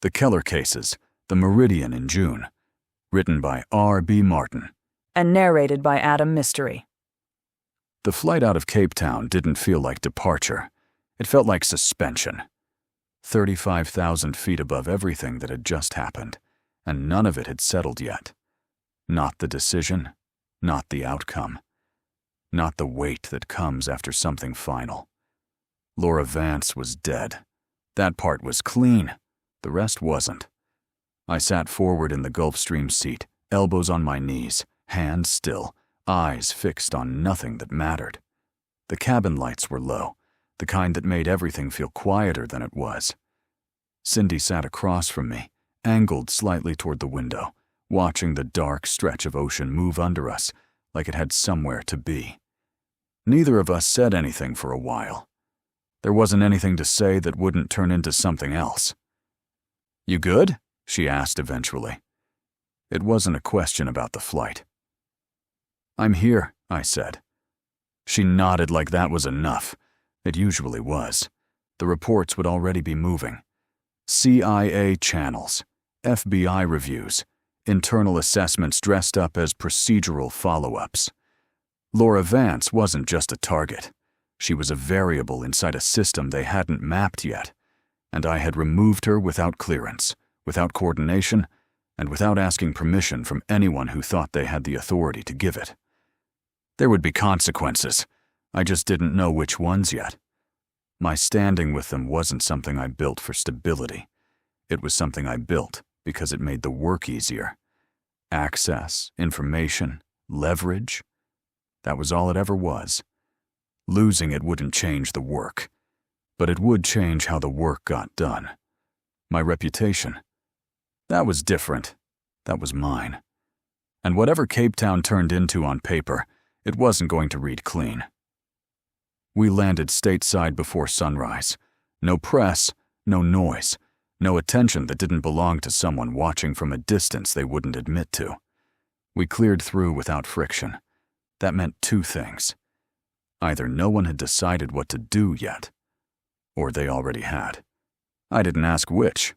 The Keller Cases, The Meridian in June. Written by R.B. Martin. And narrated by Adam Mystery. The flight out of Cape Town didn't feel like departure. It felt like suspension. 35,000 feet above everything that had just happened, and none of it had settled yet. Not the decision, not the outcome, not the weight that comes after something final. Laura Vance was dead. That part was clean. The rest wasn't. I sat forward in the Gulfstream seat, elbows on my knees, hands still, eyes fixed on nothing that mattered. The cabin lights were low, the kind that made everything feel quieter than it was. Cindy sat across from me, angled slightly toward the window, watching the dark stretch of ocean move under us like it had somewhere to be. Neither of us said anything for a while. There wasn't anything to say that wouldn't turn into something else. "You good?" she asked eventually. It wasn't a question about the flight. "I'm here," I said. She nodded like that was enough. It usually was. The reports would already be moving. CIA channels, FBI reviews, internal assessments dressed up as procedural follow-ups. Laura Vance wasn't just a target. She was a variable inside a system they hadn't mapped yet, and I had removed her without clearance, without coordination, and without asking permission from anyone who thought they had the authority to give it. There would be consequences. I just didn't know which ones yet. My standing with them wasn't something I built for stability. It was something I built because it made the work easier. Access, information, leverage. That was all it ever was. Losing it wouldn't change the work, but it would change how the work got done. My reputation. That was different. That was mine. And whatever Cape Town turned into on paper, it wasn't going to read clean. We landed stateside before sunrise. No press, no noise, no attention that didn't belong to someone watching from a distance they wouldn't admit to. We cleared through without friction. That meant two things. Either no one had decided what to do yet, or they already had. I didn't ask which.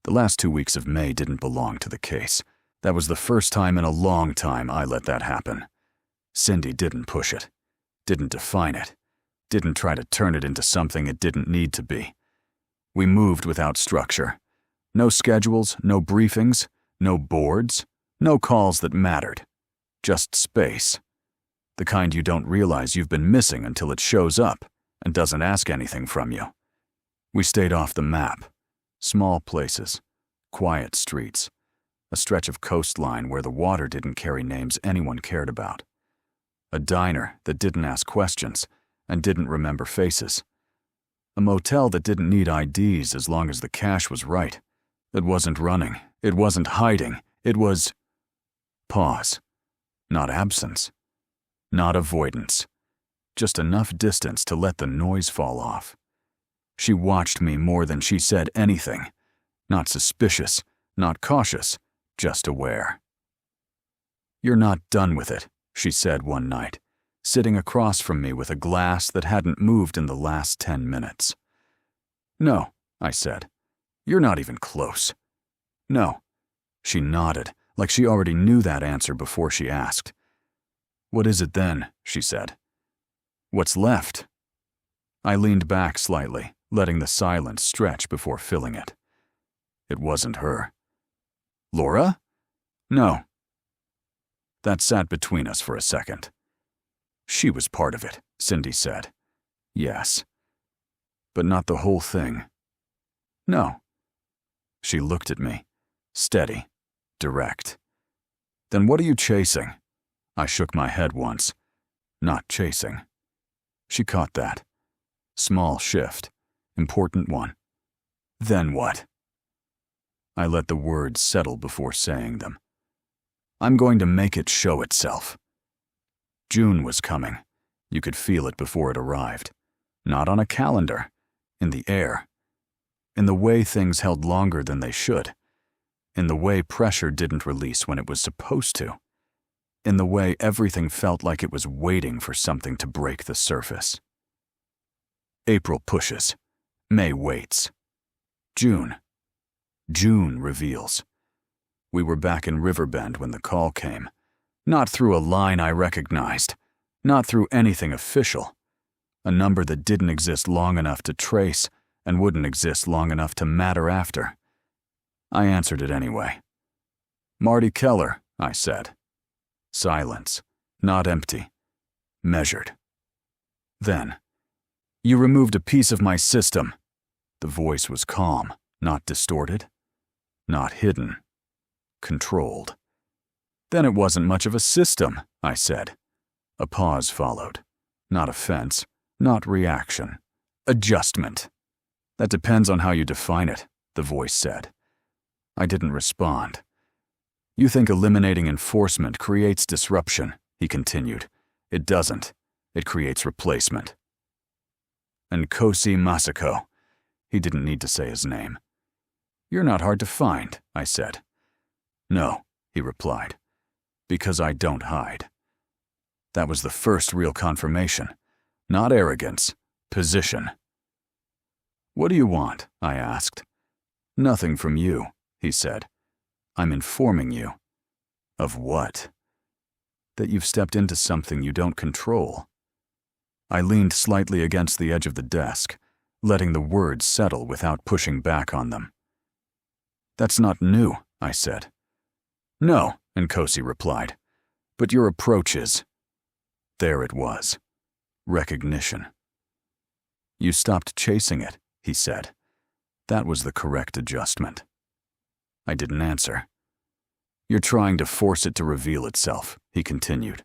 The last 2 weeks of May didn't belong to the case. That was the first time in a long time I let that happen. Cindy didn't push it, didn't define it, didn't try to turn it into something it didn't need to be. We moved without structure. No schedules, no briefings, no boards, no calls that mattered. Just space. The kind you don't realize you've been missing until it shows up and doesn't ask anything from you. We stayed off the map. Small places, quiet streets, a stretch of coastline where the water didn't carry names anyone cared about. A diner that didn't ask questions and didn't remember faces. A motel that didn't need IDs as long as the cash was right. It wasn't running. It wasn't hiding. It was pause. Not absence. Not avoidance. Just enough distance to let the noise fall off. She watched me more than she said anything. Not suspicious, not cautious, just aware. "You're not done with it," she said one night, sitting across from me with a glass that hadn't moved in the last 10 minutes. "No," I said. "You're not even close." "No." She nodded, like she already knew that answer before she asked. "What is it then?" she said. "What's left?" I leaned back slightly, letting the silence stretch before filling it. It wasn't her. "Laura?" "No." That sat between us for a second. "She was part of it," Cindy said. "Yes. But not the whole thing." "No." She looked at me, steady, direct. "Then what are you chasing?" I shook my head once. "Not chasing." She caught that. Small shift. Important one. "Then what?" I let the words settle before saying them. "I'm going to make it show itself." June was coming. You could feel it before it arrived. Not on a calendar. In the air. In the way things held longer than they should. In the way pressure didn't release when it was supposed to. In the way everything felt like it was waiting for something to break the surface. April pushes. May waits. June. June reveals. We were back in Riverbend when the call came. Not through a line I recognized. Not through anything official. A number that didn't exist long enough to trace and wouldn't exist long enough to matter after. I answered it anyway. "Marty Keller," I said. Silence. Not empty. Measured. Then, "You removed a piece of my system." The voice was calm, not distorted, not hidden, controlled. "Then it wasn't much of a system," I said. A pause followed. Not offense, not reaction. Adjustment. "That depends on how you define it," the voice said. I didn't respond. "You think eliminating enforcement creates disruption," he continued. "It doesn't. It creates replacement." And Kosi Masako. He didn't need to say his name. "You're not hard to find," I said. "No," he replied, "because I don't hide." That was the first real confirmation. Not arrogance, position. "What do you want?" I asked. "Nothing from you," he said. "I'm informing you." "Of what?" "That you've stepped into something you don't control." I leaned slightly against the edge of the desk, letting the words settle without pushing back on them. "That's not new," I said. "No," Nkosi replied. "But your approach is." There it was. Recognition. "You stopped chasing it," he said. That was the correct adjustment. I didn't answer. "You're trying to force it to reveal itself," he continued.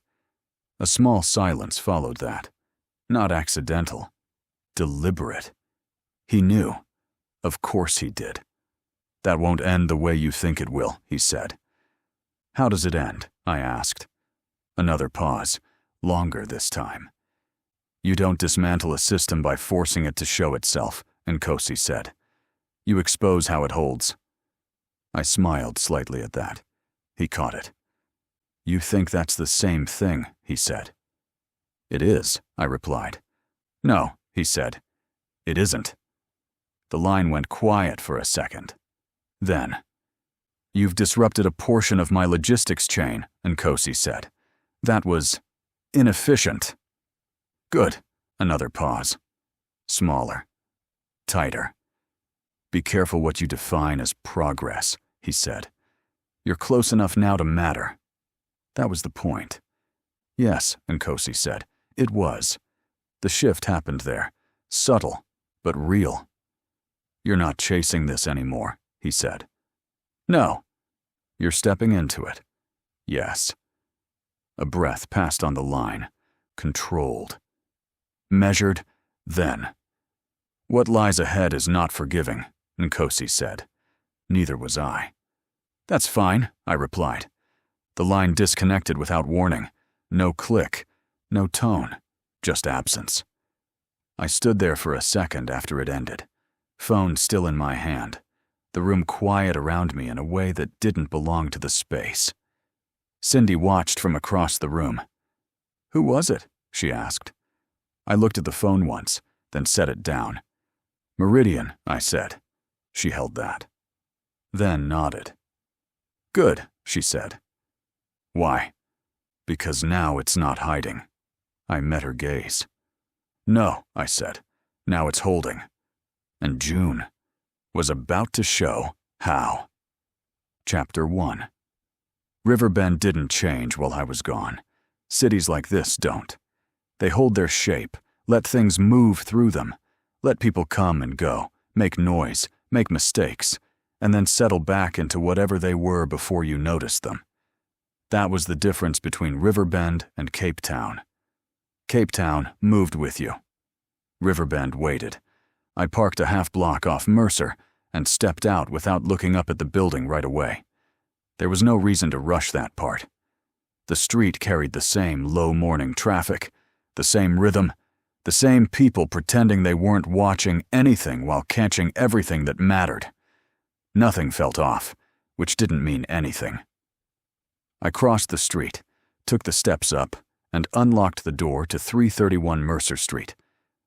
A small silence followed that. Not accidental. Deliberate. He knew. Of course he did. "That won't end the way you think it will," he said. "How does it end?" I asked. Another pause. Longer this time. "You don't dismantle a system by forcing it to show itself," Nkosi said. "You expose how it holds." I smiled slightly at that. He caught it. "You think that's the same thing," he said. "It is," I replied. "No," he said. "It isn't." The line went quiet for a second. Then, "You've disrupted a portion of my logistics chain," Nkosi said. "That was inefficient." "Good." Another pause. Smaller. Tighter. "Be careful what you define as progress," he said. "You're close enough now to matter." That was the point. "Yes," Nkosi said. "It was." The shift happened there. Subtle, but real. "You're not chasing this anymore," he said. "No." "You're stepping into it." "Yes." A breath passed on the line. Controlled. Measured, then. "What lies ahead is not forgiving," Nkosi said. Neither was I. "That's fine," I replied. The line disconnected without warning. No click, no tone, just absence. I stood there for a second after it ended, phone still in my hand, the room quiet around me in a way that didn't belong to the space. Cindy watched from across the room. "Who was it?" she asked. I looked at the phone once, then set it down. "Meridian," I said. She held that. Then nodded. "Good," she said. "Why?" "Because now it's not hiding." I met her gaze. "No," I said. "Now it's holding." And June was about to show how. Chapter 1. Riverbend didn't change while I was gone. Cities like this don't. They hold their shape, let things move through them, let people come and go, make noise, make mistakes, and then settle back into whatever they were before you noticed them. That was the difference between Riverbend and Cape Town. Cape Town moved with you. Riverbend waited. I parked a half block off Mercer and stepped out without looking up at the building right away. There was no reason to rush that part. The street carried the same low morning traffic, the same rhythm, the same people pretending they weren't watching anything while catching everything that mattered. Nothing felt off, which didn't mean anything. I crossed the street, took the steps up, and unlocked the door to 331 Mercer Street,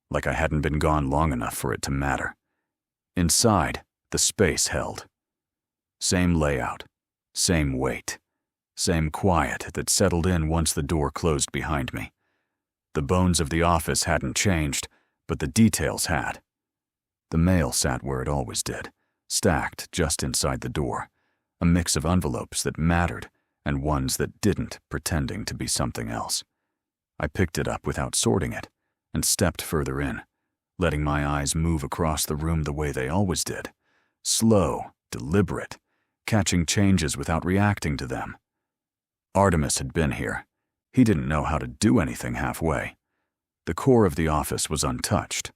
like I hadn't been gone long enough for it to matter. Inside, the space held. Same layout, same weight, same quiet that settled in once the door closed behind me. The bones of the office hadn't changed, but the details had. The mail sat where it always did, stacked just inside the door, a mix of envelopes that mattered and ones that didn't, pretending to be something else. I picked it up without sorting it and stepped further in, letting my eyes move across the room the way they always did, slow, deliberate, catching changes without reacting to them. Artemis had been here. He didn't know how to do anything halfway. The core of the office was untouched.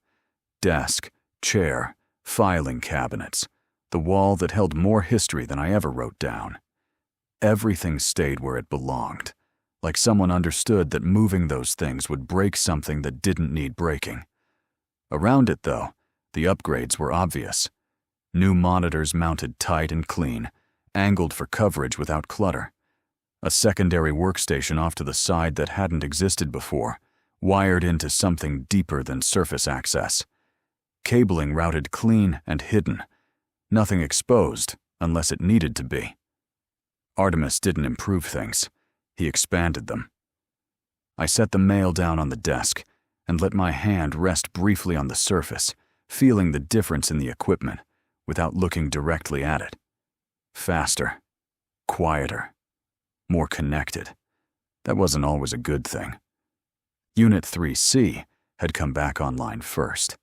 Desk, chair, filing cabinets, the wall that held more history than I ever wrote down. Everything stayed where it belonged, like someone understood that moving those things would break something that didn't need breaking. Around it, though, the upgrades were obvious. New monitors mounted tight and clean, angled for coverage without clutter. A secondary workstation off to the side that hadn't existed before, wired into something deeper than surface access. Cabling routed clean and hidden, nothing exposed unless it needed to be. Artemis didn't improve things. He expanded them. I set the mail down on the desk and let my hand rest briefly on the surface, feeling the difference in the equipment without looking directly at it. Faster, quieter, more connected. That wasn't always a good thing. Unit 3C had come back online first.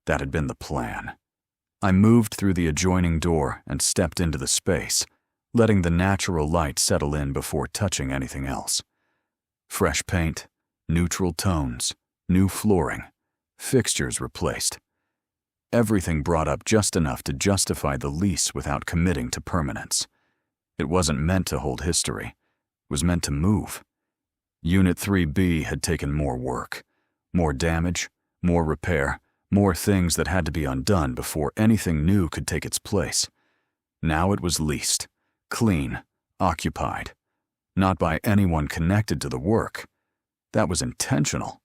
That had been the plan. I moved through the adjoining door and stepped into the space, letting the natural light settle in before touching anything else. Fresh paint, neutral tones, new flooring, fixtures replaced. Everything brought up just enough to justify the lease without committing to permanence. It wasn't meant to hold history. It was meant to move. Unit 3B had taken more work, more damage, more repair, more things that had to be undone before anything new could take its place. Now it was leased, clean, occupied. Not by anyone connected to the work. That was intentional.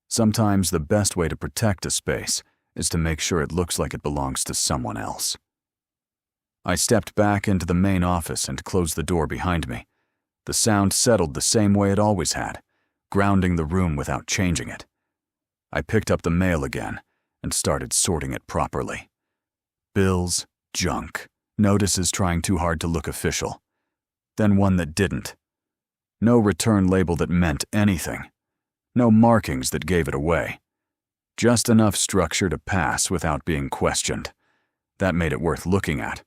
Sometimes the best way to protect a space is to make sure it looks like it belongs to someone else. I stepped back into the main office and closed the door behind me. The sound settled the same way it always had, grounding the room without changing it. I picked up the mail again and started sorting it properly. Bills, junk, notices trying too hard to look official. Then one that didn't. No return label that meant anything. No markings that gave it away. Just enough structure to pass without being questioned. That made it worth looking at.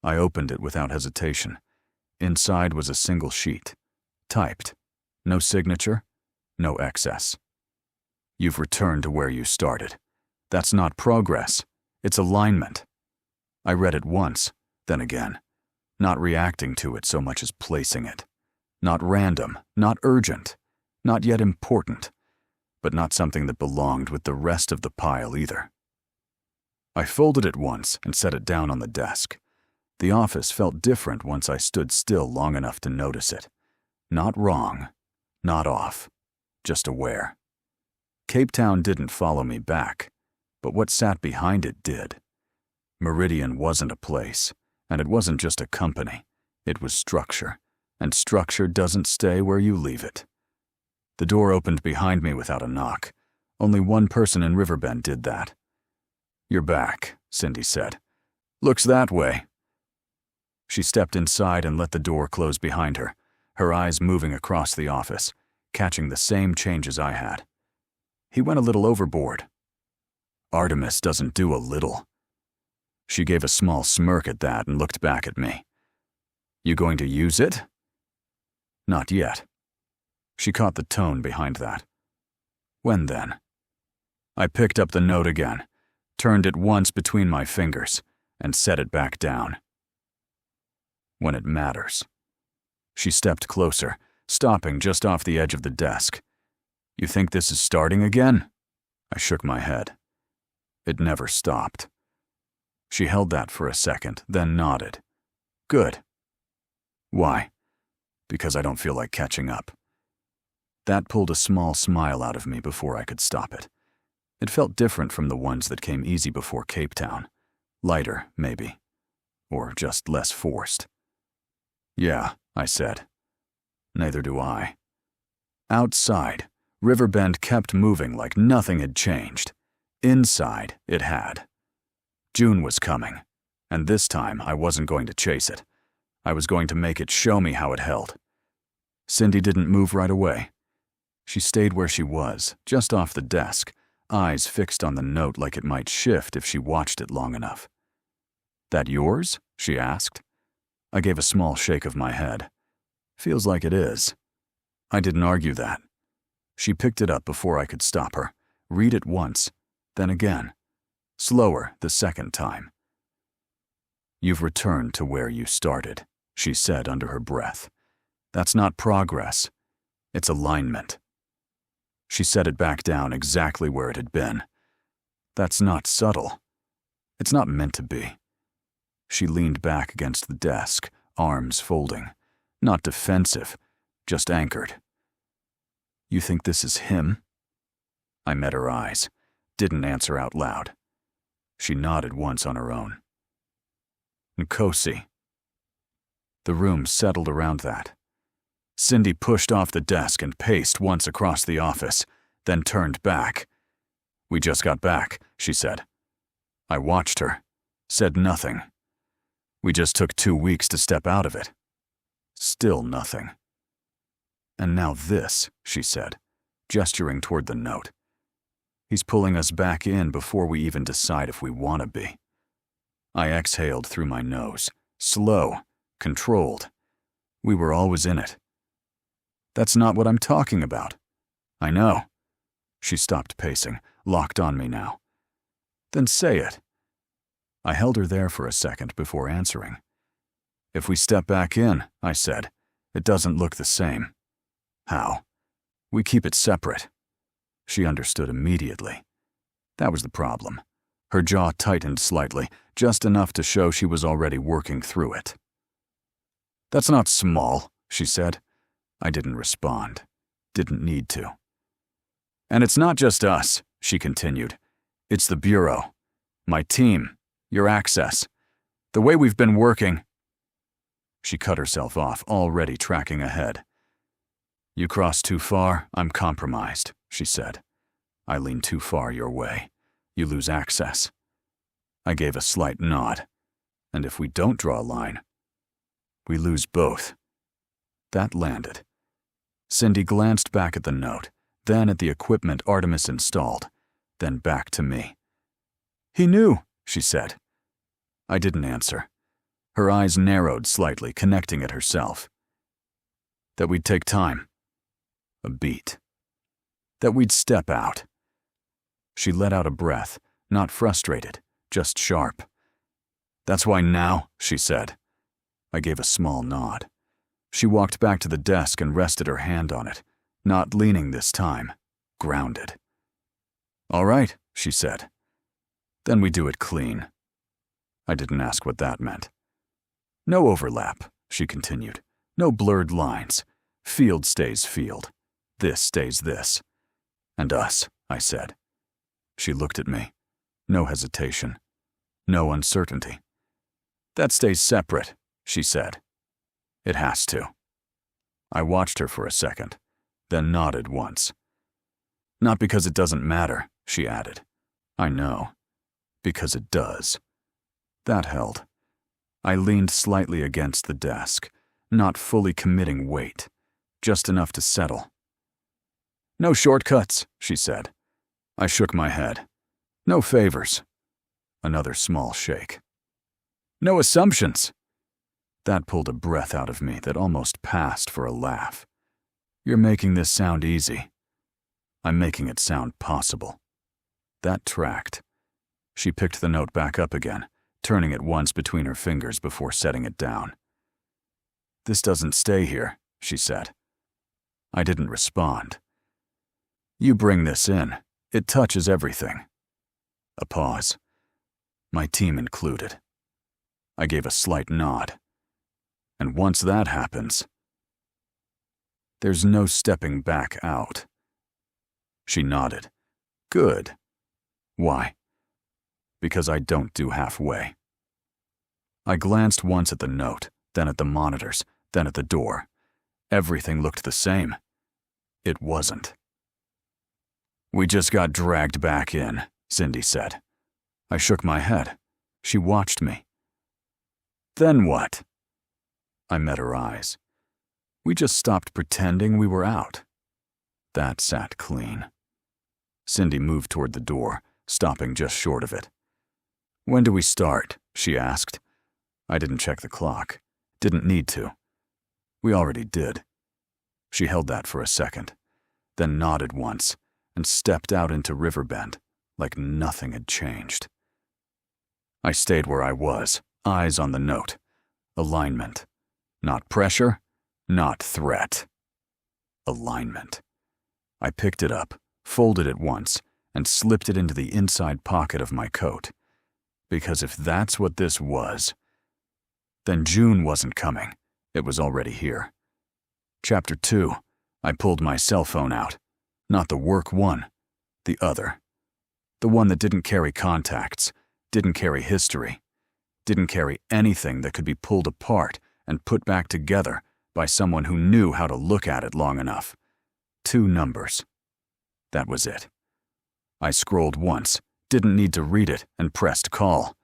I opened it without hesitation. Inside was a single sheet. Typed. No signature, no excess. You've returned to where you started. That's not progress. It's alignment. I read it once, then again, not reacting to it so much as placing it. Not random, not urgent, not yet important, but not something that belonged with the rest of the pile either. I folded it once and set it down on the desk. The office felt different once I stood still long enough to notice it. Not wrong, not off, just aware. Cape Town didn't follow me back, but what sat behind it did. Meridian wasn't a place, and it wasn't just a company. It was structure, and structure doesn't stay where you leave it. The door opened behind me without a knock. Only one person in Riverbend did that. "You're back," Cindy said. "Looks that way." She stepped inside and let the door close behind her, her eyes moving across the office, catching the same changes I had. He went a little overboard. Artemis doesn't do a little. She gave a small smirk at that and looked back at me. "You going to use it?" "Not yet." She caught the tone behind that. "When then?" I picked up the note again, turned it once between my fingers, and set it back down. "When it matters." She stepped closer, stopping just off the edge of the desk. "You think this is starting again?" I shook my head. It never stopped. She held that for a second, then nodded. "Good." "Why?" "Because I don't feel like catching up." That pulled a small smile out of me before I could stop it. It felt different from the ones that came easy before Cape Town. Lighter, maybe. or just less forced. Yeah, I said. Neither do I. Outside, Riverbend kept moving like nothing had changed. Inside, it had. June was coming, and this time I wasn't going to chase it. I was going to make it show me how it held. Cindy didn't move right away. She stayed where she was, just off the desk, eyes fixed on the note like it might shift if she watched it long enough. "That yours?" she asked. I gave a small shake of my head. "Feels like it is." I didn't argue that. She picked it up before I could stop her, read it once, then again, slower the second time. "You've returned to where you started," she said under her breath. "That's not progress. It's alignment." She set it back down exactly where it had been. "That's not subtle. It's not meant to be." She leaned back against the desk, arms folding. Not defensive, just anchored. "You think this is him?" I met her eyes, didn't answer out loud. She nodded once on her own. "Nkosi." The room settled around that. Cindy pushed off the desk and paced once across the office, then turned back. "We just got back," she said. I watched her, said nothing. "We just took 2 weeks to step out of it." Still nothing. "And now this," she said, gesturing toward the note. "He's pulling us back in before we even decide if we want to be." I exhaled through my nose, slow, controlled. We were always in it. "That's not what I'm talking about." "I know." She stopped pacing, locked on me now. "Then say it." I held her there for a second before answering. "If we step back in," I said, "it doesn't look the same." "How?" "We keep it separate." She understood immediately. That was the problem. Her jaw tightened slightly, just enough to show she was already working through it. "That's not small," she said. I didn't respond. Didn't need to. "And it's not just us," she continued. "It's the Bureau. My team. Your access. The way we've been working." She cut herself off, already tracking ahead. "You cross too far, I'm compromised," she said. "I lean too far your way. You lose access." I gave a slight nod. "And if we don't draw a line, we lose both." That landed. Cindy glanced back at the note, then at the equipment Artemis installed, then back to me. "He knew," she said. I didn't answer. Her eyes narrowed slightly, connecting at herself. "That we'd take time." A beat. "That we'd step out." She let out a breath, not frustrated, just sharp. "That's why now," she said. I gave a small nod. She walked back to the desk and rested her hand on it, not leaning this time, grounded. "All right," she said. "Then we do it clean." I didn't ask what that meant. "No overlap," she continued. "No blurred lines. Field stays field. This stays this. And us," I said. She looked at me. No hesitation. No uncertainty. "That stays separate," she said. "It has to." I watched her for a second, then nodded once. "Not because it doesn't matter," she added. "I know. Because it does." That held. I leaned slightly against the desk, not fully committing weight, just enough to settle. "No shortcuts," she said. I shook my head. "No favors." Another small shake. "No assumptions." That pulled a breath out of me that almost passed for a laugh. "You're making this sound easy." "I'm making it sound possible." That tracked. She picked the note back up again, turning it once between her fingers before setting it down. "This doesn't stay here," she said. I didn't respond. "You bring this in. It touches everything." A pause. "My team included." I gave a slight nod. "And once that happens, there's no stepping back out." She nodded. "Good." "Why?" "Because I don't do halfway." I glanced once at the note, then at the monitors, then at the door. Everything looked the same. It wasn't. "We just got dragged back in," Cindy said. I shook my head. She watched me. "Then what?" I met her eyes. "We just stopped pretending we were out." That sat clean. Cindy moved toward the door, stopping just short of it. "When do we start?" she asked. I didn't check the clock. Didn't need to. We already did. She held that for a second, then nodded once and stepped out into Riverbend like nothing had changed. I stayed where I was, eyes on the note. Alignment. Not pressure, not threat. Alignment. I picked it up, folded it once, and slipped it into the inside pocket of my coat. Because if that's what this was, then June wasn't coming. It was already here. Chapter 2. I pulled my cell phone out. Not the work one, the other. The one that didn't carry contacts, didn't carry history, didn't carry anything that could be pulled apart and put back together by someone who knew how to look at it long enough. 2 numbers. That was it. I scrolled once, didn't need to read it, and pressed call.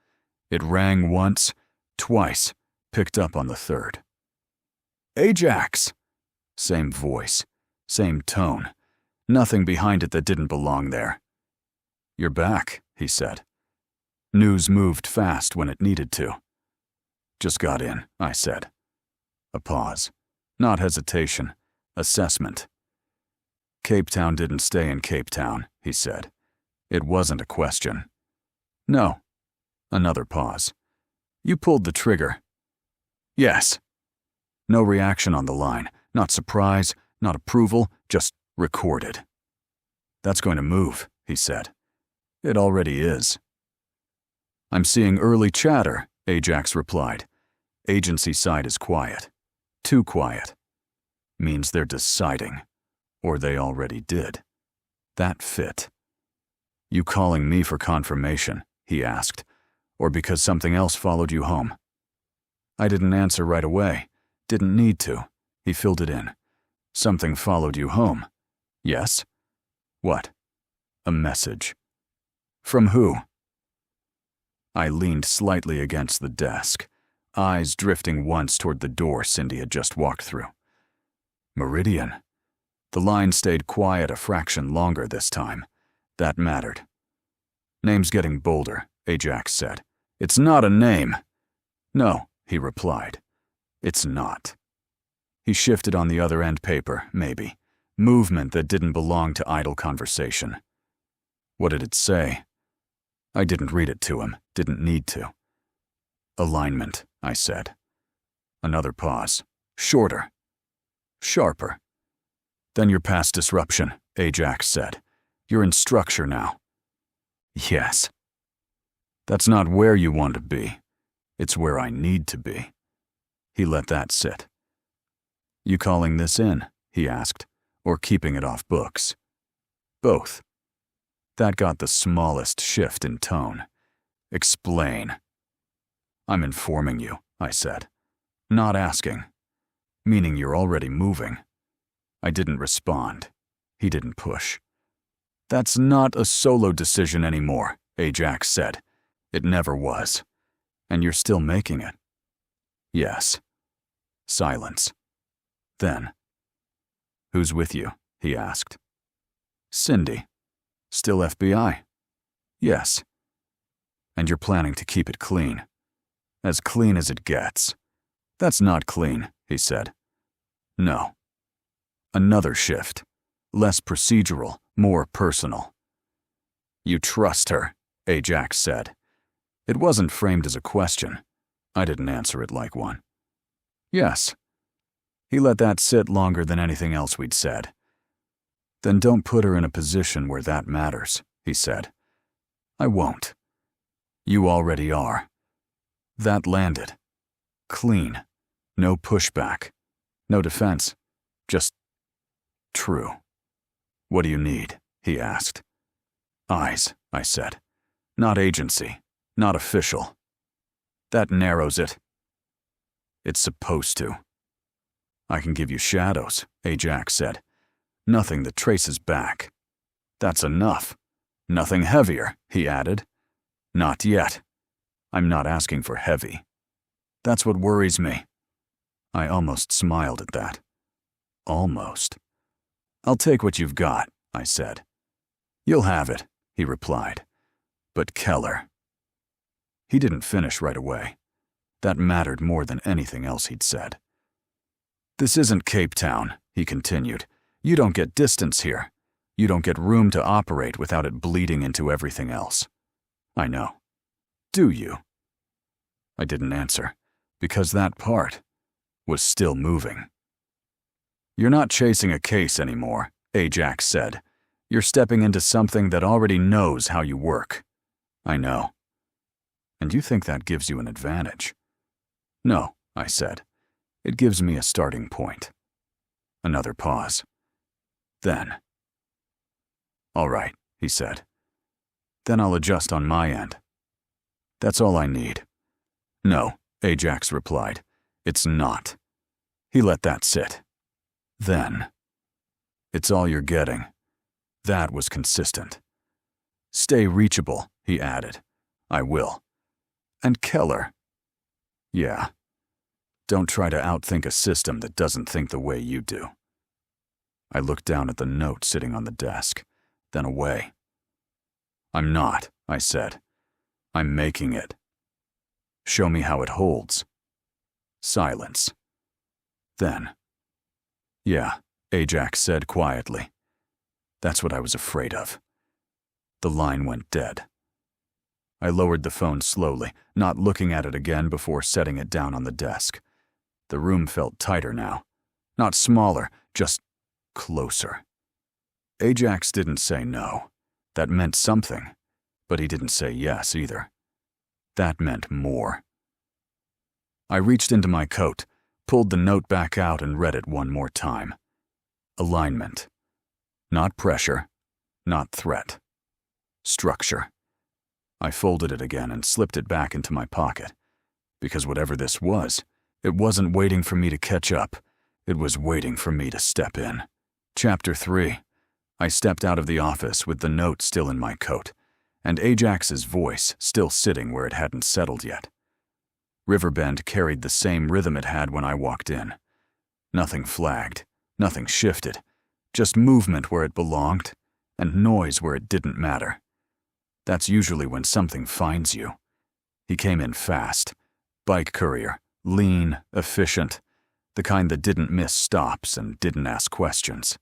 It rang once, twice, picked up on the third. "Ajax!" Same voice, same tone, nothing behind it that didn't belong there. "You're back," he said. News moved fast when it needed to. "Just got in," I said. A pause. Not hesitation. Assessment. "Cape Town didn't stay in Cape Town," he said. It wasn't a question. "No." Another pause. "You pulled the trigger." "Yes." No reaction on the line. Not surprise, not approval, just recorded. "That's going to move," he said. "It already is." "I'm seeing early chatter," Ajax replied. Agency side is quiet. Too quiet. Means they're deciding. Or they already did. That fit. "You calling me for confirmation?" he asked. "Or because something else followed you home?" I didn't answer right away. Didn't need to. He filled it in. "Something followed you home." "Yes." "What?" "A message." "From who?" I leaned slightly against the desk, eyes drifting once toward the door Cindy had just walked through. Meridian. The line stayed quiet a fraction longer this time. That mattered. "Name's getting bolder," Ajax said. "It's not a name." "No," he replied. "It's not." He shifted on the other end paper, maybe. Movement that didn't belong to idle conversation. What did it say? I didn't read it to him, didn't need to. "Alignment," I said. Another pause. Shorter. Sharper. "Then you're past disruption," Ajax said. "You're in structure now." "Yes." "That's not where you want to be. It's where I need to be." He let that sit. "You calling this in?" he asked, "or keeping it off books?" "Both." That got the smallest shift in tone. "Explain." "I'm informing you," I said. "Not asking." "Meaning you're already moving." I didn't respond. He didn't push. "That's not a solo decision anymore," Ajax said. "It never was. And you're still making it." "Yes." Silence. Then, "Who's with you?" he asked. "Cindy." "Still FBI?" "Yes." "And you're planning to keep it clean?" "As clean as it gets." "That's not clean," he said. "No." Another shift. Less procedural, more personal. "You trust her," Ajax said. It wasn't framed as a question. I didn't answer it like one. "Yes." He let that sit longer than anything else we'd said. "Then don't put her in a position where that matters," he said. "I won't." "You already are." That landed. Clean. No pushback. No defense. Just true. "What do you need?" he asked. "Eyes," I said. "Not agency. Not official." That narrows it. It's supposed to. I can give you shadows, Ajax said. Nothing that traces back. That's enough. Nothing heavier, he added. Not yet. I'm not asking for heavy. That's what worries me. I almost smiled at that. Almost. I'll take what you've got, I said. You'll have it, he replied. But Keller. He didn't finish right away. That mattered more than anything else he'd said. This isn't Cape Town, he continued. You don't get distance here. You don't get room to operate without it bleeding into everything else. I know. Do you? I didn't answer, because that part was still moving. You're not chasing a case anymore, Ajax said. You're stepping into something that already knows how you work. I know. And you think that gives you an advantage? No, I said. It gives me a starting point. Another pause. Then. All right, he said. Then I'll adjust on my end. That's all I need. No, Ajax replied. It's not. He let that sit. Then. It's all you're getting. That was consistent. Stay reachable, he added. I will. And Keller. Yeah. Don't try to outthink a system that doesn't think the way you do. I looked down at the note sitting on the desk, then away. I'm not, I said. I'm making it. Show me how it holds. Silence. Then. Yeah, Ajax said quietly. That's what I was afraid of. The line went dead. I lowered the phone slowly, not looking at it again before setting it down on the desk. The room felt tighter now. Not smaller, just closer. Ajax didn't say no. That meant something. But he didn't say yes either. That meant more. I reached into my coat, pulled the note back out and read it one more time. Alignment. Not pressure. Not threat. Structure. I folded it again and slipped it back into my pocket. Because whatever this was, it wasn't waiting for me to catch up. It was waiting for me to step in. Chapter 3. I stepped out of the office with the note still in my coat, and Ajax's voice still sitting where it hadn't settled yet. Riverbend carried the same rhythm it had when I walked in. Nothing flagged, nothing shifted, just movement where it belonged, and noise where it didn't matter. That's usually when something finds you. He came in fast. Bike courier, lean, efficient, the kind that didn't miss stops and didn't ask questions.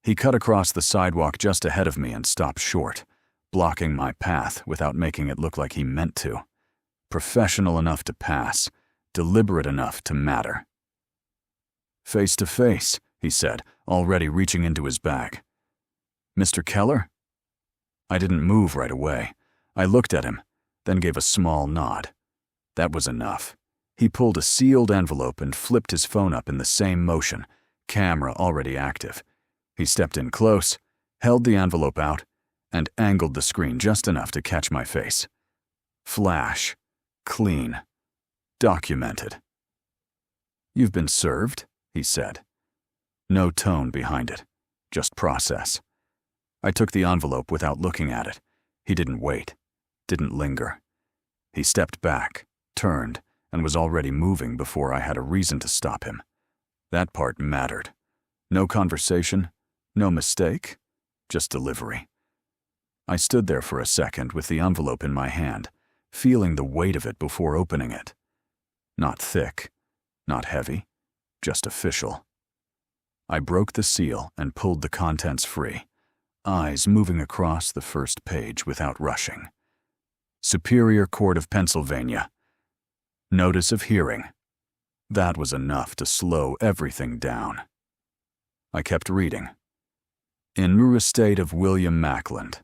He cut across the sidewalk just ahead of me and stopped short, blocking my path without making it look like he meant to. Professional enough to pass, deliberate enough to matter. Face to face, he said, already reaching into his bag. Mr. Keller? I didn't move right away. I looked at him, then gave a small nod. That was enough. He pulled a sealed envelope and flipped his phone up in the same motion, camera already active. He stepped in close, held the envelope out, and angled the screen just enough to catch my face. Flash. Clean. Documented. You've been served, he said. No tone behind it, just process. I took the envelope without looking at it. He didn't wait, didn't linger. He stepped back, turned, and was already moving before I had a reason to stop him. That part mattered. No conversation, no mistake, just delivery. I stood there for a second with the envelope in my hand, feeling the weight of it before opening it. Not thick, not heavy, just official. I broke the seal and pulled the contents free, eyes moving across the first page without rushing. Superior Court of Pennsylvania. Notice of hearing. That was enough to slow everything down. I kept reading. In re estate of William Mackland.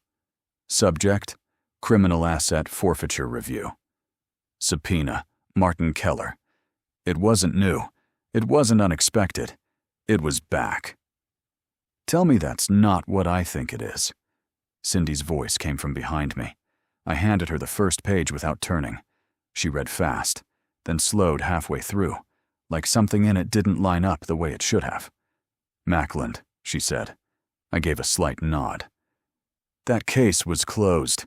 Subject, Criminal Asset Forfeiture Review. Subpoena, Martin Keller. It wasn't new. It wasn't unexpected. It was back. Tell me that's not what I think it is. Cindy's voice came from behind me. I handed her the first page without turning. She read fast, then slowed halfway through, like something in it didn't line up the way it should have. "Mackland," she said. I gave a slight nod. "That case was closed."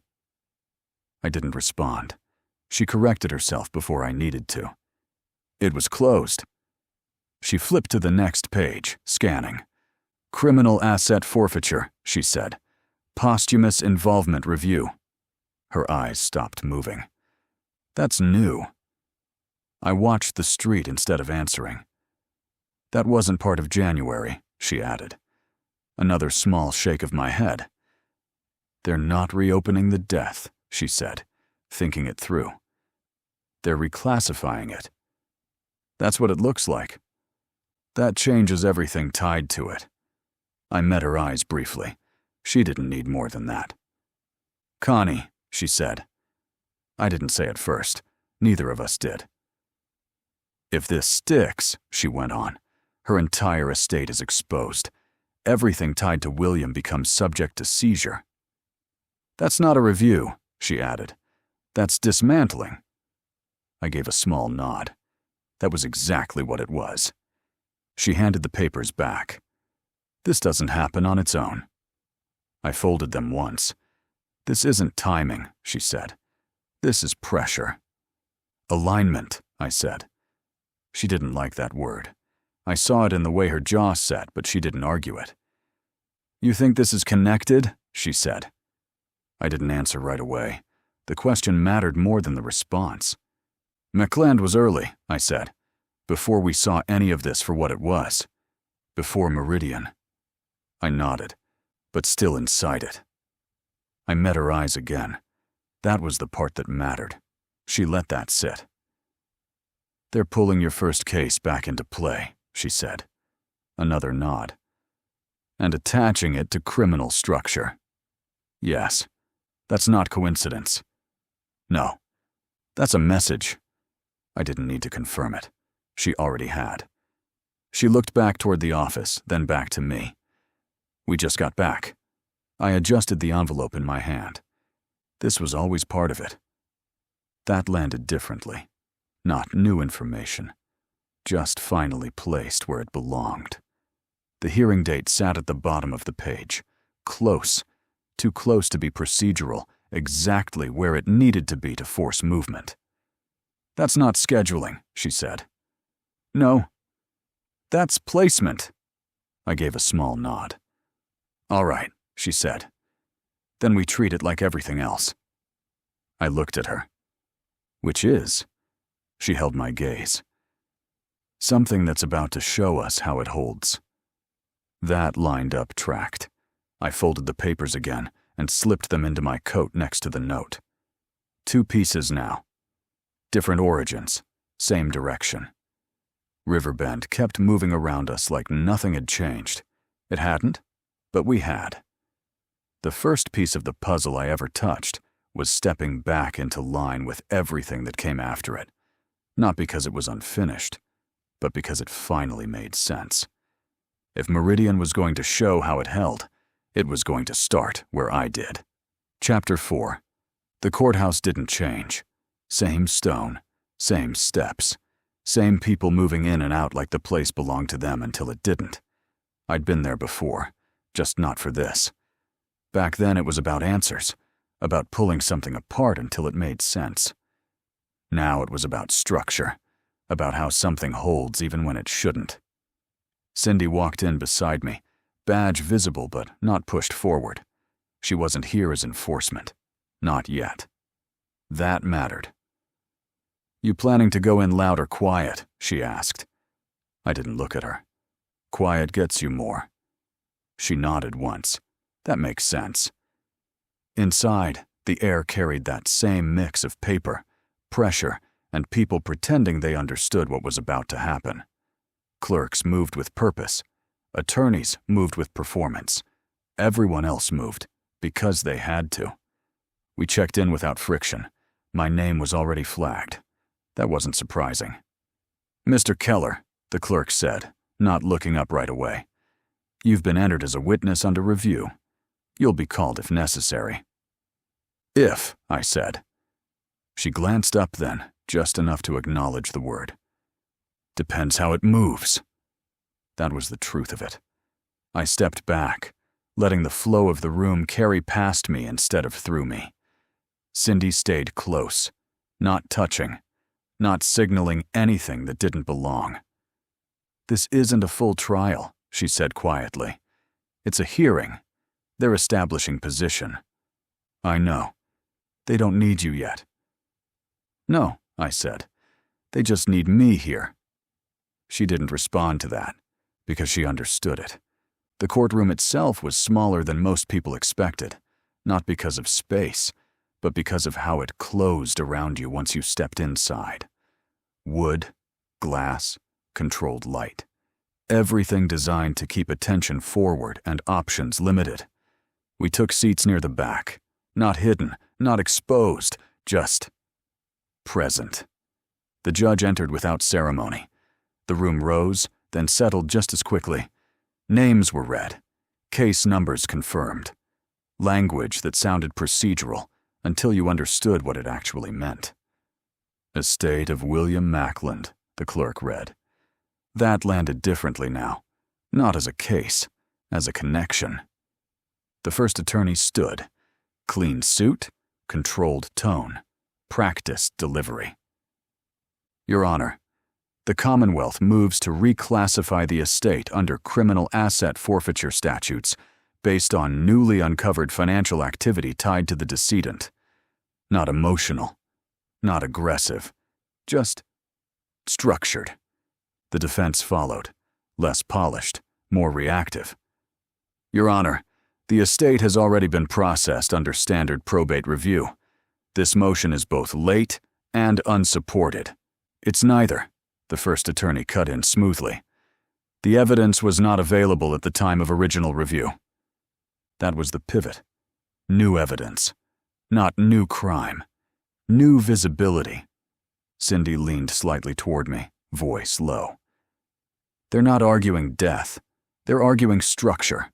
I didn't respond. She corrected herself before I needed to. "It was closed." She flipped to the next page, scanning. "Criminal asset forfeiture," she said. "Posthumous involvement review." Her eyes stopped moving. "That's new." I watched the street instead of answering. "That wasn't part of January," she added. Another small shake of my head. "They're not reopening the death," she said, thinking it through. "They're reclassifying it. That's what it looks like. That changes everything tied to it." I met her eyes briefly. She didn't need more than that. "Connie," she said. I didn't say it first. Neither of us did. "If this sticks," she went on, "her entire estate is exposed. Everything tied to William becomes subject to seizure." "That's not a review," she added. "That's dismantling." I gave a small nod. That was exactly what it was. She handed the papers back. "This doesn't happen on its own." I folded them once. "This isn't timing," she said. "This is pressure." "Alignment," I said. She didn't like that word. I saw it in the way her jaw set, but she didn't argue it. "You think this is connected?" she said. I didn't answer right away. The question mattered more than the response. "McCland was early," I said, "before we saw any of this for what it was. Before Meridian." I nodded, but still inside it. I met her eyes again. That was the part that mattered. She let that sit. "They're pulling your first case back into play," she said. Another nod. "And attaching it to criminal structure." "Yes. That's not coincidence." "No. That's a message." I didn't need to confirm it. She already had. She looked back toward the office, then back to me. "We just got back." I adjusted the envelope in my hand. This was always part of it. That landed differently. Not new information. Just finally placed where it belonged. The hearing date sat at the bottom of the page. Close. Too close to be procedural. Exactly where it needed to be to force movement. "That's not scheduling," she said. "No. That's placement." I gave a small nod. "All right," she said. "Then we treat it like everything else." I looked at her. "Which is?" She held my gaze. "Something that's about to show us how it holds." That lined up tracked. I folded the papers again and slipped them into my coat next to the note. 2 pieces now. Different origins, same direction. Riverbend kept moving around us like nothing had changed. It hadn't, but we had. The first piece of the puzzle I ever touched was stepping back into line with everything that came after it. Not because it was unfinished, but because it finally made sense. If Meridian was going to show how it held, it was going to start where I did. Chapter 4. The courthouse didn't change. Same stone, same steps, same people moving in and out like the place belonged to them until it didn't. I'd been there before, just not for this. Back then it was about answers, about pulling something apart until it made sense. Now it was about structure, about how something holds even when it shouldn't. Cindy walked in beside me, badge visible but not pushed forward. She wasn't here as enforcement. Not yet. That mattered. "You planning to go in loud or quiet?" she asked. I didn't look at her. "Quiet gets you more." She nodded once. That makes sense. Inside, the air carried that same mix of paper, pressure, and people pretending they understood what was about to happen. Clerks moved with purpose. Attorneys moved with performance. Everyone else moved because they had to. We checked in without friction. My name was already flagged. That wasn't surprising. "Mr. Keller," the clerk said, not looking up right away. "You've been entered as a witness under review. You'll be called if necessary." "If," I said. She glanced up then, just enough to acknowledge the word. Depends how it moves. That was the truth of it. I stepped back, letting the flow of the room carry past me instead of through me. Cindy stayed close, not touching, not signaling anything that didn't belong. This isn't a full trial, she said quietly. It's a hearing. They're establishing position. I know. They don't need you yet. No, I said. They just need me here. She didn't respond to that, because she understood it. The courtroom itself was smaller than most people expected, not because of space, but because of how it closed around you once you stepped inside. Wood, glass, controlled light. Everything designed to keep attention forward and options limited. We took seats near the back, not hidden, not exposed, just present. The judge entered without ceremony. The room rose, then settled just as quickly. Names were read, case numbers confirmed. Language that sounded procedural until you understood what it actually meant. Estate of William Mackland, the clerk read. That landed differently now, not as a case, as a connection. The first attorney stood. Clean suit, controlled tone, practiced delivery. Your Honor, the Commonwealth moves to reclassify the estate under criminal asset forfeiture statutes based on newly uncovered financial activity tied to the decedent. Not emotional, not aggressive, just structured. The defense followed, less polished, more reactive. Your Honor, the estate has already been processed under standard probate review. This motion is both late and unsupported. It's neither, the first attorney cut in smoothly. The evidence was not available at the time of original review. That was the pivot. New evidence. Not new crime. New visibility. Cindy leaned slightly toward me, voice low. They're not arguing death. They're arguing structure.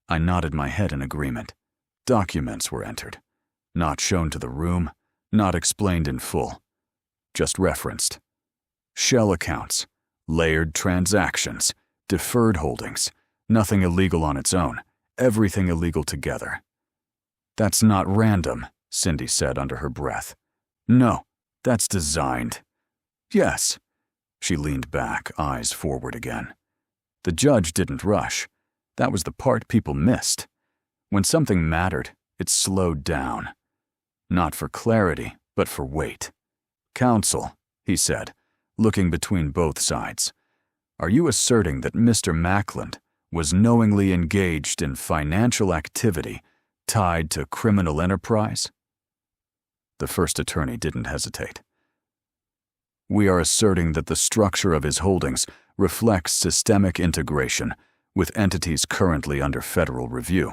I nodded my head in agreement. Documents were entered. Not shown to the room, not explained in full. Just referenced. Shell accounts, layered transactions, deferred holdings, nothing illegal on its own, everything illegal together. That's not random, Cindy said under her breath. No, that's designed. Yes. She leaned back, eyes forward again. The judge didn't rush. That was the part people missed. When something mattered, it slowed down. Not for clarity, but for weight. Counsel, he said, looking between both sides. Are you asserting that Mr. Mackland was knowingly engaged in financial activity tied to criminal enterprise? The first attorney didn't hesitate. We are asserting that the structure of his holdings reflects systemic integration with entities currently under federal review.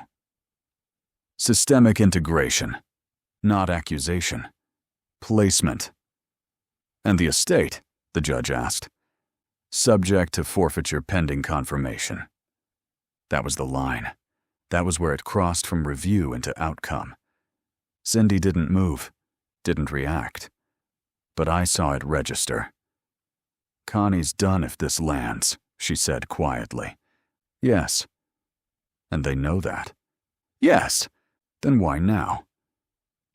Systemic integration, not accusation. Placement. And the estate, the judge asked. Subject to forfeiture pending confirmation. That was the line. That was where it crossed from review into outcome. Cindy didn't move, didn't react. But I saw it register. Connie's done if this lands, she said quietly. Yes. And they know that. Yes. Then why now?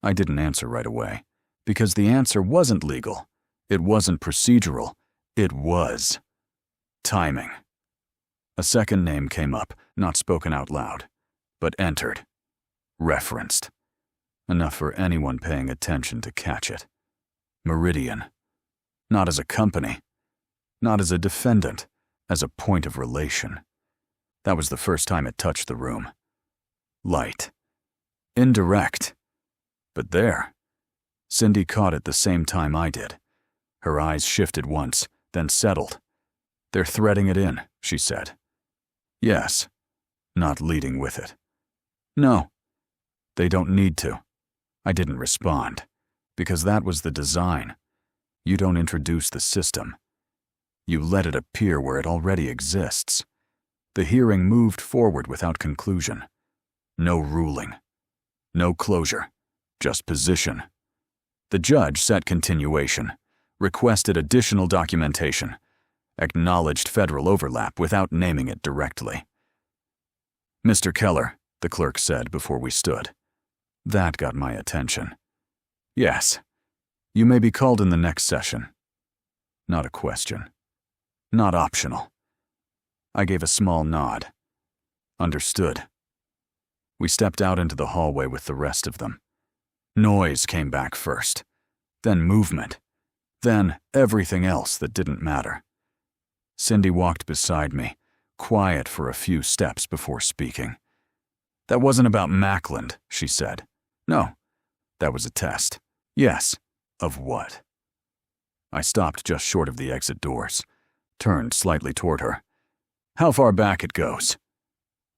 I didn't answer right away, because the answer wasn't legal. It wasn't procedural. It was timing. A second name came up, not spoken out loud, but entered. Referenced. Enough for anyone paying attention to catch it. Meridian. Not as a company. Not as a defendant. As a point of relation. That was the first time it touched the room. Light. Indirect. But there. Cindy caught it the same time I did. Her eyes shifted once, then settled. They're threading it in, she said. Yes. Not leading with it. No. They don't need to. I didn't respond. Because that was the design. You don't introduce the system. You let it appear where it already exists. The hearing moved forward without conclusion. No ruling. No closure. Just position. The judge set continuation, requested additional documentation, acknowledged federal overlap without naming it directly. "Mr. Keller," the clerk said before we stood. That got my attention. "Yes. You may be called in the next session." Not a question. Not optional. I gave a small nod. Understood. We stepped out into the hallway with the rest of them. Noise came back first, then movement, then everything else that didn't matter. Cindy walked beside me, quiet for a few steps before speaking. "That wasn't about Mackland," she said. "No, that was a test." "Yes, of what?" I stopped just short of the exit doors, turned slightly toward her. "How far back it goes?"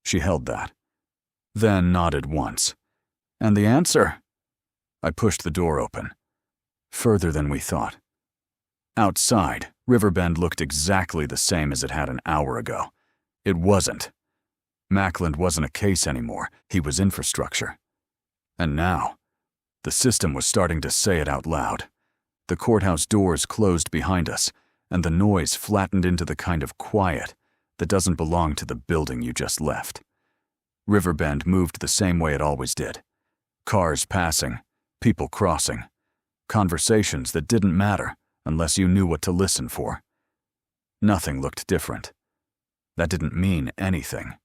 She held that, then nodded once. "And the answer?" I pushed the door open. Further than we thought. Outside, Riverbend looked exactly the same as it had an hour ago. It wasn't. Mackland wasn't a case anymore. He was infrastructure. And now, the system was starting to say it out loud. The courthouse doors closed behind us, and the noise flattened into the kind of quiet that doesn't belong to the building you just left. Riverbend moved the same way it always did. Cars passing, people crossing, conversations that didn't matter unless you knew what to listen for. Nothing looked different. That didn't mean anything.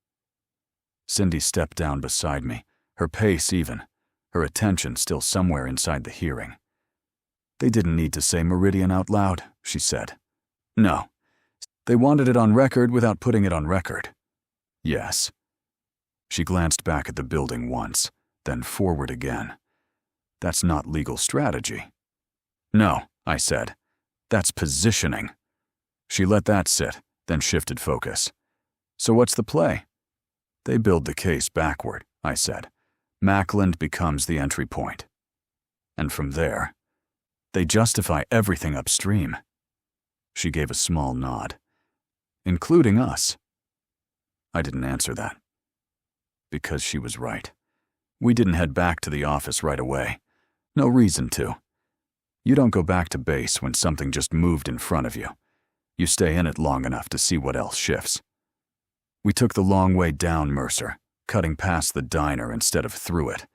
Cindy stepped down beside me, her pace even, her attention still somewhere inside the hearing. "They didn't need to say Meridian out loud," she said. "No. They wanted it on record without putting it on record." "Yes." She glanced back at the building once, then forward again. "That's not legal strategy." "No," I said. "That's positioning." She let that sit, then shifted focus. "So what's the play?" "They build the case backward," I said. "Mackland becomes the entry point. And from there, they justify everything upstream." She gave a small nod. "Including us." I didn't answer that. Because she was right. We didn't head back to the office right away. No reason to. You don't go back to base when something just moved in front of you. You stay in it long enough to see what else shifts. We took the long way down Mercer, cutting past the diner instead of through it,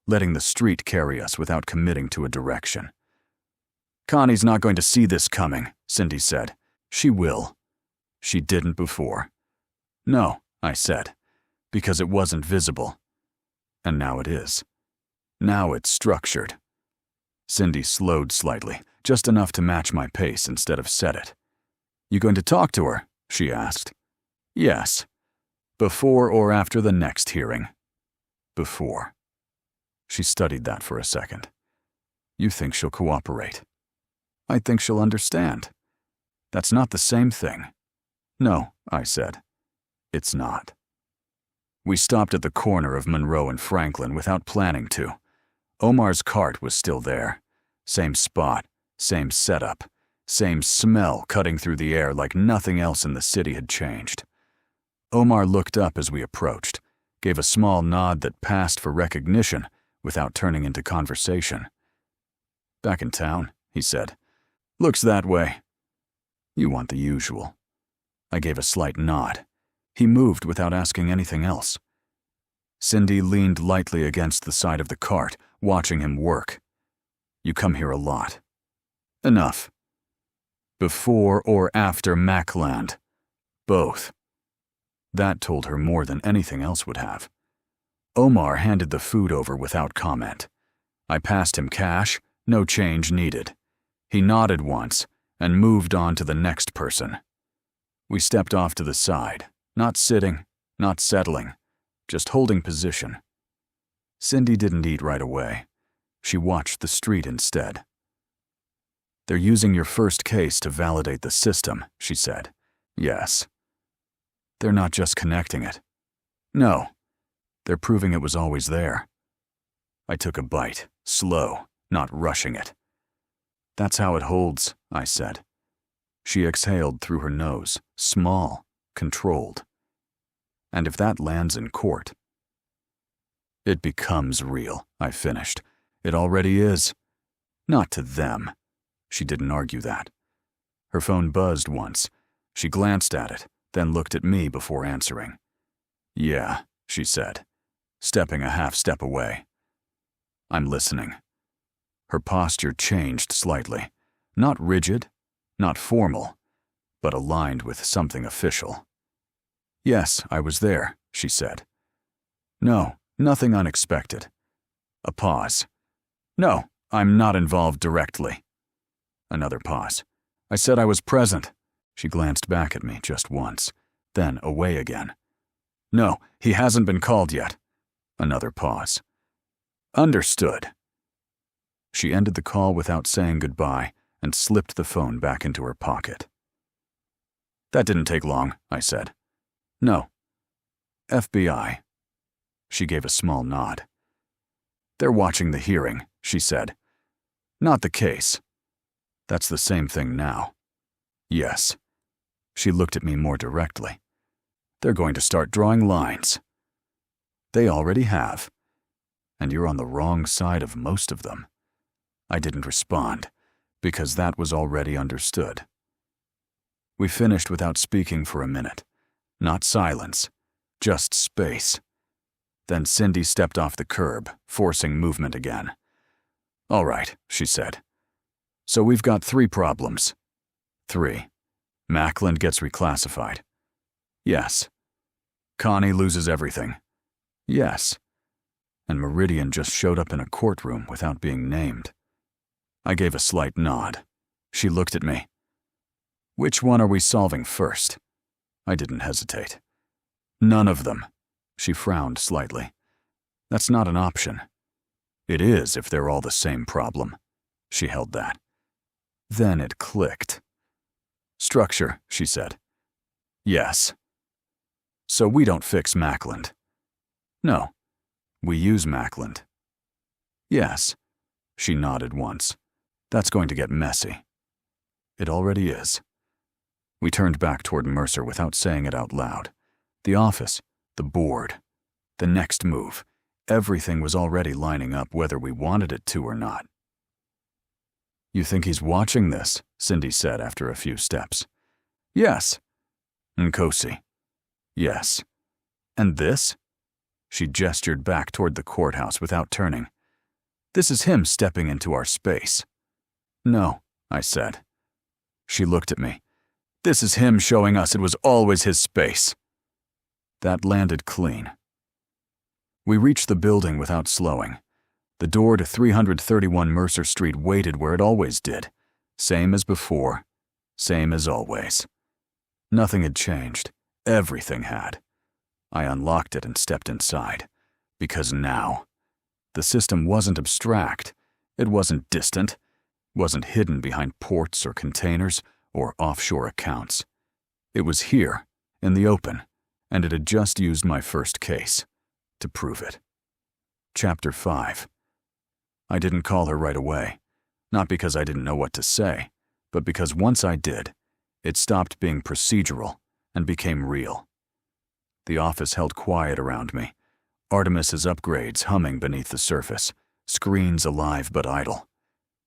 letting the street carry us without committing to a direction. "Connie's not going to see this coming," Cindy said. "She will." She didn't before. "No," I said, because it wasn't visible. And now it is. Now it's structured. Cindy slowed slightly, just enough to match my pace instead of set it. "You going to talk to her?" she asked. "Yes." "Before or after the next hearing?" "Before." She studied that for a second. "You think she'll cooperate?" "I think she'll understand." "That's not the same thing." "No," I said. "It's not." We stopped at the corner of Monroe and Franklin without planning to. Omar's cart was still there. Same spot, same setup, same smell cutting through the air like nothing else in the city had changed. Omar looked up as we approached, gave a small nod that passed for recognition without turning into conversation. "Back in town," he said. "Looks that way." "You want the usual." I gave a slight nod. He moved without asking anything else. Cindy leaned lightly against the side of the cart, watching him work. "You come here a lot." "Enough." "Before or after Mackland?" "Both." That told her more than anything else would have. Omar handed the food over without comment. I passed him cash, no change needed. He nodded once and moved on to the next person. We stepped off to the side, not sitting, not settling, just holding position. Cindy didn't eat right away. She watched the street instead. "They're using your first case to validate the system," she said. "Yes." "They're not just connecting it." "No. They're proving it was always there." I took a bite, slow, not rushing it. "That's how it holds," I said. She exhaled through her nose, small, controlled. "And if that lands in court..." "It becomes real," I finished. "It already is." Not to them. She didn't argue that. Her phone buzzed once. She glanced at it, then looked at me before answering. Yeah, she said, stepping a half step away. I'm listening. Her posture changed slightly. Not rigid, not formal, but aligned with something official. Yes, I was there, she said. No, nothing unexpected. A pause. No, I'm not involved directly. Another pause. I said I was present. She glanced back at me just once, then away again. No, he hasn't been called yet. Another pause. Understood. She ended the call without saying goodbye and slipped the phone back into her pocket. That didn't take long, I said. No. FBI. She gave a small nod. They're watching the hearing, she said. Not the case. That's the same thing now. Yes. She looked at me more directly. They're going to start drawing lines. They already have. And you're on the wrong side of most of them. I didn't respond, because that was already understood. We finished without speaking for a minute. Not silence, just space. Then Cindy stepped off the curb, forcing movement again. All right, she said. So we've got 3 problems. 3. Mackland gets reclassified. Yes. Connie loses everything. Yes. And Meridian just showed up in a courtroom without being named. I gave a slight nod. She looked at me. Which one are we solving first? I didn't hesitate. None of them. She frowned slightly. That's not an option. It is if they're all the same problem. She held that. Then it clicked. Structure, she said. Yes. So we don't fix Mackland. No. We use Mackland. Yes. She nodded once. That's going to get messy. It already is. We turned back toward Mercer without saying it out loud. The office, the board, the next move, everything was already lining up whether we wanted it to or not. You think he's watching this? Cindy said after a few steps. Yes. Nkosi. Yes. And this? She gestured back toward the courthouse without turning. This is him stepping into our space. No, I said. She looked at me. This is him showing us it was always his space. That landed clean. We reached the building without slowing. The door to 331 Mercer Street waited where it always did. Same as before. Same as always. Nothing had changed. Everything had. I unlocked it and stepped inside. Because now, the system wasn't abstract. It wasn't distant. Wasn't hidden behind ports or containers or offshore accounts. It was here, in the open, and it had just used my first case to prove it. Chapter 5. I didn't call her right away, not because I didn't know what to say, but because once I did, it stopped being procedural and became real. The office held quiet around me, Artemis's upgrades humming beneath the surface, screens alive but idle.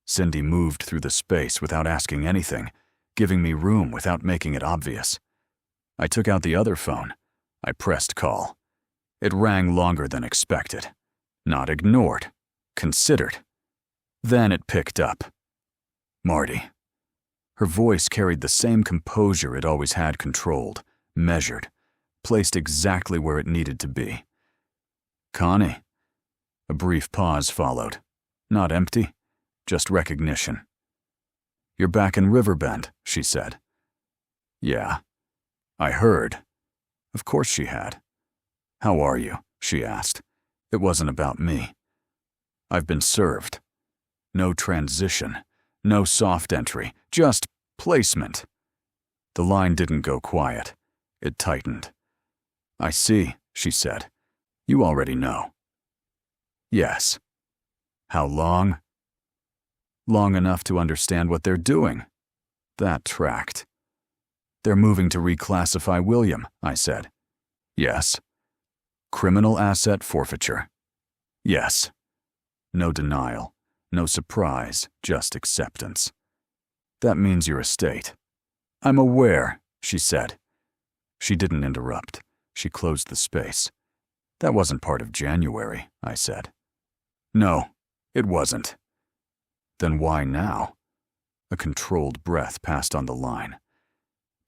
Cindy moved through the space without asking anything, giving me room without making it obvious. I took out the other phone. I pressed call. It rang longer than expected. Not ignored. Considered. Then it picked up. Marty. Her voice carried the same composure it always had controlled, measured, placed exactly where it needed to be. Connie. A brief pause followed. Not empty, just recognition. You're back in Riverbend, she said. Yeah. I heard. Of course she had. How are you? She asked. It wasn't about me. I've been served. No transition. No soft entry. Just placement. The line didn't go quiet. It tightened. I see, she said. You already know. Yes. How long? Long enough to understand what they're doing. That tracked. They're moving to reclassify William, I said. Yes. Criminal asset forfeiture. Yes. No denial. No surprise, just acceptance. That means your estate. I'm aware, she said. She didn't interrupt. She closed the space. That wasn't part of January, I said. No, it wasn't. Then why now? A controlled breath passed on the line.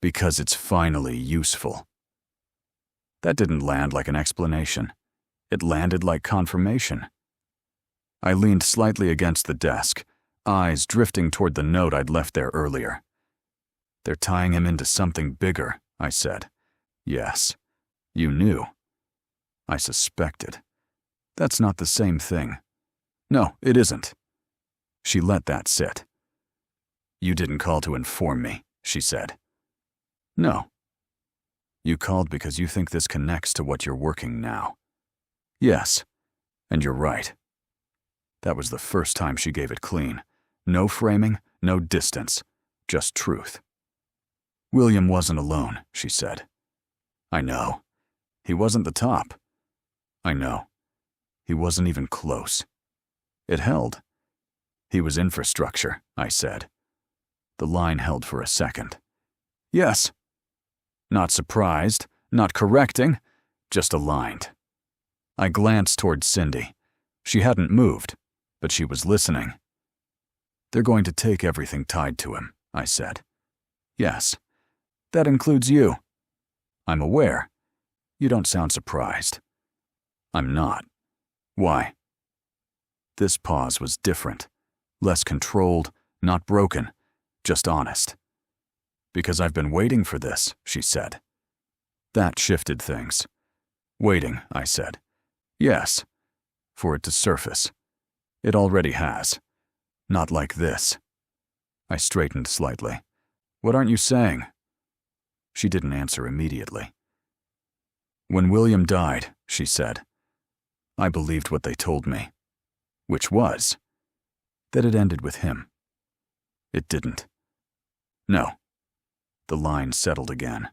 Because it's finally useful. That didn't land like an explanation. It landed like confirmation. I leaned slightly against the desk, eyes drifting toward the note I'd left there earlier. They're tying him into something bigger, I said. Yes. You knew. I suspected. That's not the same thing. No, it isn't. She let that sit. You didn't call to inform me, she said. No. You called because you think this connects to what you're working now. Yes, and you're right. That was the first time she gave it clean. No framing, no distance, just truth. William wasn't alone, she said. I know. He wasn't the top. I know. He wasn't even close. It held. He was infrastructure, I said. The line held for a second. Yes. Not surprised, not correcting, just aligned. I glanced toward Cindy. She hadn't moved, but she was listening. They're going to take everything tied to him, I said. Yes. That includes you. I'm aware. You don't sound surprised. I'm not. Why? This pause was different. Less controlled, not broken, just honest. Because I've been waiting for this, she said. That shifted things. Waiting, I said. Yes. For it to surface. It already has. Not like this. I straightened slightly. What aren't you saying? She didn't answer immediately. When William died, she said, I believed what they told me. Which was that it ended with him. It didn't. No. The line settled again.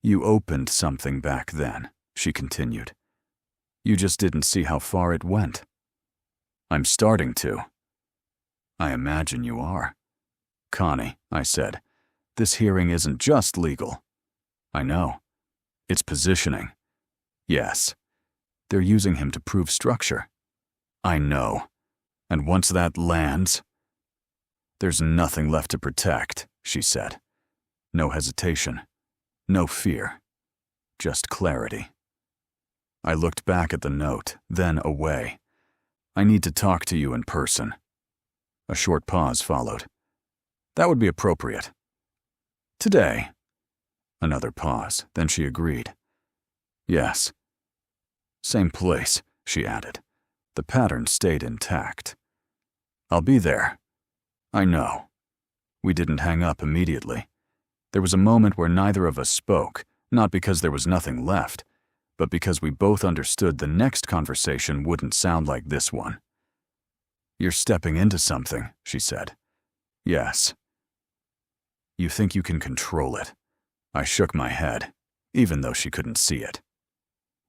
You opened something back then, she continued. You just didn't see how far it went. I'm starting to. I imagine you are. Connie, I said, this hearing isn't just legal. I know. It's positioning. Yes. They're using him to prove structure. I know. And once that lands, there's nothing left to protect, she said. No hesitation. No fear. Just clarity. I looked back at the note, then away. I need to talk to you in person. A short pause followed. That would be appropriate. Today. Another pause, then she agreed. Yes. Same place, she added. The pattern stayed intact. I'll be there. I know. We didn't hang up immediately. There was a moment where neither of us spoke, not because there was nothing left, but because we both understood the next conversation wouldn't sound like this one. You're stepping into something, she said. Yes. You think you can control it. I shook my head, even though she couldn't see it.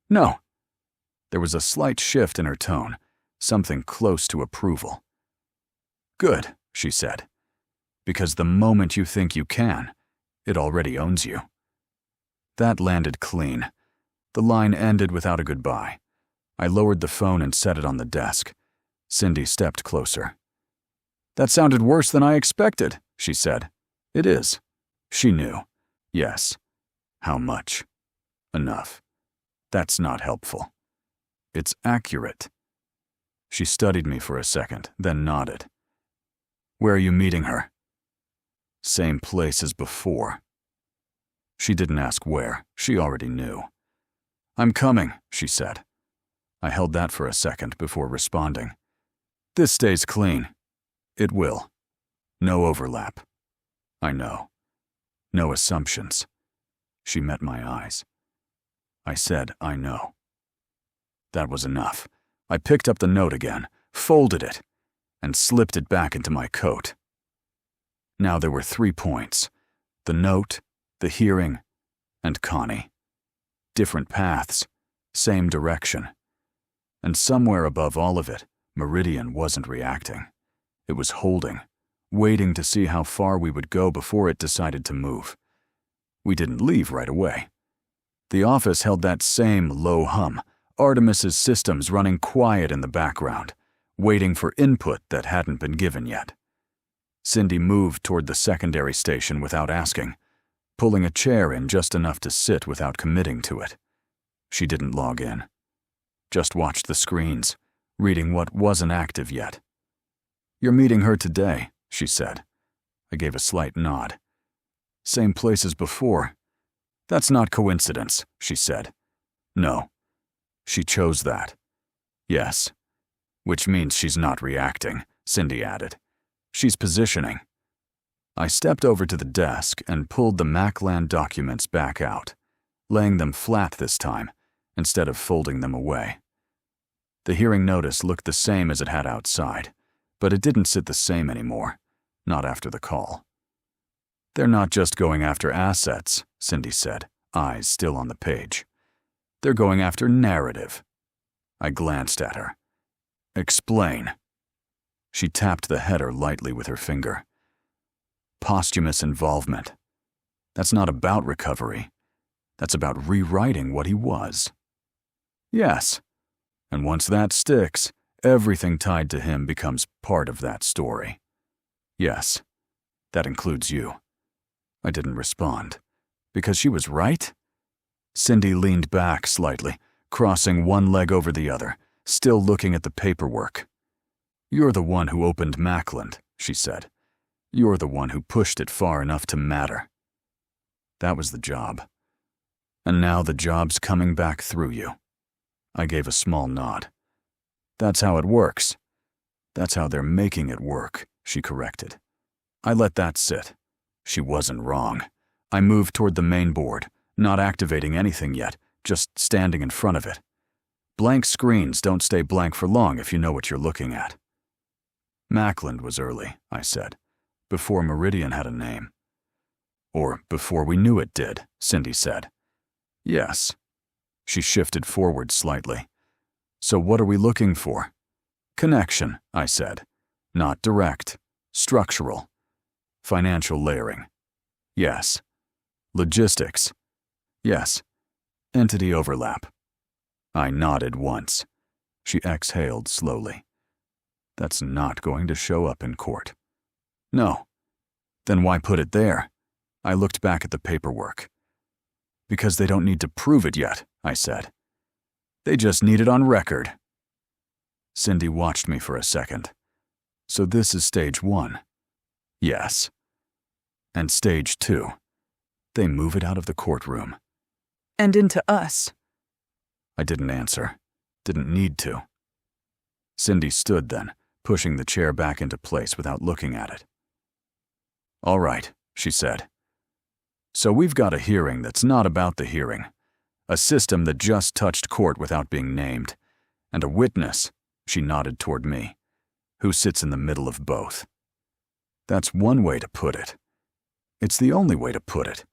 No. There was a slight shift in her tone, something close to approval. Good, she said. Because the moment you think you can, it already owns you. That landed clean. The line ended without a goodbye. I lowered the phone and set it on the desk. Cindy stepped closer. That sounded worse than I expected, she said. It is. She knew. Yes. How much? Enough. That's not helpful. It's accurate. She studied me for a second, then nodded. Where are you meeting her? Same place as before. She didn't ask where. She already knew. I'm coming, she said. I held that for a second before responding. This stays clean. It will. No overlap. I know. No assumptions. She met my eyes. I said, I know. That was enough. I picked up the note again, folded it, and slipped it back into my coat. Now there were 3 points. The note, the hearing, and Connie. Different paths, same direction. And somewhere above all of it, Meridian wasn't reacting. It was holding, waiting to see how far we would go before it decided to move. We didn't leave right away. The office held that same low hum, Artemis's systems running quiet in the background, waiting for input that hadn't been given yet. Cindy moved toward the secondary station without asking, pulling a chair in just enough to sit without committing to it. She didn't log in. Just watched the screens, reading what wasn't active yet. "You're meeting her today," she said. I gave a slight nod. "Same place as before." "That's not coincidence," she said. "No. She chose that." "Yes. Which means she's not reacting," Cindy added. "She's positioning." I stepped over to the desk and pulled the Macland documents back out, laying them flat this time, instead of folding them away. The hearing notice looked the same as it had outside, but it didn't sit the same anymore, not after the call. "They're not just going after assets," Cindy said, eyes still on the page. "They're going after narrative." I glanced at her. "Explain." She tapped the header lightly with her finger. "Posthumous involvement. That's not about recovery. That's about rewriting what he was." "Yes. And once that sticks, everything tied to him becomes part of that story." "Yes. That includes you." I didn't respond. Because she was right? Cindy leaned back slightly, crossing one leg over the other, still looking at the paperwork. "You're the one who opened Macland," she said. "You're the one who pushed it far enough to matter." That was the job. And now the job's coming back through you. I gave a small nod. "That's how it works." "That's how they're making it work," she corrected. I let that sit. She wasn't wrong. I moved toward the main board, not activating anything yet, just standing in front of it. Blank screens don't stay blank for long if you know what you're looking at. "Macland was early," I said, "before Meridian had a name." "Or before we knew it did," Cindy said. "Yes." She shifted forward slightly. "So what are we looking for?" "Connection," I said. "Not direct. Structural. Financial layering." "Yes." "Logistics." "Yes." "Entity overlap." I nodded once. She exhaled slowly. "That's not going to show up in court." "No." "Then why put it there?" I looked back at the paperwork. "Because they don't need to prove it yet," I said. "They just need it on record." Cindy watched me for a second. "So this is stage 1. "Yes." "And stage 2. They move it out of the courtroom." And into us. I didn't answer. Didn't need to. Cindy stood then, pushing the chair back into place without looking at it. "All right," she said. "So we've got a hearing that's not about the hearing, a system that just touched court without being named, and a witness," she nodded toward me, "who sits in the middle of both. That's one way to put it. It's the only way to put it."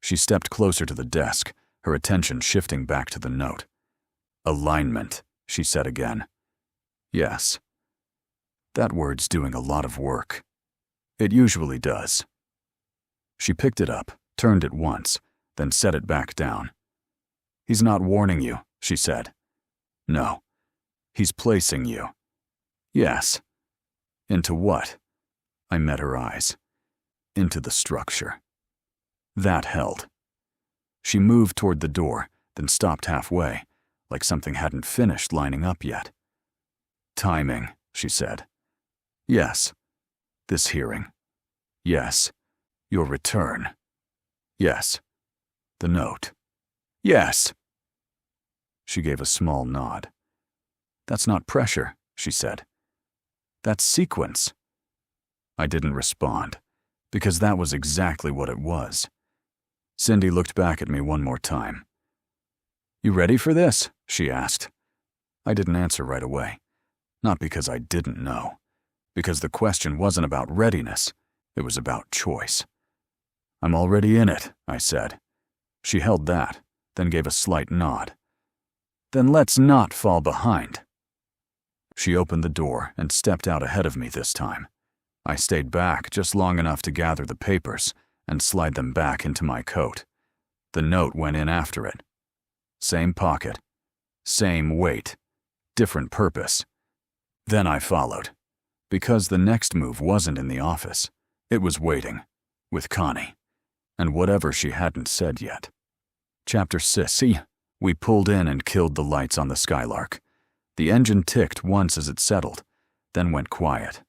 She stepped closer to the desk, her attention shifting back to the note. "Alignment," she said again. "Yes. That word's doing a lot of work. It usually does." She picked it up, turned it once, then set it back down. "He's not warning you," she said. "No. He's placing you." "Yes." "Into what?" I met her eyes. "Into the structure." That held. She moved toward the door, then stopped halfway, like something hadn't finished lining up yet. "Timing," she said. "Yes." "This hearing." "Yes." "Your return." "Yes." "The note." "Yes." She gave a small nod. "That's not pressure," she said. "That's sequence." I didn't respond, because that was exactly what it was. Cindy looked back at me one more time. "You ready for this?" she asked. I didn't answer right away. Not because I didn't know. Because the question wasn't about readiness. It was about choice. "I'm already in it," I said. She held that, then gave a slight nod. "Then let's not fall behind." She opened the door and stepped out ahead of me this time. I stayed back just long enough to gather the papers and slide them back into my coat. The note went in after it. Same pocket, same weight, different purpose. Then I followed, because the next move wasn't in the office. It was waiting, with Connie, and whatever she hadn't said yet. Chapter 6. We pulled in and killed the lights on the Skylark. The engine ticked once as it settled, then went quiet.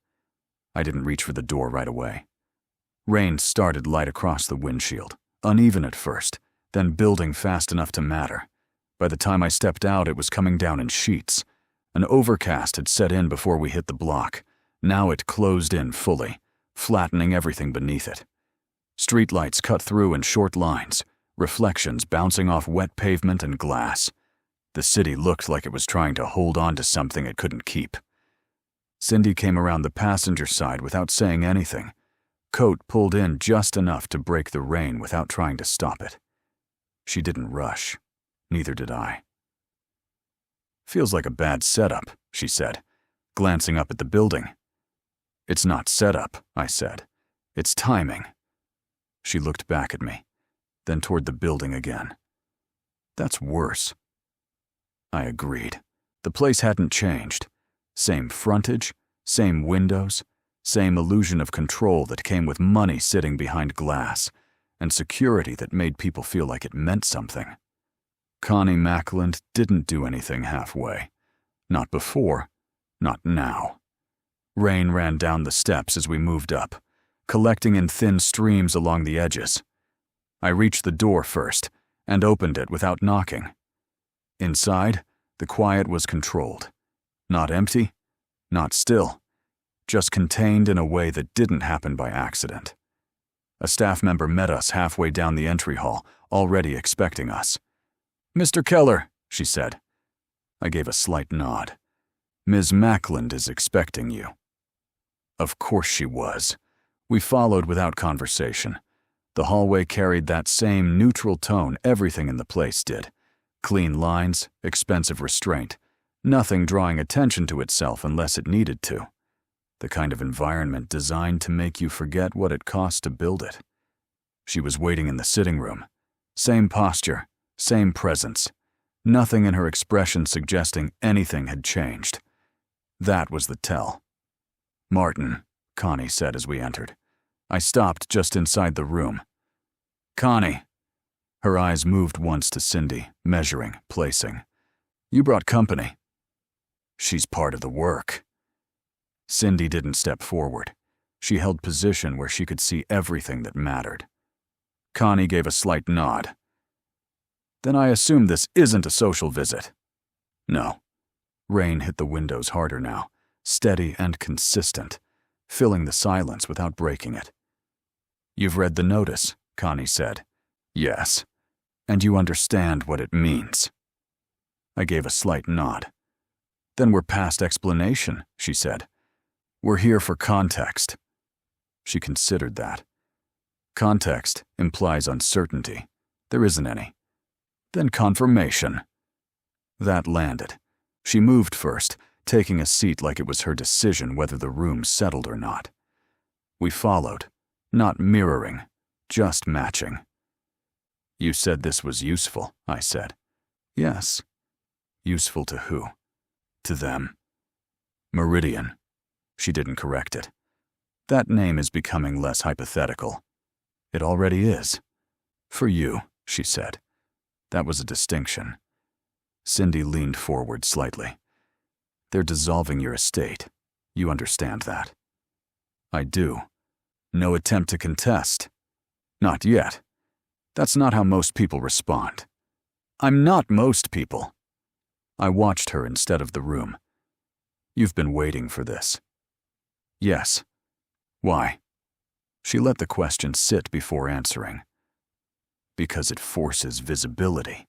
I didn't reach for the door right away. Rain started light across the windshield, uneven at first, then building fast enough to matter. By the time I stepped out, it was coming down in sheets. An overcast had set in before we hit the block. Now it closed in fully, flattening everything beneath it. Streetlights cut through in short lines, reflections bouncing off wet pavement and glass. The city looked like it was trying to hold on to something it couldn't keep. Cindy came around the passenger side without saying anything. Coat pulled in just enough to break the rain without trying to stop it. She didn't rush. Neither did I. "Feels like a bad setup," she said, glancing up at the building. "It's not setup," I said. "It's timing." She looked back at me, then toward the building again. "That's worse." I agreed. The place hadn't changed. Same frontage, same windows, same illusion of control that came with money sitting behind glass, and security that made people feel like it meant something. Connie Mackland didn't do anything halfway. Not before, not now. Rain ran down the steps as we moved up, collecting in thin streams along the edges. I reached the door first, and opened it without knocking. Inside, the quiet was controlled. Not empty, not still, just contained in a way that didn't happen by accident. A staff member met us halfway down the entry hall, already expecting us. "Mr. Keller," she said. I gave a slight nod. "Ms. Mackland is expecting you." Of course she was. We followed without conversation. The hallway carried that same neutral tone everything in the place did. Clean lines, expensive restraint, nothing drawing attention to itself unless it needed to. The kind of environment designed to make you forget what it cost to build it. She was waiting in the sitting room. Same posture, same presence. Nothing in her expression suggesting anything had changed. That was the tell. "Martin," Connie said as we entered. I stopped just inside the room. "Connie." Her eyes moved once to Cindy, measuring, placing. "You brought company." "She's part of the work." Cindy didn't step forward. She held position where she could see everything that mattered. Connie gave a slight nod. "Then I assume this isn't a social visit." "No." Rain hit the windows harder now, steady and consistent, filling the silence without breaking it. "You've read the notice," Connie said. "Yes. And you understand what it means." I gave a slight nod. "Then we're past explanation," she said. "We're here for context." She considered that. Context implies uncertainty. There isn't any. Then confirmation. That landed. She moved first, taking a seat like it was her decision whether the room settled or not. We followed, not mirroring, just matching. "You said this was useful," I said. "Yes." "Useful to who?" "To them." "Meridian." She didn't correct it. "That name is becoming less hypothetical." "It already is." "For you," she said. That was a distinction. Cindy leaned forward slightly. "They're dissolving your estate. You understand that." "I do." "No attempt to contest?" "Not yet. That's not how most people respond." "I'm not most people." I watched her instead of the room. "You've been waiting for this." "Yes." "Why?" She let the question sit before answering. "Because it forces visibility."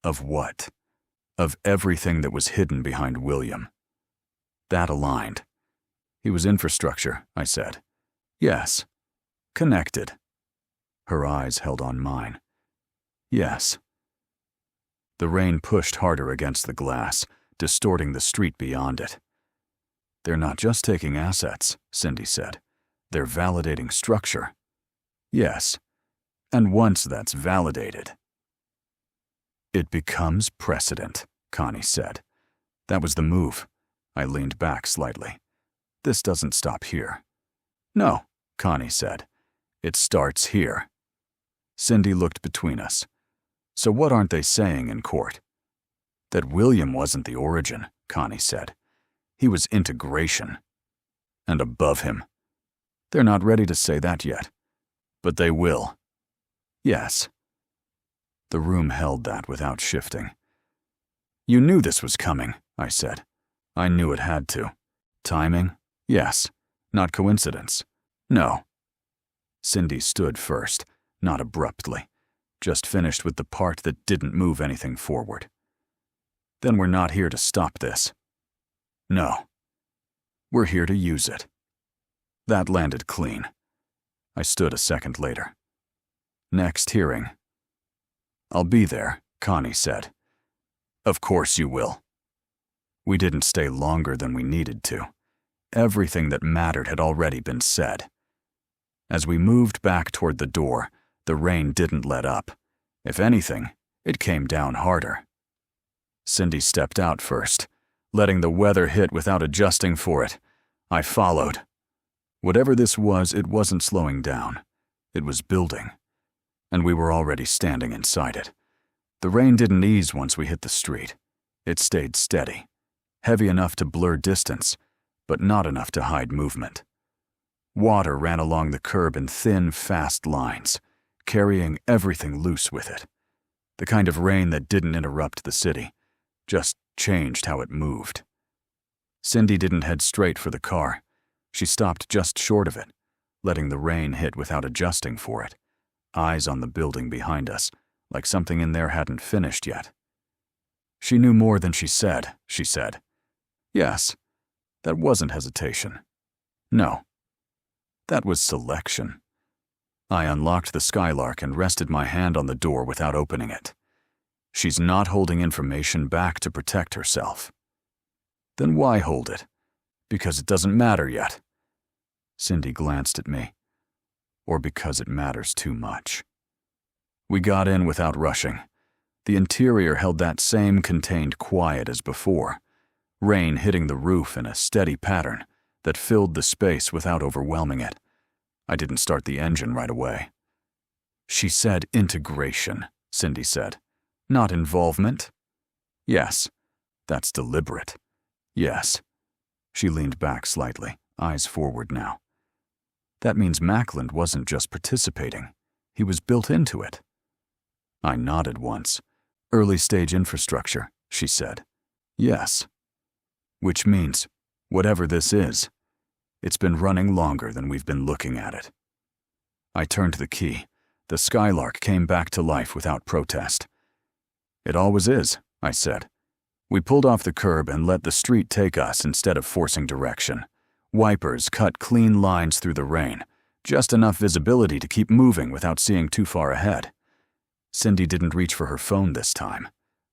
"Of what?" "Of everything that was hidden behind William." That aligned. "He was infrastructure," I said. "Yes." "Connected." Her eyes held on mine. "Yes." The rain pushed harder against the glass, distorting the street beyond it. "They're not just taking assets," Cindy said. "They're validating structure." "Yes. And once that's validated, it becomes precedent," Connie said. "That was the move." I leaned back slightly. "This doesn't stop here." "No," Connie said. "It starts here." Cindy looked between us. "So what aren't they saying in court?" "That William wasn't the origin," Connie said. "He was integration. And above him. They're not ready to say that yet. But they will." "Yes." The room held that without shifting. "You knew this was coming," I said. "I knew it had to. Timing? Yes. Not coincidence? No." Cindy stood first, not abruptly, just finished with the part that didn't move anything forward. "Then we're not here to stop this." "No. We're here to use it." That landed clean. I stood a second later. "Next hearing." "I'll be there," Connie said. "Of course you will." We didn't stay longer than we needed to. Everything that mattered had already been said. As we moved back toward the door, the rain didn't let up. If anything, it came down harder. Cindy stepped out first, letting the weather hit without adjusting for it. I followed. Whatever this was, it wasn't slowing down. It was building. And we were already standing inside it. The rain didn't ease once we hit the street. It stayed steady, heavy enough to blur distance, but not enough to hide movement. Water ran along the curb in thin, fast lines, carrying everything loose with it. The kind of rain that didn't interrupt the city, just changed how it moved. Cindy didn't head straight for the car. She stopped just short of it, letting the rain hit without adjusting for it, eyes on the building behind us, like something in there hadn't finished yet. She knew more than she said, she said. Yes, that wasn't hesitation. No, that was selection. I unlocked the Skylark and rested my hand on the door without opening it. She's not holding information back to protect herself. Then why hold it? Because it doesn't matter yet. Cindy glanced at me. Or because it matters too much. We got in without rushing. The interior held that same contained quiet as before, rain hitting the roof in a steady pattern that filled the space without overwhelming it. I didn't start the engine right away. "She said integration," Cindy said. "Not involvement?" "Yes, that's deliberate. Yes." She leaned back slightly, eyes forward now. "That means Mackland wasn't just participating. He was built into it." I nodded once. "Early-stage infrastructure," she said. "Yes." "Which means, whatever this is, it's been running longer than we've been looking at it." I turned the key. The Skylark came back to life without protest. "It always is," I said. We pulled off the curb and let the street take us instead of forcing direction. Wipers cut clean lines through the rain, just enough visibility to keep moving without seeing too far ahead. Cindy didn't reach for her phone this time.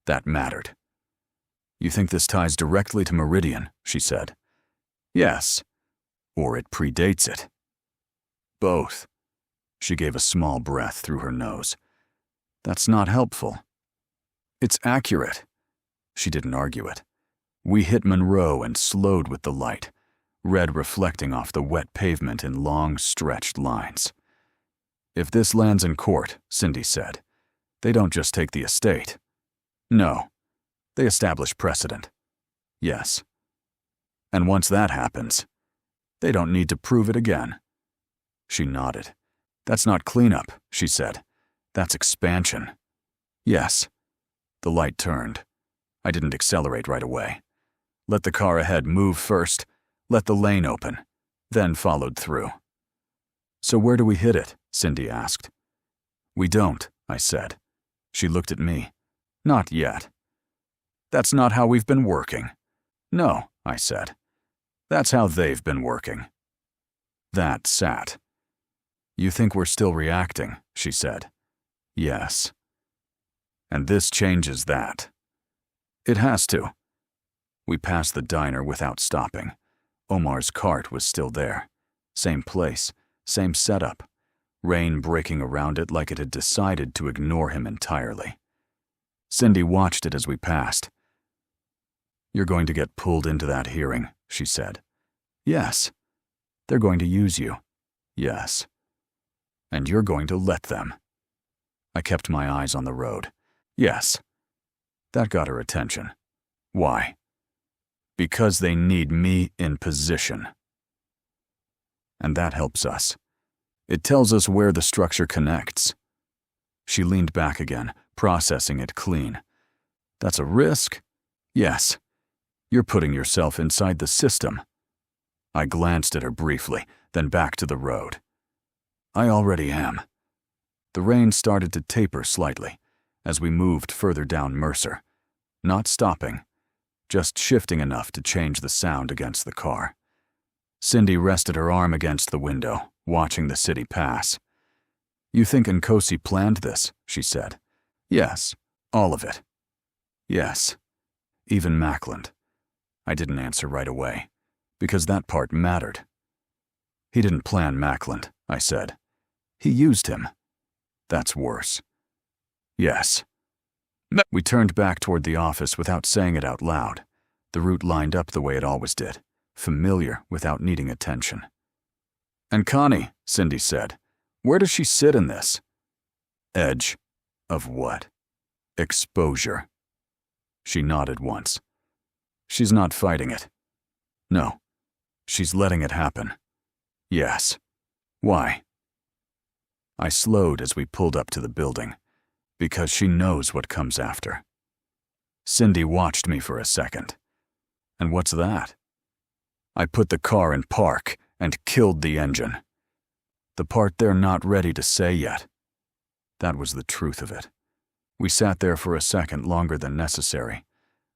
That mattered. "You think this ties directly to Meridian?" she said. "Yes. Or it predates it." "Both." She gave a small breath through her nose. "That's not helpful." "It's accurate." She didn't argue it. We hit Monroe and slowed with the light, red reflecting off the wet pavement in long, stretched lines. "If this lands in court," Cindy said, "they don't just take the estate. No, they establish precedent. Yes. And once that happens, they don't need to prove it again." She nodded. "That's not cleanup," she said. "That's expansion." "Yes." The light turned. I didn't accelerate right away. Let the car ahead move first, let the lane open, then followed through. "So where do we hit it?" Cindy asked. "We don't," I said. She looked at me. "Not yet." "That's not how we've been working." "No," I said. "That's how they've been working." That sat. "You think we're still reacting," she said. "Yes." "And this changes that." "It has to." We passed the diner without stopping. Omar's cart was still there. Same place, same setup. Rain breaking around it like it had decided to ignore him entirely. Cindy watched it as we passed. "You're going to get pulled into that hearing," she said. "Yes." "They're going to use you." "Yes." "And you're going to let them." I kept my eyes on the road. "Yes." That got her attention. "Why?" "Because they need me in position." And that helps us. It tells us where the structure connects. She leaned back again, processing it clean. "That's a risk?" "Yes. You're putting yourself inside the system." I glanced at her briefly, then back to the road. "I already am." The rain started to taper slightly as we moved further down Mercer, not stopping, just shifting enough to change the sound against the car. Cindy rested her arm against the window, watching the city pass. "You think Nkosi planned this?" she said. "Yes, all of it." "Yes, even Mackland." I didn't answer right away, because that part mattered. "He didn't plan Mackland," I said. "He used him." "That's worse." "Yes." We turned back toward the office without saying it out loud. The route lined up the way it always did, familiar without needing attention. "And Connie," Cindy said, "where does she sit in this?" "Edge. Of what?" "Exposure." She nodded once. "She's not fighting it." "No. She's letting it happen." "Yes." "Why?" I slowed as we pulled up to the building. "Because she knows what comes after." Cindy watched me for a second. "And what's that?" "I put the car in park and killed the engine." "The part they're not ready to say yet." That was the truth of it. We sat there for a second longer than necessary,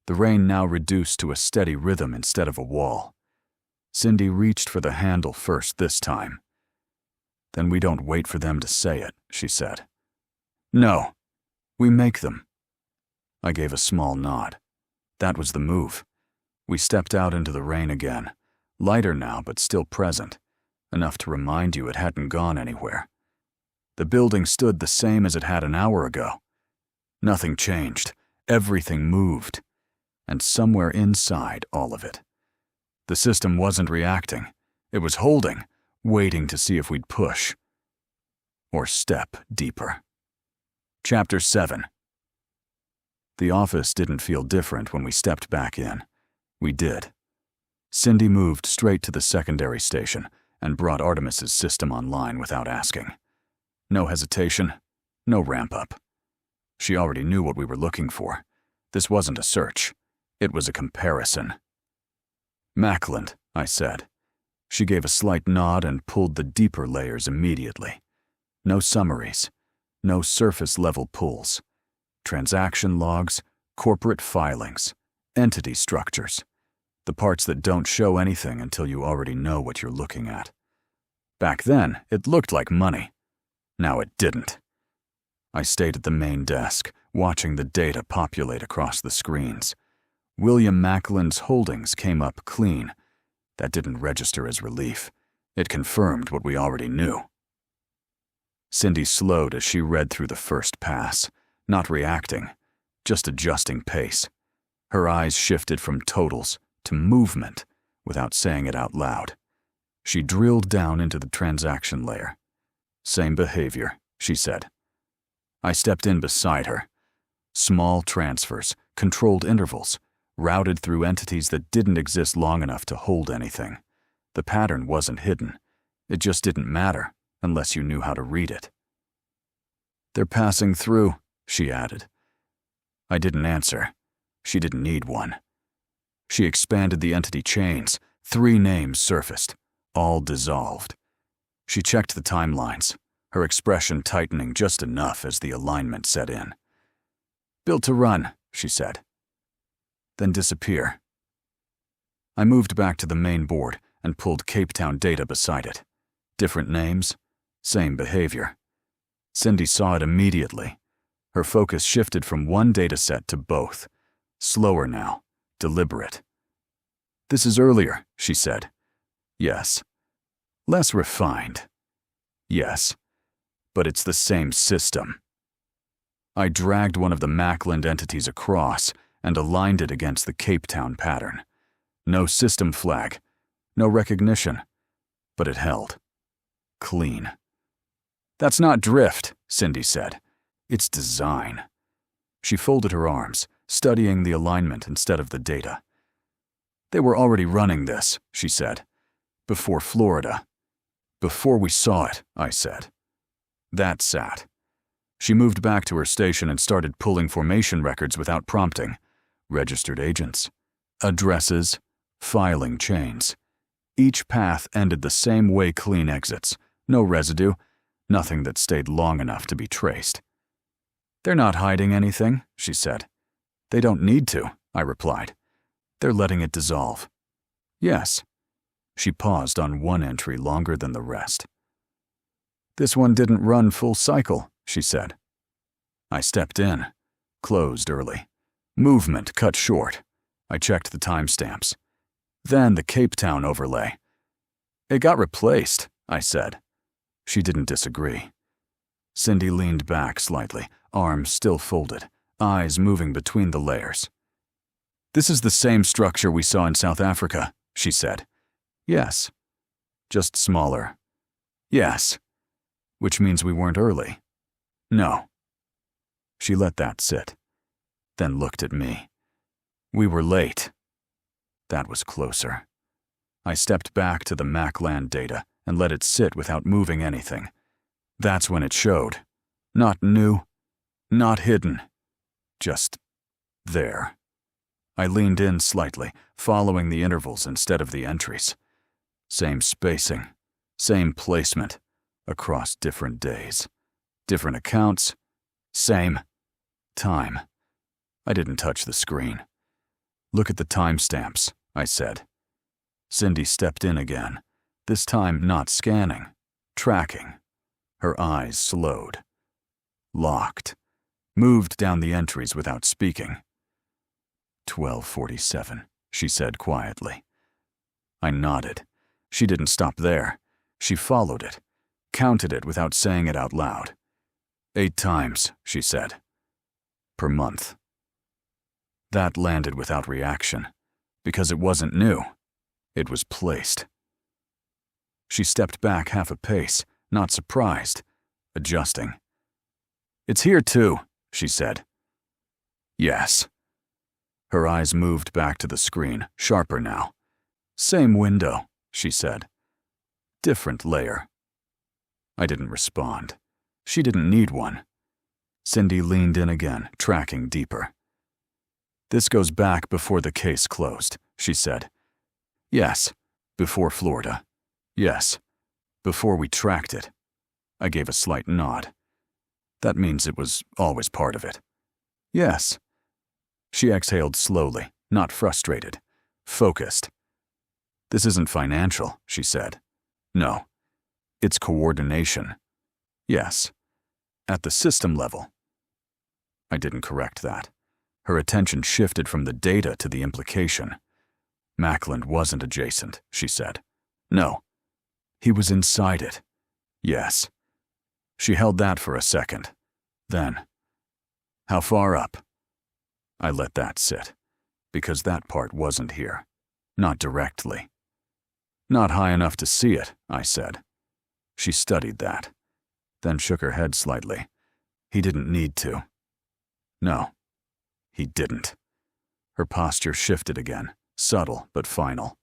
the rain now reduced to a steady rhythm instead of a wall. Cindy reached for the handle first this time. "Then we don't wait for them to say it," she said. "No, we make them." I gave a small nod. That was the move. We stepped out into the rain again, lighter now but still present, enough to remind you it hadn't gone anywhere. The building stood the same as it had an hour ago. Nothing changed. Everything moved. And somewhere inside all of it, the system wasn't reacting. It was holding, waiting to see if we'd push or step deeper. Chapter 7. The office didn't feel different when we stepped back in. We did. Cindy moved straight to the secondary station and brought Artemis's system online without asking. No hesitation, no ramp-up. She already knew what we were looking for. This wasn't a search. It was a comparison. "Mackland," I said. She gave a slight nod and pulled the deeper layers immediately. No summaries, no surface-level pulls. Transaction logs, corporate filings, entity structures. The parts that don't show anything until you already know what you're looking at. Back then, it looked like money. Now it didn't. I stayed at the main desk, watching the data populate across the screens. William Mackland's holdings came up clean. That didn't register as relief. It confirmed what we already knew. Cindy slowed as she read through the first pass, not reacting, just adjusting pace. Her eyes shifted from totals to movement without saying it out loud. She drilled down into the transaction layer. "Same behavior," she said. I stepped in beside her. Small transfers, controlled intervals, routed through entities that didn't exist long enough to hold anything. The pattern wasn't hidden. It just didn't matter unless you knew how to read it. "They're passing through," she added. I didn't answer. She didn't need one. She expanded the entity chains. 3 names surfaced, all dissolved. She checked the timelines, her expression tightening just enough as the alignment set in. "Built to run," she said. "Then disappear." I moved back to the main board and pulled Cape Town data beside it. Different names, same behavior. Cindy saw it immediately. Her focus shifted from one data set to both. Slower now, deliberate. This is earlier, she said. Yes. Less refined. Yes. But it's the same system. I dragged one of the Mackland entities across and aligned it against the Cape Town pattern. No system flag, no recognition, but it held. Clean. That's not drift, Cindy said. It's design. She folded her arms, studying the alignment instead of the data. They were already running this, she said. Before Florida. Before we saw it, I said. That sat. She moved back to her station and started pulling formation records without prompting. Registered agents. Addresses. Filing chains. Each path ended the same way clean exits. No residue. Nothing that stayed long enough to be traced. They're not hiding anything, she said. They don't need to, I replied. They're letting it dissolve. Yes. She paused on one entry longer than the rest. This one didn't run full cycle, she said. I stepped in. Closed early. Movement cut short. I checked the timestamps. Then the Cape Town overlay. It got replaced, I said. She didn't disagree. Cindy leaned back slightly, arms still folded, eyes moving between the layers. This is the same structure we saw in South Africa, she said. Yes. Just smaller. Yes. Which means we weren't early. No. She let that sit, then looked at me. We were late. That was closer. I stepped back to the Mackland data and let it sit without moving anything. That's when it showed. Not new, not hidden. Just there. I leaned in slightly, following the intervals instead of the entries. Same spacing, same placement, across different days. Different accounts, same time. I didn't touch the screen. Look at the timestamps, I said. Cindy stepped in again, this time not scanning, tracking. Her eyes slowed. Locked. Moved down the entries without speaking. 12:47, she said quietly. I nodded. She didn't stop there. She followed it, counted it without saying it out loud. 8 times, she said. Per month. That landed without reaction, because it wasn't new. It was placed. She stepped back half a pace, not surprised, adjusting. It's here too, she said. Yes. Her eyes moved back to the screen, sharper now. Same window, she said. Different layer. I didn't respond. She didn't need one. Cindy leaned in again, tracking deeper. This goes back before the case closed, she said. Yes, before Florida. Yes, before we tracked it. I gave a slight nod. That means it was always part of it. Yes. She exhaled slowly, not frustrated, focused. This isn't financial, she said. No. It's coordination. Yes. At the system level. I didn't correct that. Her attention shifted from the data to the implication. Mackland wasn't adjacent, she said. No. He was inside it. Yes. She held that for a second. Then, how far up? I let that sit, because that part wasn't here. Not directly. Not high enough to see it, I said. She studied that, then shook her head slightly. He didn't need to. No, he didn't. Her posture shifted again, subtle but final.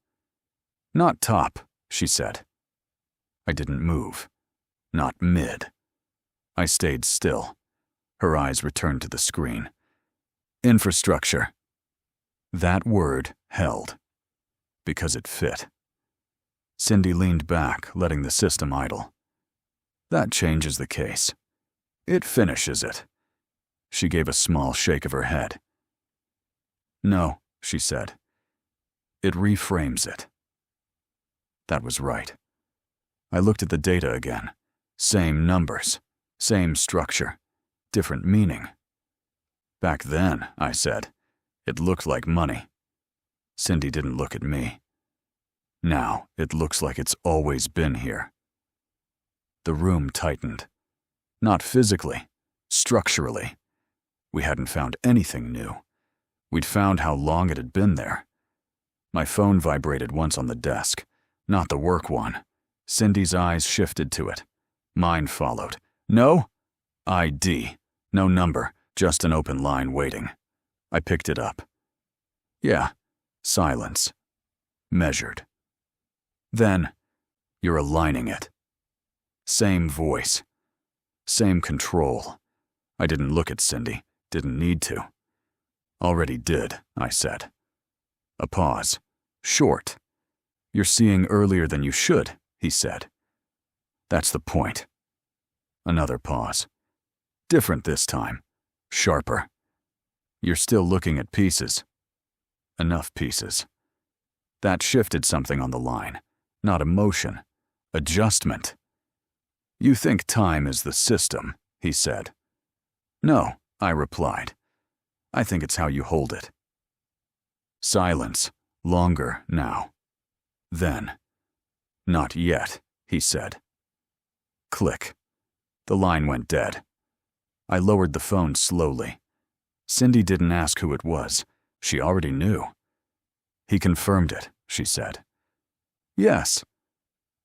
Not top, she said. I didn't move. Not mid. I stayed still. Her eyes returned to the screen. Infrastructure. That word held. Because it fit. Cindy leaned back, letting the system idle. That changes the case. It finishes it. She gave a small shake of her head. No, she said. It reframes it. That was right. I looked at the data again. Same numbers, same structure, different meaning. Back then, I said, it looked like money. Cindy didn't look at me. Now, it looks like it's always been here. The room tightened. Not physically, structurally. We hadn't found anything new. We'd found how long it had been there. My phone vibrated once on the desk, not the work one. Cindy's eyes shifted to it. Mine followed. No? ID. No number, just an open line waiting. I picked it up. Yeah. Silence. Measured. Then, you're aligning it. Same voice. Same control. I didn't look at Cindy. Didn't need to. Already did, I said. A pause. Short. You're seeing earlier than you should, he said. That's the point. Another pause. Different this time. Sharper. You're still looking at pieces. Enough pieces. That shifted something on the line. Not emotion. Adjustment. You think time is the system, he said. No, I replied. I think it's how you hold it. Silence. Longer now. Then. Not yet, he said. Click. The line went dead. I lowered the phone slowly. Cindy didn't ask who it was. She already knew. He confirmed it, she said. Yes.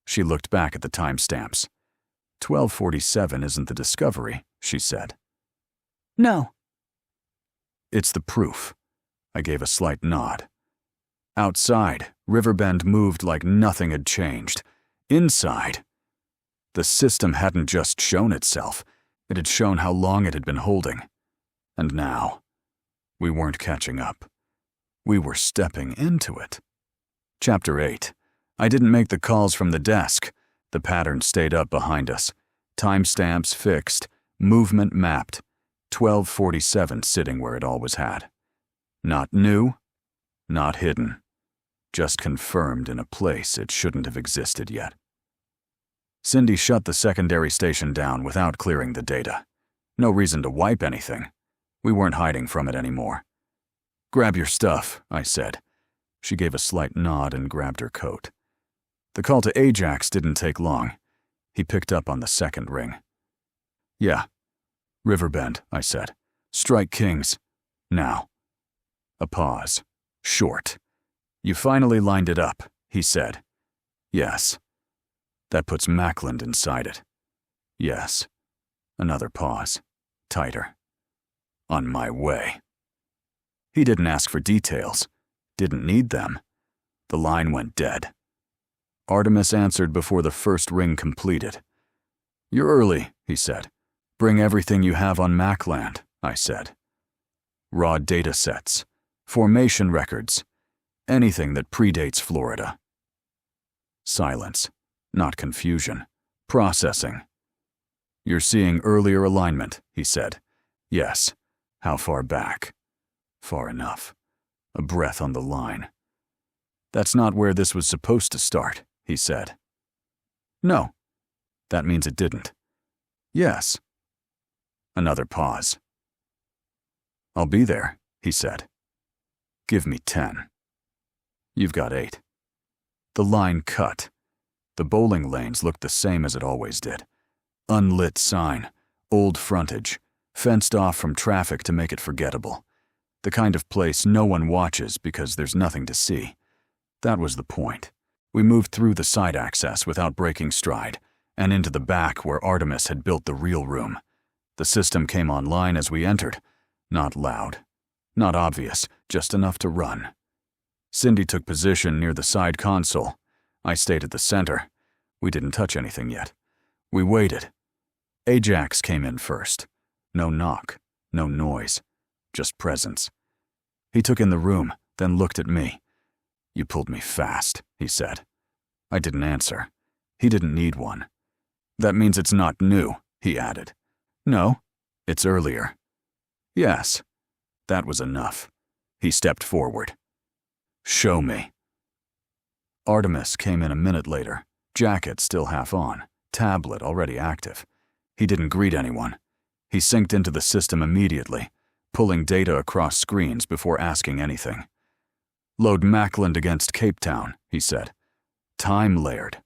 She looked back at the timestamps. 12:47 isn't the discovery, she said. No. It's the proof. I gave a slight nod. Outside, Riverbend moved like nothing had changed. Inside, the system hadn't just shown itself. It had shown how long it had been holding. And now, we weren't catching up. We were stepping into it. Chapter 8. I didn't make the calls from the desk. The pattern stayed up behind us. Timestamps fixed, movement mapped. 12:47 sitting where it always had. Not new, not hidden. Just confirmed in a place it shouldn't have existed yet. Cindy shut the secondary station down without clearing the data. No reason to wipe anything. We weren't hiding from it anymore. Grab your stuff, I said. She gave a slight nod and grabbed her coat. The call to Ajax didn't take long. He picked up on the second ring. Yeah. Riverbend, I said. Strike Kings. Now. A pause. Short. You finally lined it up, he said. Yes. That puts Mackland inside it. Yes. Another pause. Tighter. On my way. He didn't ask for details. Didn't need them. The line went dead. Artemis answered before the first ring completed. You're early, he said. Bring everything you have on Mackland, I said. Raw data sets. Formation records. Anything that predates Florida. Silence. Not confusion. Processing. You're seeing earlier alignment, he said. Yes. How far back? Far enough. A breath on the line. That's not where this was supposed to start, he said. No. That means it didn't. Yes. Another pause. I'll be there, he said. Give me 10. You've got 8. The line cut. The bowling lanes looked the same as it always did. Unlit sign, old frontage, fenced off from traffic to make it forgettable. The kind of place no one watches because there's nothing to see. That was the point. We moved through the side access without breaking stride, and into the back where Artemis had built the real room. The system came online as we entered. Not loud. Not obvious, just enough to run. Cindy took position near the side console. I stayed at the center. We didn't touch anything yet. We waited. Ajax came in first. No knock, no noise, just presence. He took in the room, then looked at me. You pulled me fast, he said. I didn't answer. He didn't need one. That means it's not new, he added. No, it's earlier. Yes. That was enough. He stepped forward. Show me. Artemis came in a minute later, jacket still half on, tablet already active. He didn't greet anyone. He synced into the system immediately, pulling data across screens before asking anything. Load Mackland against Cape Town, he said. Time layered.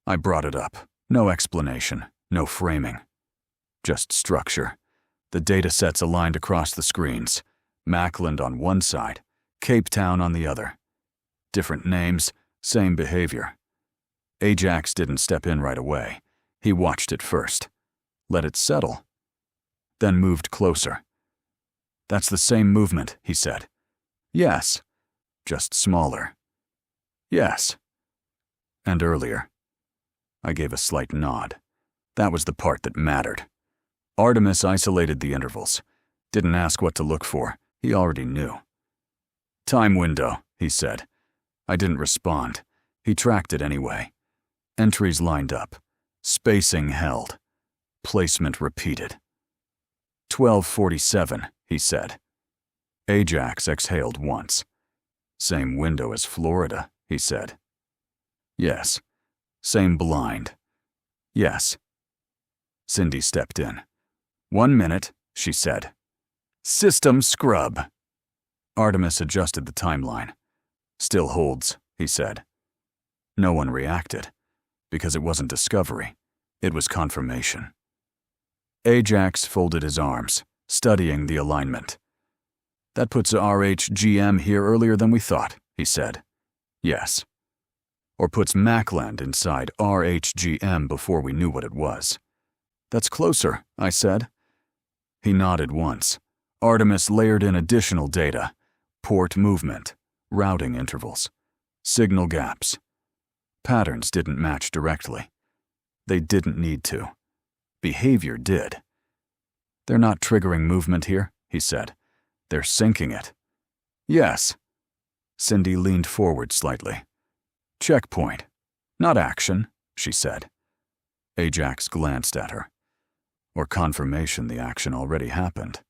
I brought it up. No explanation, no framing. Just structure. The data sets aligned across the screens. Mackland on one side, Cape Town on the other. Different names, same behavior. Ajax didn't step in right away. He watched it first. Let it settle. Then moved closer. That's the same movement, he said. Yes. Just smaller. Yes. And earlier. I gave a slight nod. That was the part that mattered. Artemis isolated the intervals. Didn't ask what to look for. He already knew. Time window, he said. I didn't respond. He tracked it anyway. Entries lined up. Spacing held. Placement repeated. 12:47, he said. Ajax exhaled once. Same window as Florida, he said. Yes. Same blind. Yes. Cindy stepped in. 1 minute, she said. System scrub. Artemis adjusted the timeline. Still holds, he said. No one reacted, because it wasn't discovery. It was confirmation. Ajax folded his arms, studying the alignment. That puts RHGM here earlier than we thought, he said. Yes. Or puts Mackland inside RHGM before we knew what it was. That's closer, I said. He nodded once. Artemis layered in additional data. Port movement, routing intervals, signal gaps. Patterns didn't match directly. They didn't need to. Behavior did. They're not triggering movement here, he said. They're syncing it. Yes. Cindy leaned forward slightly. Checkpoint. Not action, she said. Ajax glanced at her. Or confirmation the action already happened.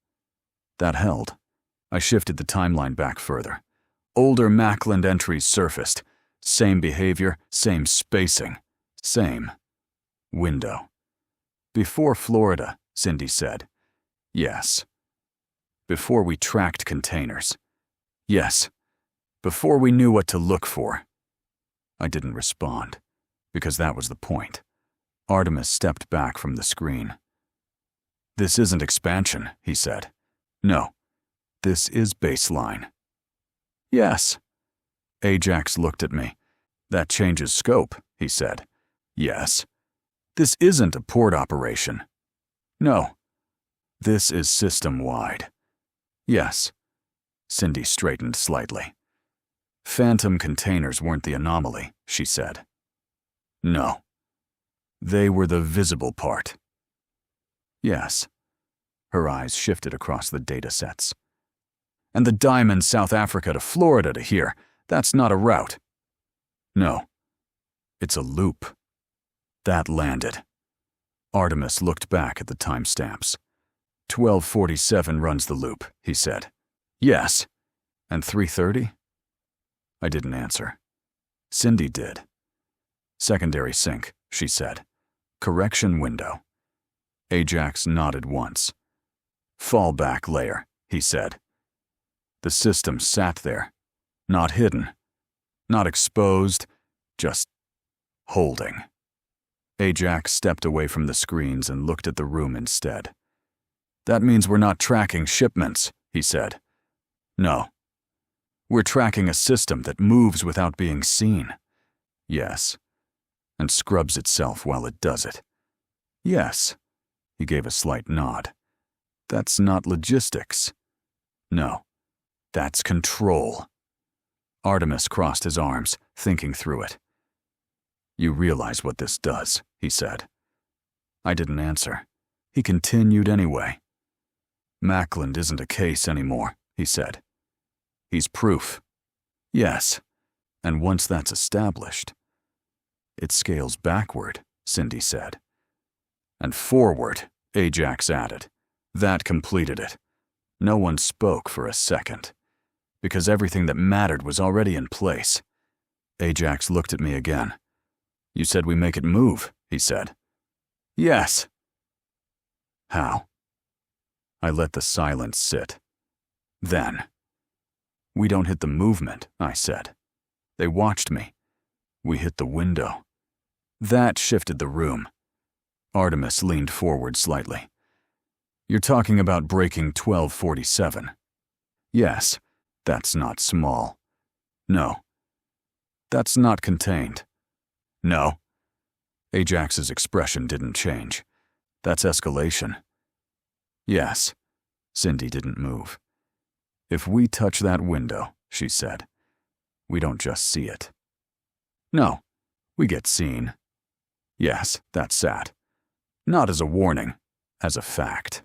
That held. I shifted the timeline back further. Older Mackland entries surfaced. Same behavior, same spacing. Same. Window. Before Florida, Cindy said. Yes. Before we tracked containers. Yes. Before we knew what to look for. I didn't respond, because that was the point. Artemis stepped back from the screen. This isn't expansion, he said. No. This is baseline. Yes. Ajax looked at me. That changes scope, he said. Yes. This isn't a port operation. No. This is system-wide. Yes. Cindy straightened slightly. Phantom containers weren't the anomaly, she said. No. They were the visible part. Yes. Her eyes shifted across the data sets. And the diamond South Africa to Florida to here, that's not a route. No. It's a loop. That landed. Artemis looked back at the timestamps. 12:47 runs the loop, he said. Yes. And 3:30? I didn't answer. Cindy did. Secondary sync, she said. Correction window. Ajax nodded once. Fallback layer, he said. The system sat there. Not hidden. Not exposed. Just holding. Ajax stepped away from the screens and looked at the room instead. That means we're not tracking shipments, he said. No. We're tracking a system that moves without being seen. Yes. And scrubs itself while it does it. Yes. He gave a slight nod. That's not logistics. No. That's control. Artemis crossed his arms, thinking through it. You realize what this does, he said. I didn't answer. He continued anyway. Mackland isn't a case anymore, he said. He's proof. Yes. And once that's established, it scales backward, Cindy said. And forward, Ajax added. That completed it. No one spoke for a second, because everything that mattered was already in place. Ajax looked at me again. You said we make it move, he said. Yes. How? I let the silence sit. Then. We don't hit the movement, I said. They watched me. We hit the window. That shifted the room. Artemis leaned forward slightly. You're talking about breaking 1247. Yes, that's not small. No. That's not contained. No. Ajax's expression didn't change. That's escalation. Yes. Cindy didn't move. If we touch that window, she said, we don't just see it. No, we get seen. Yes, that's sad. Not as a warning, as a fact.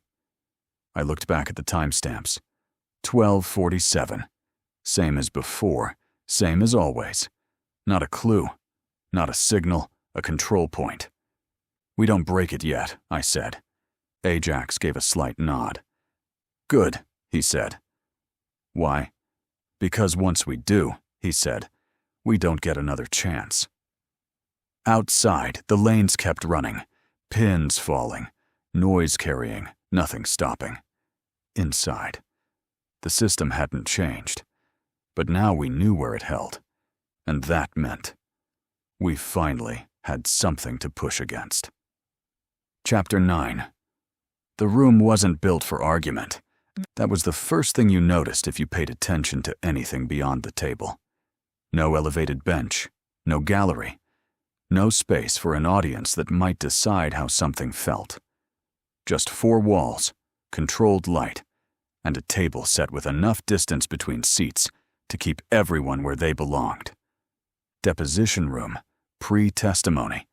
I looked back at the timestamps. 1247. Same as before, same as always. Not a clue, not a signal, a control point. We don't break it yet, I said. Ajax gave a slight nod. Good, he said. Why? Because once we do, he said, we don't get another chance. Outside, the lanes kept running, pins falling, noise carrying, nothing stopping. Inside, the system hadn't changed, but now we knew where it held, and that meant we finally had something to push against. Chapter 9. The room wasn't built for argument. That was the first thing you noticed if you paid attention to anything beyond the table. No elevated bench, no gallery, no space for an audience that might decide how something felt. Just 4 walls, controlled light, and a table set with enough distance between seats to keep everyone where they belonged. Deposition room, pre-testimony,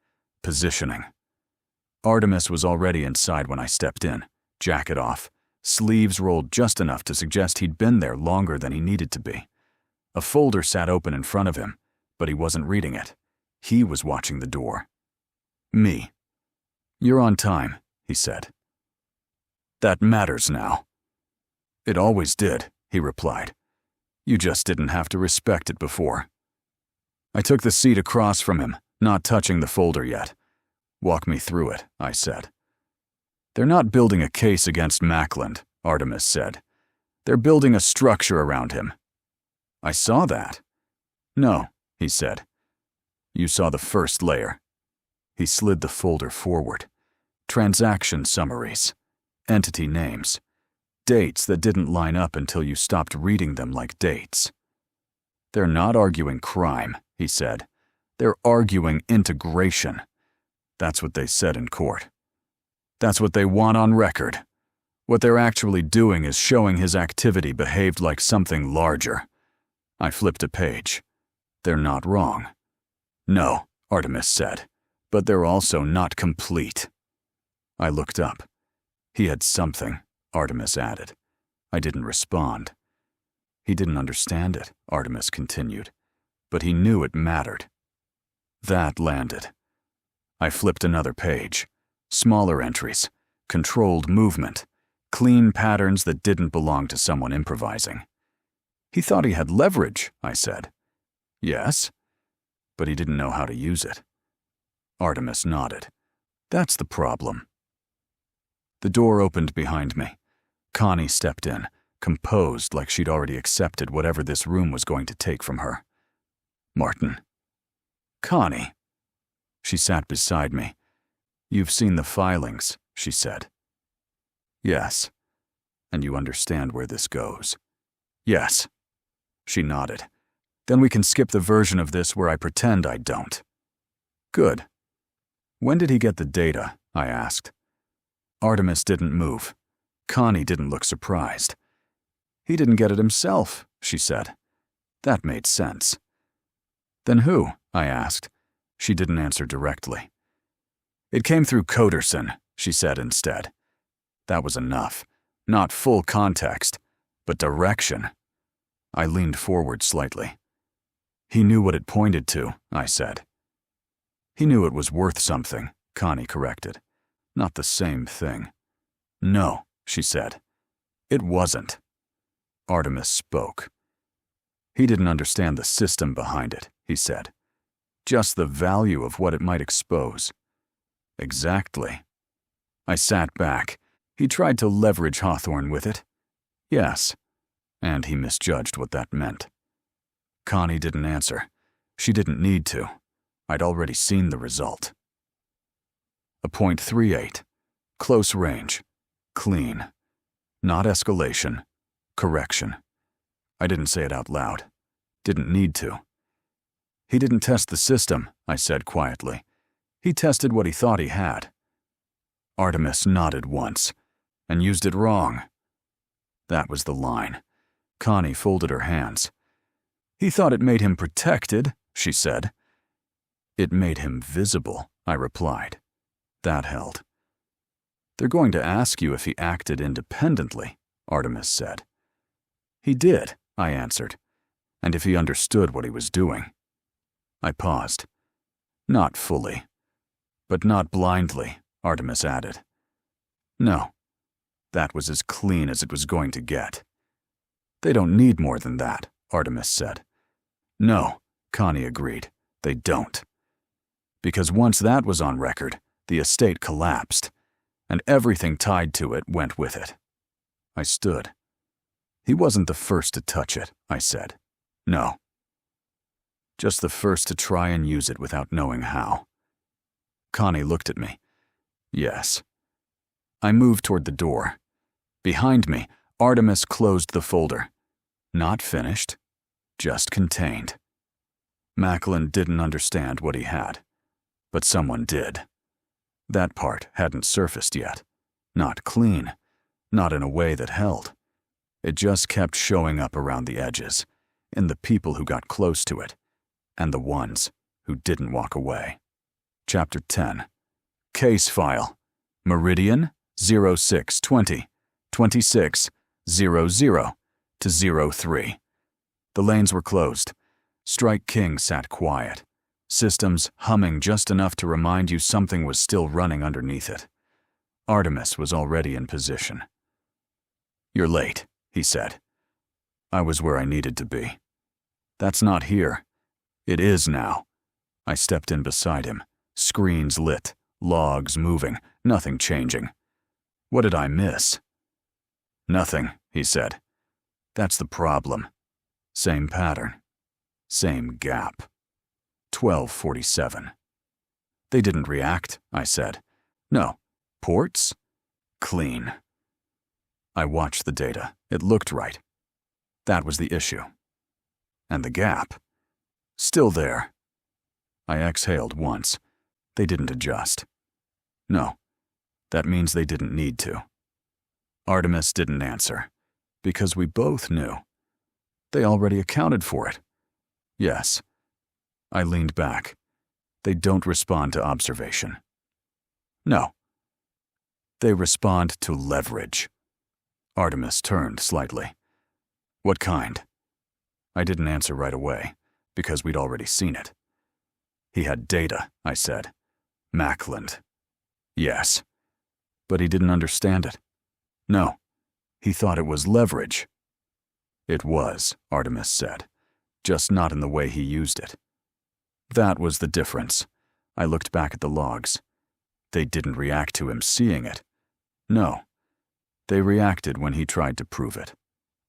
positioning. Artemis was already inside when I stepped in, jacket off, sleeves rolled just enough to suggest he'd been there longer than he needed to be. A folder sat open in front of him, but he wasn't reading it. He was watching the door. Me. You're on time, he said. That matters now. It always did, he replied. You just didn't have to respect it before. I took the seat across from him, not touching the folder yet. Walk me through it, I said. They're not building a case against Mackland, Artemis said. They're building a structure around him. I saw that. No, he said. You saw the first layer. He slid the folder forward. Transaction summaries. Entity names. Dates that didn't line up until you stopped reading them like dates. They're not arguing crime, he said. They're arguing integration. That's what they said in court. That's what they want on record. What they're actually doing is showing his activity behaved like something larger. I flipped a page. They're not wrong. No, Artemis said, but they're also not complete. I looked up. He had something, Artemis added. I didn't respond. He didn't understand it, Artemis continued, but he knew it mattered. That landed. I flipped another page. Smaller entries, controlled movement, clean patterns that didn't belong to someone improvising. He thought he had leverage, I said. Yes, but he didn't know how to use it. Artemis nodded. That's the problem. The door opened behind me. Connie stepped in, composed like she'd already accepted whatever this room was going to take from her. Martin. Connie. She sat beside me. You've seen the filings, she said. Yes. And you understand where this goes. Yes. She nodded. Then we can skip the version of this where I pretend I don't. Good. When did he get the data? I asked. Artemis didn't move. Connie didn't look surprised. He didn't get it himself, she said. That made sense. Then who? I asked. She didn't answer directly. It came through Coderson, she said instead. That was enough. Not full context, but direction. I leaned forward slightly. He knew what it pointed to, I said. He knew it was worth something, Connie corrected. Not the same thing. No, she said. It wasn't. Artemis spoke. He didn't understand the system behind it, he said. Just the value of what it might expose. Exactly. I sat back. He tried to leverage Hawthorne with it. Yes. and he misjudged what that meant. Connie didn't answer. She didn't need to. I'd already seen the result. A .38. Close range. Clean. Not escalation. Correction. I didn't say it out loud. Didn't need to. He didn't test the system, I said quietly. He tested what he thought he had. Artemis nodded once, and used it wrong. That was the line. Connie folded her hands. He thought it made him protected, she said. It made him visible, I replied. That held. They're going to ask you if he acted independently, Artemis said. He did, I answered, and if he understood what he was doing. I paused. Not fully. But not blindly, Artemis added. No. That was as clean as it was going to get. They don't need more than that, Artemis said. No, Connie agreed. They don't. Because once that was on record, the estate collapsed, and everything tied to it went with it. I stood. He wasn't the first to touch it, I said. No. Just the first to try and use it without knowing how. Connie looked at me. Yes. I moved toward the door. Behind me, Artemis closed the folder. Not finished, just contained. Macklin didn't understand what he had, but someone did. That part hadn't surfaced yet. Not clean, not in a way that held. It just kept showing up around the edges, in the people who got close to it, and the ones who didn't walk away. Chapter 10. Case file. Meridian 0620 2600 to 03. The lanes were closed. Strike King sat quiet. Systems humming just enough to remind you something was still running underneath it. Artemis was already in position. You're late, he said. I was where I needed to be. That's not here. It is now. I stepped in beside him. Screens lit, logs moving, nothing changing. What did I miss? Nothing, he said. That's the problem. Same pattern. Same gap. 1247. They didn't react, I said. No. Ports? Clean. I watched the data. It looked right. That was the issue. And the gap? Still there. I exhaled once. They didn't adjust. No. That means they didn't need to. Artemis didn't answer, because we both knew. They already accounted for it. Yes. I leaned back. They don't respond to observation. No. They respond to leverage. Artemis turned slightly. What kind? I didn't answer right away, because we'd already seen it. He had data, I said. Macklin. Yes. But he didn't understand it. No. He thought it was leverage. It was, Artemis said, just not in the way he used it. That was the difference. I looked back at the logs. They didn't react to him seeing it. No. They reacted when he tried to prove it.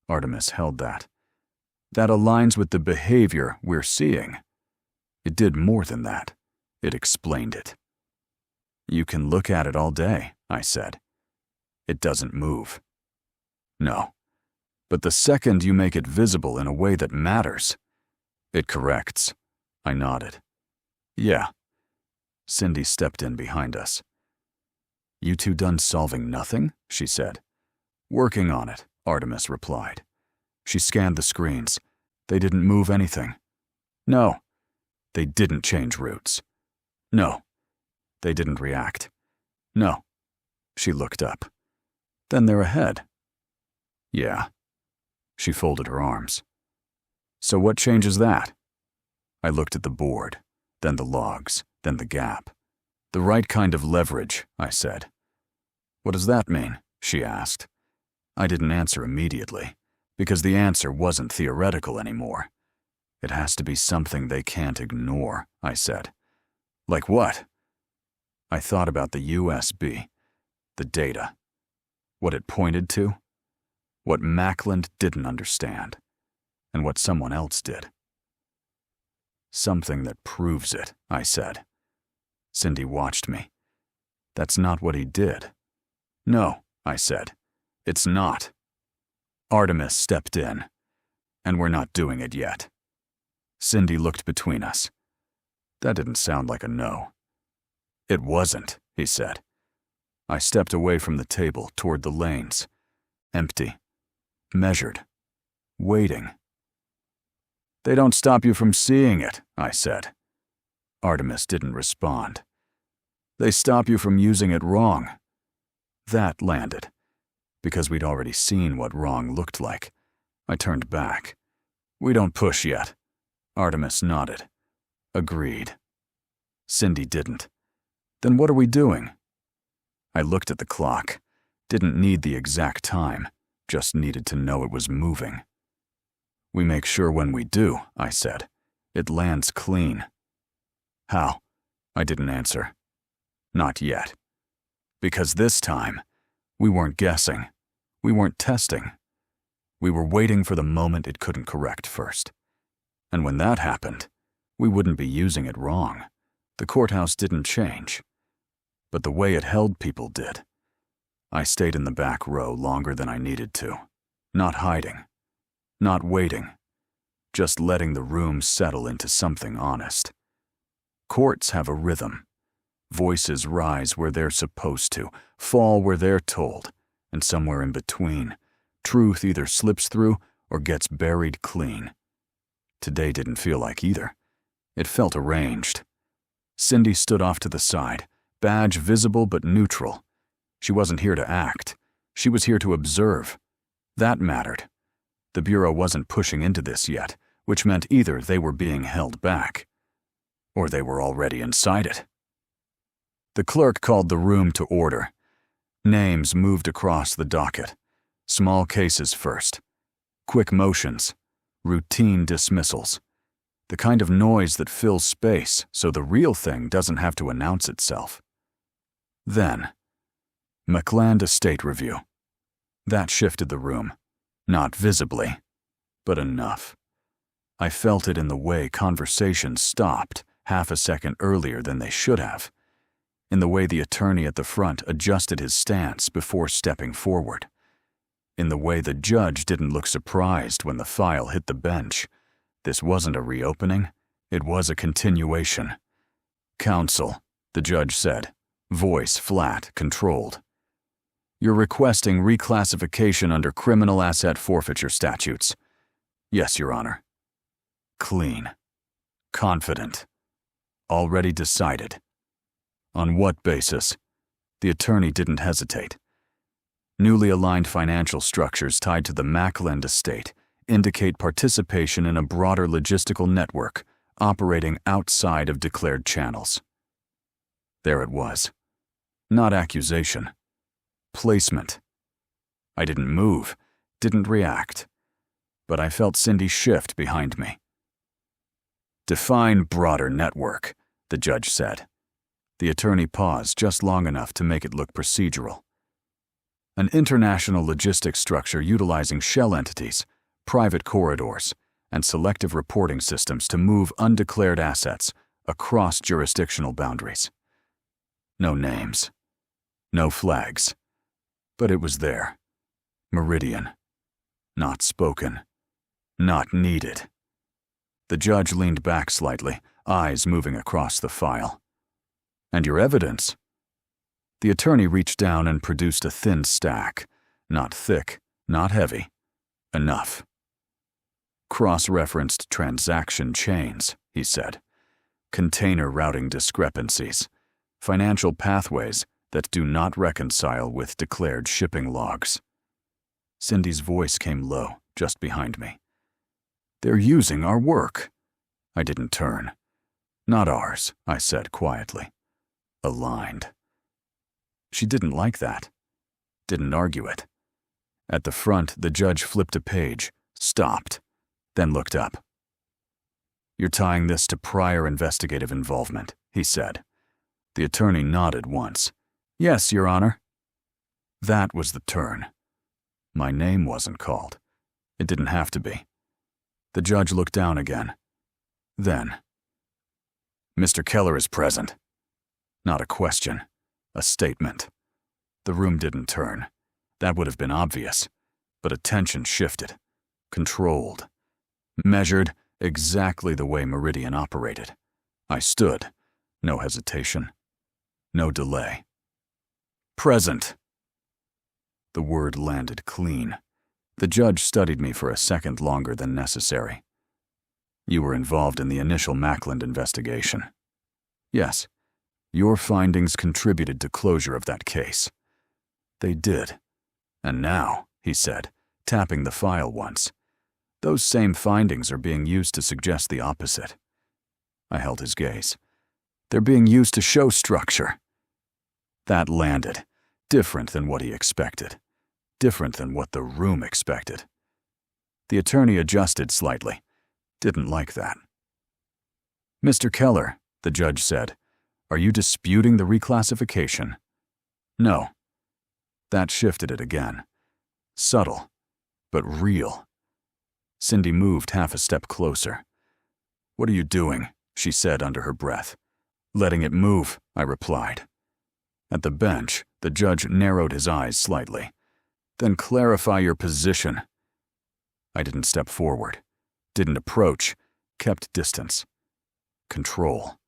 Artemis held that. That aligns with the behavior we're seeing. It did more than that. It explained it. You can look at it all day, I said. It doesn't move. No. But the second you make it visible in a way that matters, it corrects. I nodded. Yeah. Cindy stepped in behind us. You two done solving nothing? She said. Working on it, Artemis replied. She scanned the screens. They didn't move anything. No. They didn't change routes. No. They didn't react. No. She looked up. Then they're ahead. Yeah. She folded her arms. So what changes that? I looked at the board, then the logs, then the gap. The right kind of leverage, I said. What does that mean? She asked. I didn't answer immediately, because the answer wasn't theoretical anymore. It has to be something they can't ignore, I said. Like what? I thought about the USB, the data, what it pointed to. what Mackland didn't understand, and what someone else did. "Something that proves it," I said. Cindy watched me. "That's not what he did." "No," I said. "It's not." Artemis stepped in, and we're not doing it yet. Cindy looked between us. That didn't sound like a no. "It wasn't," he said. I stepped away from the table toward the lanes. Empty. Measured. Waiting. "They don't stop you from seeing it," I said. Artemis didn't respond. "They stop you from using it wrong." That landed, because we'd already seen what wrong looked like. I turned back. "We don't push yet." Artemis nodded. "Agreed." Cindy didn't. "Then what are we doing?" I looked at the clock. Didn't need the exact time, just needed to know it was moving. "We make sure when we do," I said. "It lands clean." "How?" I didn't answer. "Not yet." Because this time, we weren't guessing. We weren't testing. We were waiting for the moment it couldn't correct first. And when that happened, we wouldn't be using it wrong. The courthouse didn't change. But the way it held people did. I stayed in the back row longer than I needed to. Not hiding. Not waiting. Just letting the room settle into something honest. Courts have a rhythm. Voices rise where they're supposed to, fall where they're told, and somewhere in between, truth either slips through or gets buried clean. Today didn't feel like either. It felt arranged. Cindy stood off to the side, badge visible but neutral. She wasn't here to act. She was here to observe. That mattered. The Bureau wasn't pushing into this yet, which meant either they were being held back, or they were already inside it. The clerk called the room to order. Names moved across the docket. Small cases first. Quick motions. Routine dismissals. The kind of noise that fills space so the real thing doesn't have to announce itself. Then, McLand Estate Review. That shifted the room. Not visibly, but enough. I felt it in the way conversations stopped half a second earlier than they should have. In the way the attorney at the front adjusted his stance before stepping forward. In the way the judge didn't look surprised when the file hit the bench. This wasn't a reopening, it was a continuation. "Counsel," the judge said, voice flat, controlled. "You're requesting reclassification under criminal asset forfeiture statutes." "Yes, Your Honor." Clean. Confident. Already decided. On what basis? The attorney didn't hesitate. Newly aligned financial structures tied to the Mackland estate indicate participation in a broader logistical network operating outside of declared channels. There it was. Not accusation. Placement. I didn't move, didn't react, but I felt Cindy shift behind me. "Define broader network," the judge said. The attorney paused just long enough to make it look procedural. "An international logistics structure utilizing shell entities, private corridors, and selective reporting systems to move undeclared assets across jurisdictional boundaries." No names. No flags. But it was there. Meridian. Not spoken. Not needed. The judge leaned back slightly, eyes moving across the file. "And your evidence?" The attorney reached down and produced a thin stack. Not thick, not heavy. Enough. "Cross-referenced transaction chains," he said. "Container routing discrepancies. Financial pathways that do not reconcile with declared shipping logs." Cindy's voice came low, just behind me. "They're using our work." I didn't turn. "Not ours," I said quietly. "Aligned." She didn't like that. Didn't argue it. At the front, the judge flipped a page, stopped, then looked up. "You're tying this to prior investigative involvement," he said. The attorney nodded once. "Yes, Your Honor." That was the turn. My name wasn't called. It didn't have to be. The judge looked down again. Then, "Mr. Keller is present." Not a question, a statement. The room didn't turn. That would have been obvious, but attention shifted, controlled, measured exactly the way Meridian operated. I stood, no hesitation, no delay. "Present." The word landed clean. The judge studied me for a second longer than necessary. "You were involved in the initial Mackland investigation." "Yes. Your findings contributed to closure of that case." "They did. And now," he said, tapping the file once, "those same findings are being used to suggest the opposite." I held his gaze. "They're being used to show structure." That landed, different than what he expected, different than what the room expected. The attorney adjusted slightly. Didn't like that. "Mr. Keller," the judge said, "are you disputing the reclassification?" "No." That shifted it again. Subtle, but real. Cindy moved half a step closer. "What are you doing?" she said under her breath. "Letting it move," I replied. At the bench, the judge narrowed his eyes slightly. "Then clarify your position." I didn't step forward, didn't approach, kept distance. Control.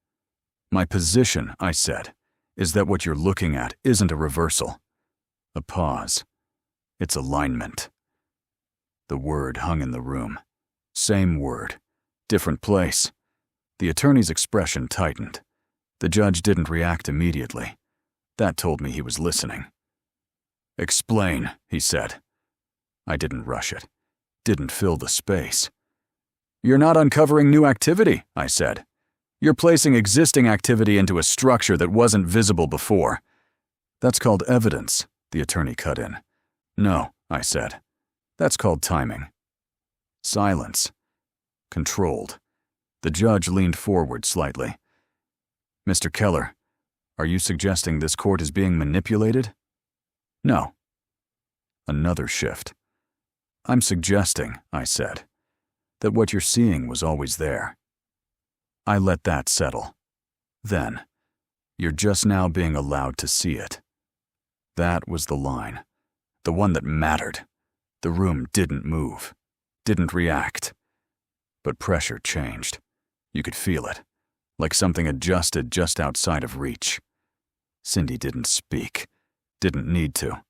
"My position," I said, "is that what you're looking at isn't a reversal." A pause. "It's alignment." The word hung in the room. Same word, different place. The attorney's expression tightened. The judge didn't react immediately. That told me he was listening. "Explain," he said. I didn't rush it. Didn't fill the space. "You're not uncovering new activity," I said. "You're placing existing activity into a structure that wasn't visible before." "That's called evidence," the attorney cut in. "No," I said. "That's called timing." Silence. Controlled. The judge leaned forward slightly. "Mr. Keller, are you suggesting this court is being manipulated?" "No." Another shift. "I'm suggesting," I said, "that what you're seeing was always there." I let that settle. Then, "You're just now being allowed to see it." That was the line. The one that mattered. The room didn't move. Didn't react. But pressure changed. You could feel it. Like something adjusted just outside of reach. Cindy didn't speak. Didn't need to.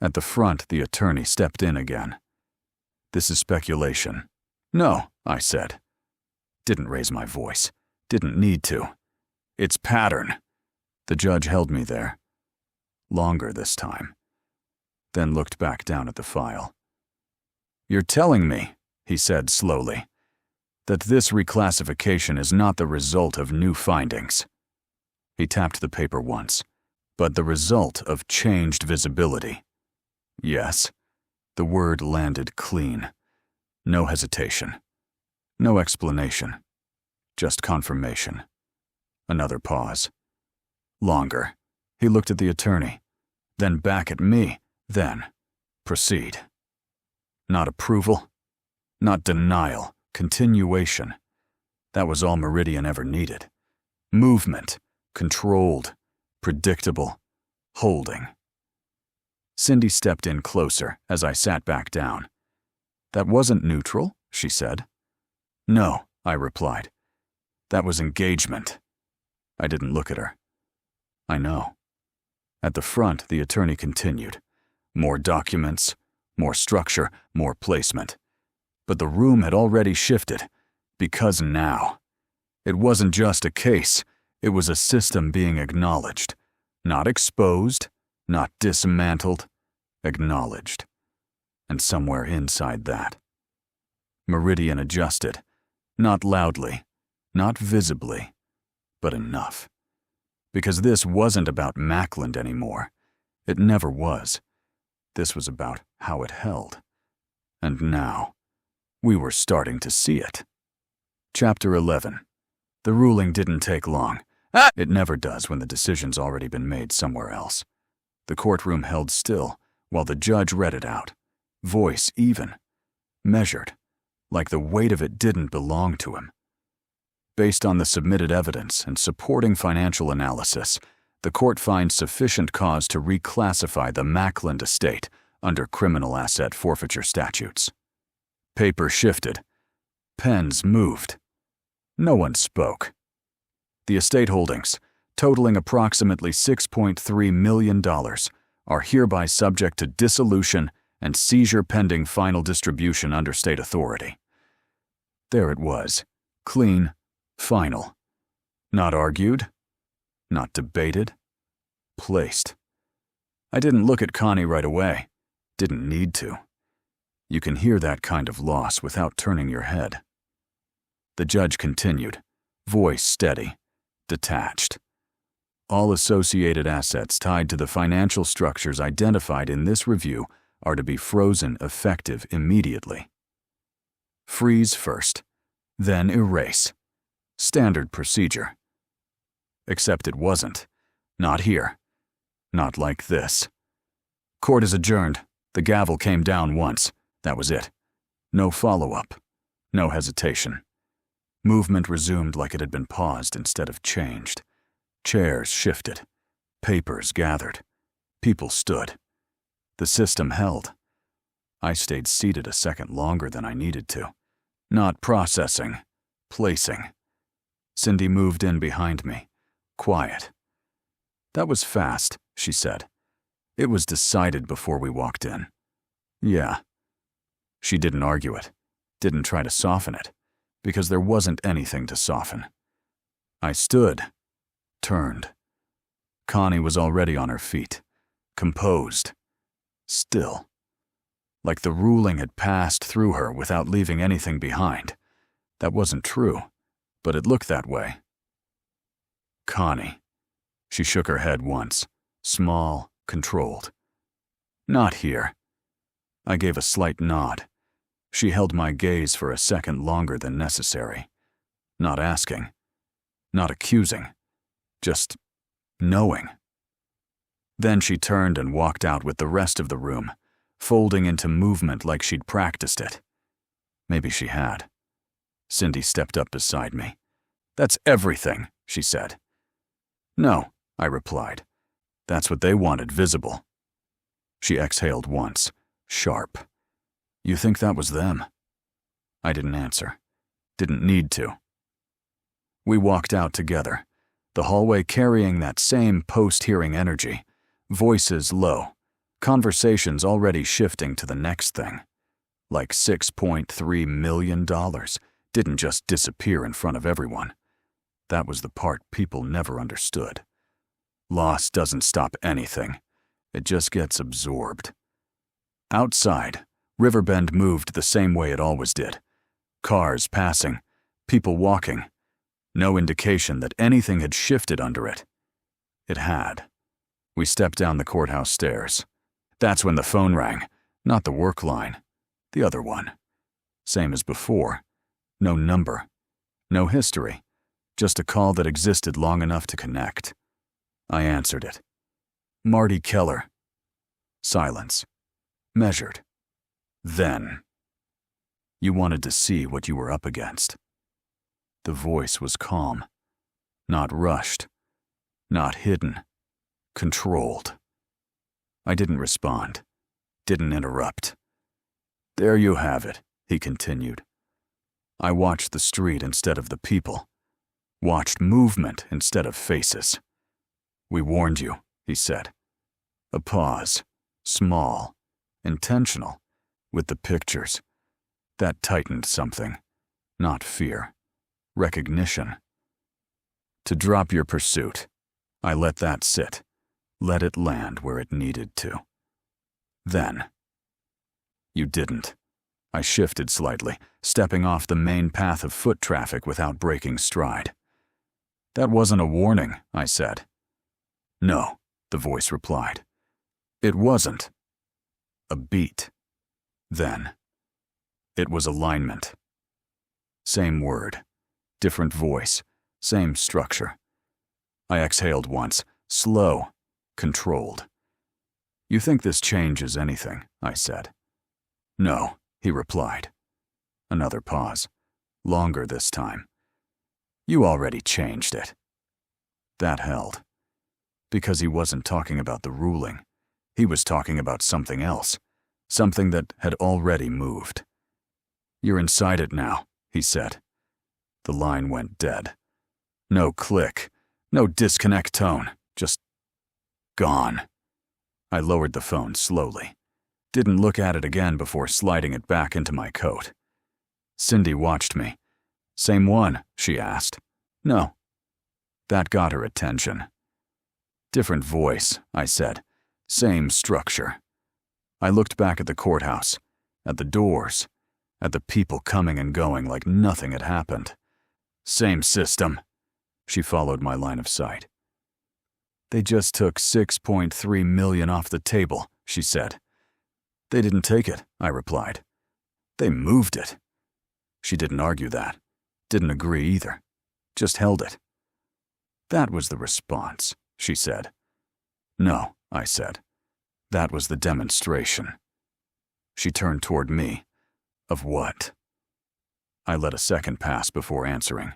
At the front, the attorney stepped in again. "This is speculation." "No," I said. Didn't raise my voice. Didn't need to. "It's pattern." The judge held me there. Longer this time. Then looked back down at the file. "You're telling me," he said slowly, "that this reclassification is not the result of new findings." He tapped the paper once, "but the result of changed visibility." Yes. The word landed clean. No hesitation. No explanation. Just confirmation. Another pause. Longer. He looked at the attorney, then back at me, then, "Proceed." Not approval, not denial, continuation. That was all Meridian ever needed. Movement, controlled, predictable, holding. Cindy stepped in closer as I sat back down. "That wasn't neutral," she said. "No," I replied. "That was engagement." I didn't look at her. "I know." At the front, the attorney continued. More documents, more structure, more placement. But the room had already shifted, because now. It wasn't just a case, it was a system being acknowledged. Not exposed, not dismantled, acknowledged. And somewhere inside that, Meridian adjusted, not loudly, not visibly, but enough. Because this wasn't about Mackland anymore. It never was. This was about how it held. And now, we were starting to see it. Chapter 11. The ruling didn't take long. It never does when the decision's already been made somewhere else. The courtroom held still while the judge read it out. Voice even. Measured. Like the weight of it didn't belong to him. Based on the submitted evidence and supporting financial analysis, the court finds sufficient cause to reclassify the Mackland estate under criminal asset forfeiture statutes. Paper shifted. Pens moved. No one spoke. The estate holdings, totaling approximately $6.3 million, are hereby subject to dissolution and seizure pending final distribution under state authority. There it was. Clean. Final. Not argued. Not debated. Placed. I didn't look at Connie right away. Didn't need to. You can hear that kind of loss without turning your head. The judge continued, voice steady, detached. All associated assets tied to the financial structures identified in this review are to be frozen effective immediately. Freeze first, then erase. Standard procedure. Except it wasn't. Not here. Not like this. Court is adjourned. The gavel came down once. That was it. No follow-up. No hesitation. Movement resumed like it had been paused instead of changed. Chairs shifted. Papers gathered. People stood. The system held. I stayed seated a second longer than I needed to. Not processing. Placing. Cindy moved in behind me. Quiet. That was fast, she said. It was decided before we walked in. Yeah. She didn't argue it. Didn't try to soften it. Because there wasn't anything to soften. I stood. Turned. Connie was already on her feet. Composed. Still. Like the ruling had passed through her without leaving anything behind. That wasn't true, but it looked that way. Connie. She shook her head once. Small, controlled. Not here. I gave a slight nod. She held my gaze for a second longer than necessary. Not asking. Not accusing. Just knowing. Then she turned and walked out with the rest of the room, folding into movement like she'd practiced it. Maybe she had. Cindy stepped up beside me. That's everything, she said. No, I replied. That's what they wanted visible. She exhaled once, sharp. You think that was them? I didn't answer. Didn't need to. We walked out together, the hallway carrying that same post-hearing energy, voices low, conversations already shifting to the next thing. Like $6.3 million didn't just disappear in front of everyone. That was the part people never understood. Loss doesn't stop anything. It just gets absorbed. Outside, Riverbend moved the same way it always did. Cars passing, people walking. No indication that anything had shifted under it. It had. We stepped down the courthouse stairs. That's when the phone rang, not the work line, the other one. Same as before. No number. No history. Just a call that existed long enough to connect. I answered it. Marty Keller. Silence. Measured. Then. You wanted to see what you were up against. The voice was calm. Not rushed. Not hidden. Controlled. I didn't respond. Didn't interrupt. There you have it, he continued. I watched the street instead of the people. Watched movement instead of faces. We warned you, he said. A pause. Small. Intentional. With the pictures. That tightened something. Not fear. Recognition. To drop your pursuit. I let that sit. Let it land where it needed to. Then. You didn't. I shifted slightly, stepping off the main path of foot traffic without breaking stride. That wasn't a warning, I said. No, the voice replied. It wasn't. A beat. Then. It was alignment. Same word. Different voice. Same structure. I exhaled once, slow, controlled. You think this changes anything, I said. No, he replied. Another pause. Longer this time. You already changed it. That held. Because he wasn't talking about the ruling. He was talking about something else. Something that had already moved. You're inside it now, he said. The line went dead. No click. No disconnect tone. Just gone. I lowered the phone slowly. Didn't look at it again before sliding it back into my coat. Cindy watched me. Same one, she asked. No. That got her attention. Different voice, I said. Same structure. I looked back at the courthouse, at the doors, at the people coming and going like nothing had happened. Same system. She followed my line of sight. They just took $6.3 million off the table, she said. They didn't take it, I replied. They moved it. She didn't argue that. Didn't agree either. Just held it. That was the response, she said. No, I said. That was the demonstration. She turned toward me. Of what? I let a second pass before answering.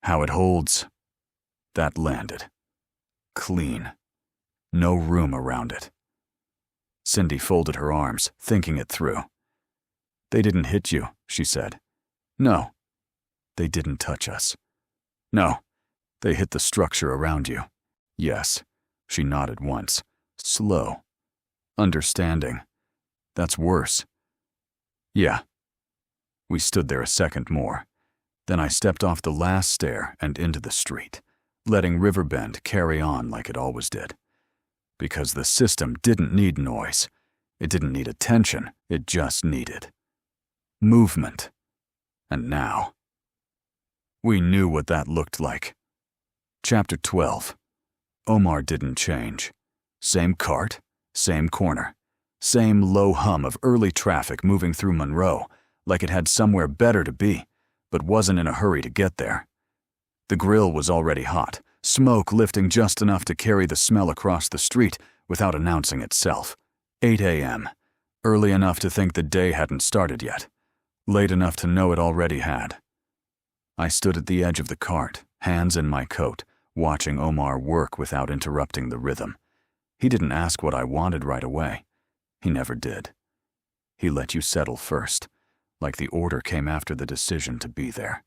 How it holds. That landed. Clean. No room around it. Cindy folded her arms, thinking it through. They didn't hit you, she said. No. They didn't touch us. No. They hit the structure around you. Yes. She nodded once. Slow. Understanding. That's worse. Yeah. We stood there a second more. Then I stepped off the last stair and into the street, letting Riverbend carry on like it always did. Because the system didn't need noise. It didn't need attention. It just needed movement. And now, we knew what that looked like. Chapter 12. Omar didn't change. Same cart, same corner, same low hum of early traffic moving through Monroe, like it had somewhere better to be, but wasn't in a hurry to get there. The grill was already hot, smoke lifting just enough to carry the smell across the street without announcing itself. 8 a.m., early enough to think the day hadn't started yet, late enough to know it already had. I stood at the edge of the cart, hands in my coat, watching Omar work without interrupting the rhythm. He didn't ask what I wanted right away. He never did. He let you settle first, like the order came after the decision to be there.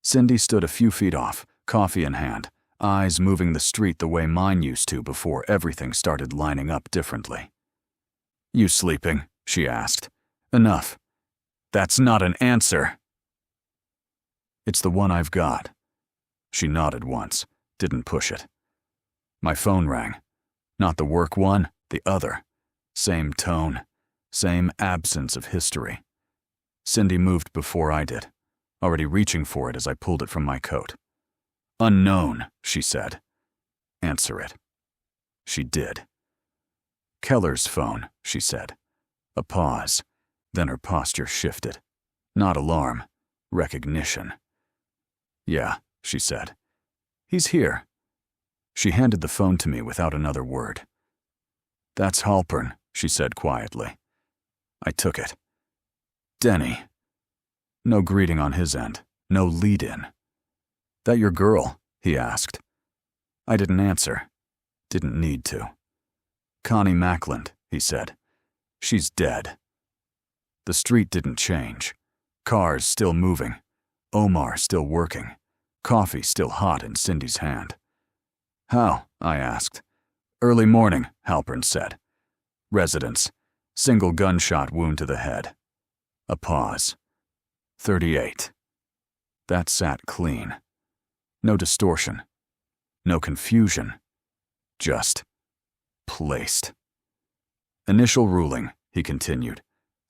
Cindy stood a few feet off, coffee in hand, eyes moving the street the way mine used to before everything started lining up differently. You sleeping? She asked. Enough. That's not an answer. It's the one I've got. She nodded once, didn't push it. My phone rang. Not the work one, the other. Same tone, same absence of history. Cindy moved before I did, already reaching for it as I pulled it from my coat. Unknown, she said. Answer it. She did. Keller's phone, she said. A pause. Then her posture shifted. Not alarm, recognition. Yeah, she said. He's here. She handed the phone to me without another word. That's Halpern, she said quietly. I took it. Denny. No greeting on his end, no lead-in. That your girl? He asked. I didn't answer. Didn't need to. Connie Mackland, he said. She's dead. The street didn't change. Cars still moving. Omar still working. Coffee still hot in Cindy's hand. How? I asked. Early morning, Halpern said. Residence. Single gunshot wound to the head. A pause. 38. That sat clean. No distortion. No confusion. Just placed. Initial ruling, he continued.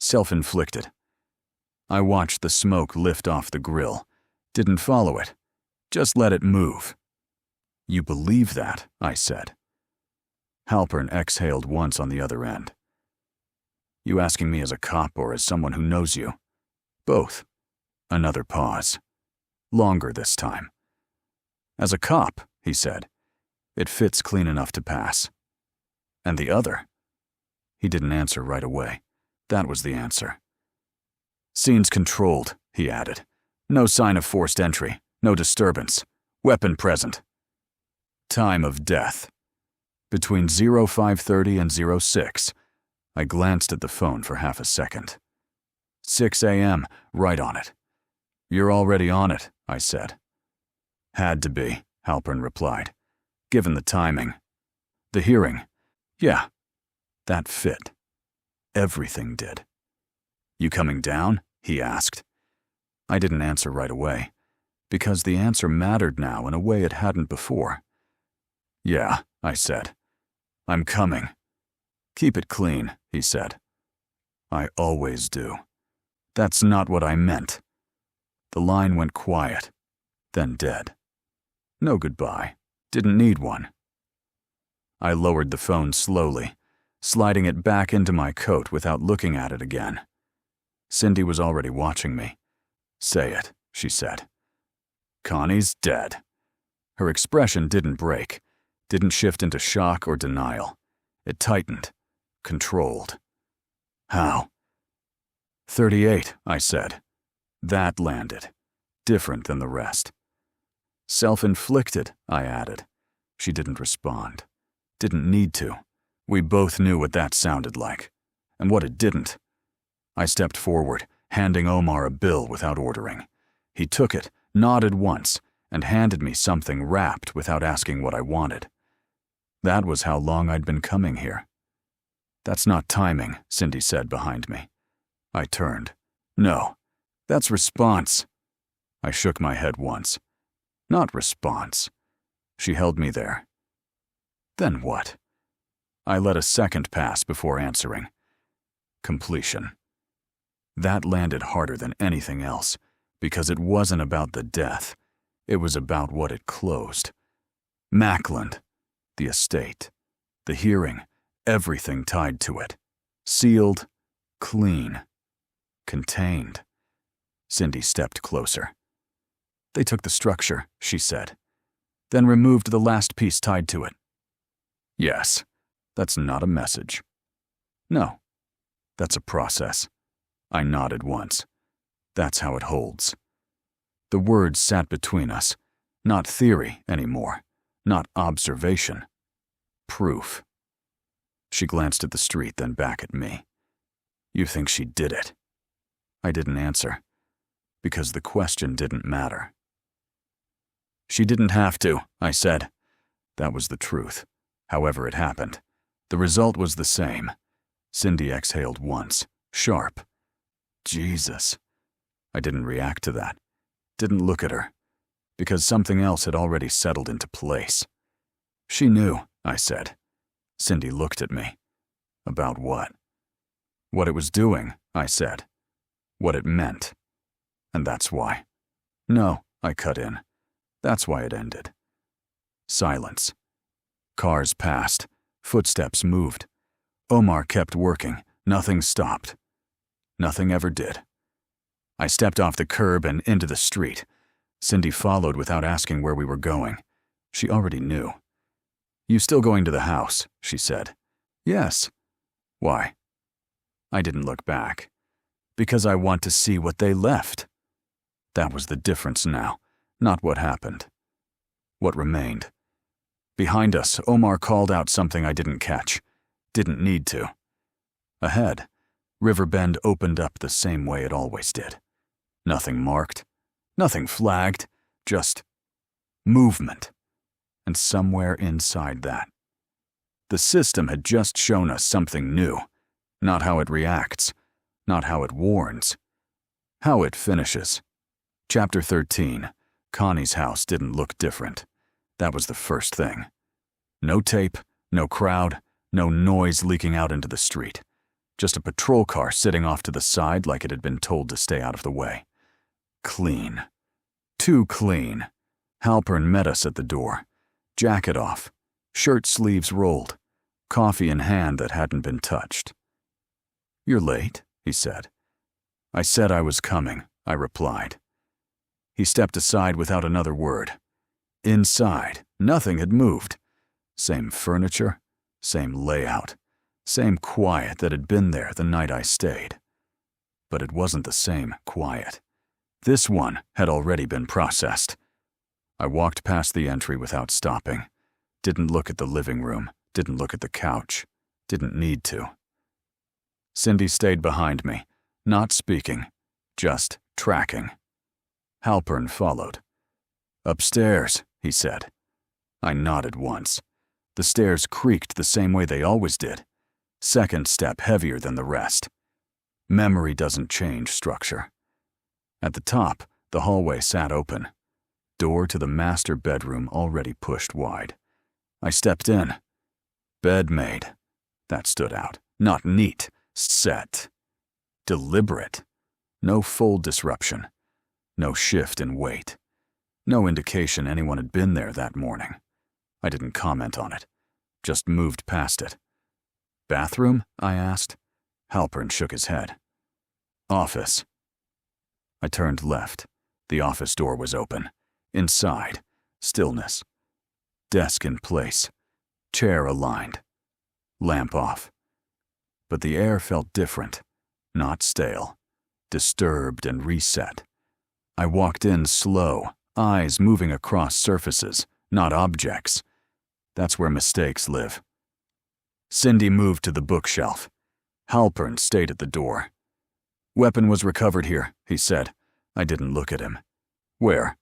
Self-inflicted. I watched the smoke lift off the grill. Didn't follow it. Just let it move. You believe that, I said. Halpern exhaled once on the other end. You asking me as a cop or as someone who knows you? Both. Another pause. Longer this time. As a cop, he said. It fits clean enough to pass. And the other? He didn't answer right away. That was the answer. Scene's controlled, he added. No sign of forced entry, no disturbance. Weapon present. Time of death. Between 0530 and 06. I glanced at the phone for half a second. 6 a.m., right on it. You're already on it, I said. Had to be, Halpern replied, given the timing. The hearing. Yeah, that fit. Everything did. You coming down? He asked. I didn't answer right away, because the answer mattered now in a way it hadn't before. Yeah, I said. I'm coming. Keep it clean, he said. I always do. That's not what I meant. The line went quiet, then dead. No goodbye. Didn't need one. I lowered the phone slowly, sliding it back into my coat without looking at it again. Cindy was already watching me. Say it, she said. Connie's dead. Her expression didn't break, didn't shift into shock or denial. It tightened, controlled. How? 38, I said. That landed. Different than the rest. Self-inflicted, I added. She didn't respond. Didn't need to. We both knew what that sounded like, and what it didn't. I stepped forward, handing Omar a bill without ordering. He took it, nodded once, and handed me something wrapped without asking what I wanted. That was how long I'd been coming here. That's not timing, Cindy said behind me. I turned. No, that's response. I shook my head once. Not response. She held me there. Then what? I let a second pass before answering. Completion. That landed harder than anything else, because it wasn't about the death. It was about what it closed. Mackland, the estate, the hearing, everything tied to it. Sealed, clean, contained. Cindy stepped closer. They took the structure, she said, then removed the last piece tied to it. Yes, that's not a message. No, that's a process. I nodded once. That's how it holds. The words sat between us, not theory anymore, not observation. Proof. She glanced at the street, then back at me. You think she did it? I didn't answer, because the question didn't matter. She didn't have to, I said. That was the truth. However it happened, the result was the same. Cindy exhaled once, sharp. Jesus. I didn't react to that. Didn't look at her, because something else had already settled into place. She knew, I said. Cindy looked at me. About what? What it was doing, I said. What it meant. And that's why. No, I cut in. That's why it ended. Silence. Cars passed. Footsteps moved. Omar kept working. Nothing stopped. Nothing ever did. I stepped off the curb and into the street. Cindy followed without asking where we were going. She already knew. You still going to the house, she said. Yes. Why? I didn't look back. Because I want to see what they left. That was the difference now, not what happened. What remained. Behind us, Omar called out something I didn't catch. Didn't need to. Ahead, River Bend opened up the same way it always did. Nothing marked, nothing flagged, just movement. And somewhere inside that, the system had just shown us something new. Not how it reacts, not how it warns, how it finishes. Chapter 13, Connie's house didn't look different. That was the first thing. No tape, no crowd, no noise leaking out into the street. Just a patrol car sitting off to the side like it had been told to stay out of the way. Clean. Too clean. Halpern met us at the door. Jacket off. Shirt sleeves rolled. Coffee in hand that hadn't been touched. You're late, he said. I said I was coming, I replied. He stepped aside without another word. Inside, nothing had moved. Same furniture, same layout, Same quiet that had been there the night I stayed. But it wasn't the same quiet. This one had already been processed. I walked past the entry without stopping. Didn't look at the living room, didn't look at the couch, didn't need to. Cindy stayed behind me, not speaking, just tracking. Halpern followed. "Upstairs," he said. I nodded once. The stairs creaked the same way they always did. Second step heavier than the rest. Memory doesn't change structure. At the top, the hallway sat open. Door to the master bedroom already pushed wide. I stepped in. Bed made. That stood out. Not neat. Set. Deliberate. No full disruption. No shift in weight. No indication anyone had been there that morning. I didn't comment on it. Just moved past it. "Bathroom?" I asked. Halpern shook his head. "Office." I turned left. The office door was open. Inside, stillness. Desk in place. Chair aligned. Lamp off. But the air felt different. Not stale. Disturbed and reset. I walked in slow, eyes moving across surfaces, not objects. That's where mistakes live. Cindy moved to the bookshelf. Halpern stayed at the door. "Weapon was recovered here," he said. I didn't look at him. "Where?"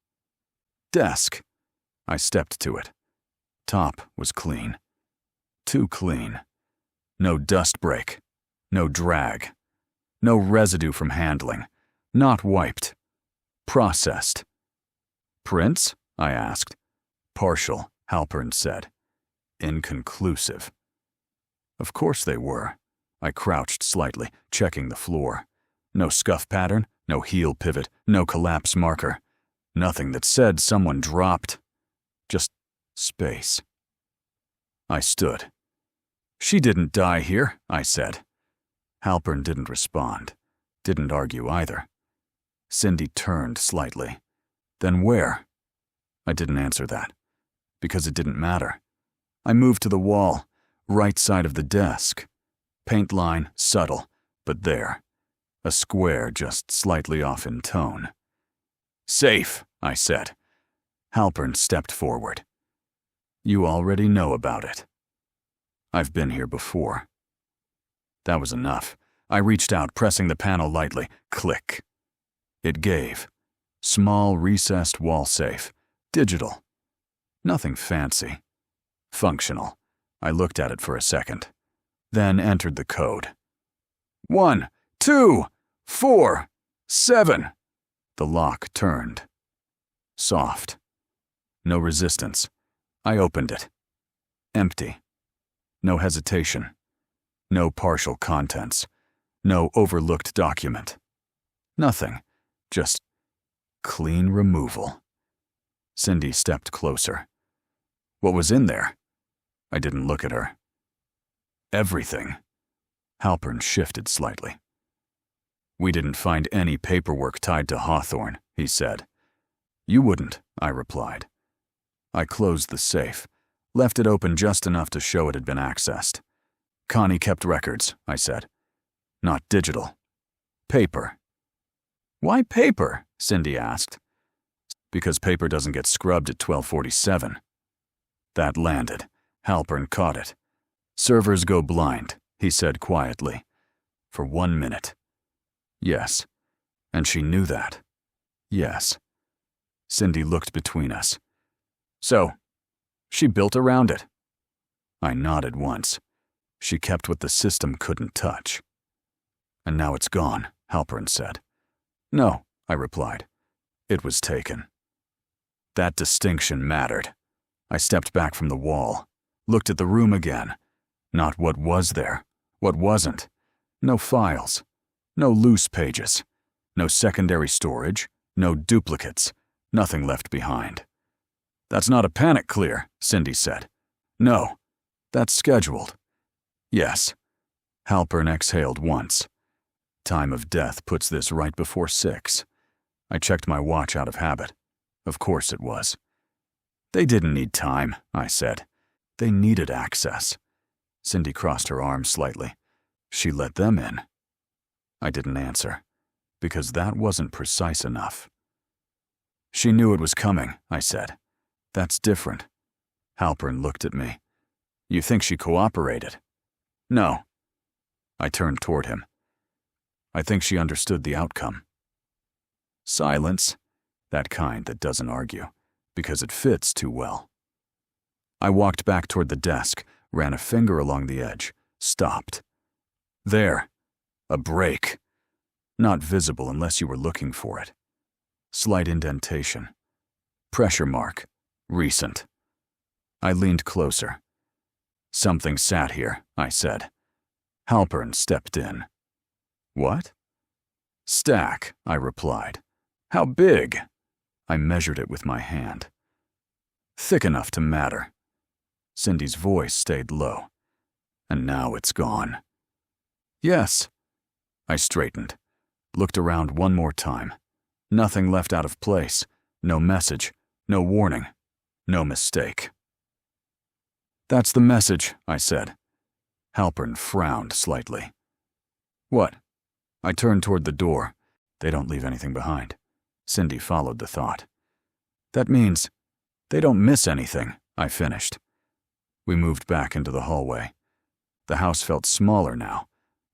"Desk." I stepped to it. Top was clean. Too clean. No dust break. No drag. No residue from handling. Not wiped. Processed. "Prints?" I asked. "Partial," Halpern said. "Inconclusive." Of course they were. I crouched slightly, checking the floor. No scuff pattern, no heel pivot, no collapse marker. Nothing that said someone dropped. Just space. I stood. "She didn't die here," I said. Halpern didn't respond. Didn't argue either. Cindy turned slightly. "Then where?" I didn't answer that. Because it didn't matter. I moved to the wall, right side of the desk. Paint line, subtle, but there. A square just slightly off in tone. "Safe," I said. Halpern stepped forward. "You already know about it." "I've been here before." That was enough. I reached out, pressing the panel lightly. Click. It gave. Small, recessed wall safe. Digital. Nothing fancy. Functional. I looked at it for a second. Then entered the code. 1, 2, 4, 7. The lock turned. Soft. No resistance. I opened it. Empty. No hesitation. No partial contents. No overlooked document. Nothing. Just clean removal. Cindy stepped closer. What was in there? I didn't look at her. Everything. Halpern shifted slightly. "We didn't find any paperwork tied to Hawthorne," he said. "You wouldn't," I replied. I closed the safe, left it open just enough to show it had been accessed. "Connie kept records," I said. "Not digital. Paper." "Why paper?" Cindy asked. "Because paper doesn't get scrubbed at 12:47. That landed. Halpern caught it. "Servers go blind," he said quietly. "For 1 minute." Yes. And she knew that. Yes. Cindy looked between us. "So, she built around it." I nodded once. She kept what the system couldn't touch. "And now it's gone," Halpern said. "No," I replied. "It was taken." That distinction mattered. I stepped back from the wall, looked at the room again. Not what was there, what wasn't. No files, no loose pages, no secondary storage, no duplicates, nothing left behind. "That's not a panic clear," Cindy said. "No, that's scheduled." "Yes." Halpern exhaled once. Time of death puts this right before 6. I checked my watch out of habit. Of course it was. "They didn't need time," I said. "They needed access." Cindy crossed her arms slightly. She let them in. I didn't answer, because that wasn't precise enough. She knew it was coming, I said. That's different. Halpern looked at me. You think she cooperated? No. I turned toward him. I think she understood the outcome. Silence, that kind that doesn't argue, because it fits too well. I walked back toward the desk, ran a finger along the edge, stopped. There. A break. Not visible unless you were looking for it. Slight indentation. Pressure mark. Recent. I leaned closer. Something sat here, I said. Halpern stepped in. What? Stack, I replied. How big? I measured it with my hand. Thick enough to matter. Cindy's voice stayed low. And now it's gone. Yes. I straightened. Looked around one more time. Nothing left out of place. No message. No warning. No mistake. That's the message, I said. Halpern frowned slightly. What? I turned toward the door. They don't leave anything behind. Cindy followed the thought. That means they don't miss anything, I finished. We moved back into the hallway. The house felt smaller now.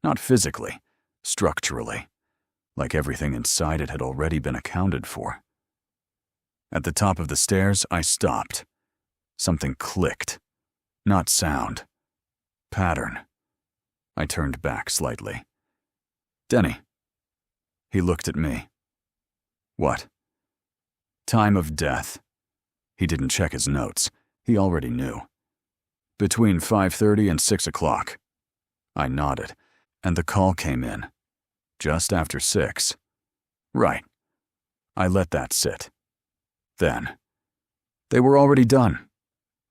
Not physically, structurally. Like everything inside it had already been accounted for. At the top of the stairs, I stopped. Something clicked. Not sound. Pattern. I turned back slightly. Denny. He looked at me. What? Time of death. He didn't check his notes. He already knew. Between 5:30 and 6 o'clock. I nodded, and the call came in. Just after 6. Right. I let that sit. Then. They were already done.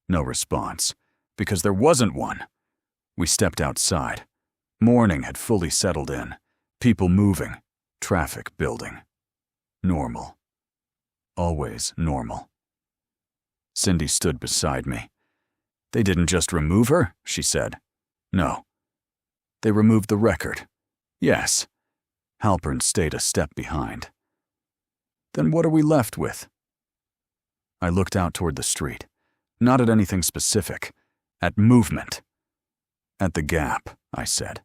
No response, because there wasn't one. We stepped outside. Morning had fully settled in. People moving. Traffic building. Normal. Always normal. Cindy stood beside me. They didn't just remove her, she said. No. They removed the record. Yes. Halpern stayed a step behind. Then what are we left with? I looked out toward the street. Not at anything specific. At movement. At the gap, I said.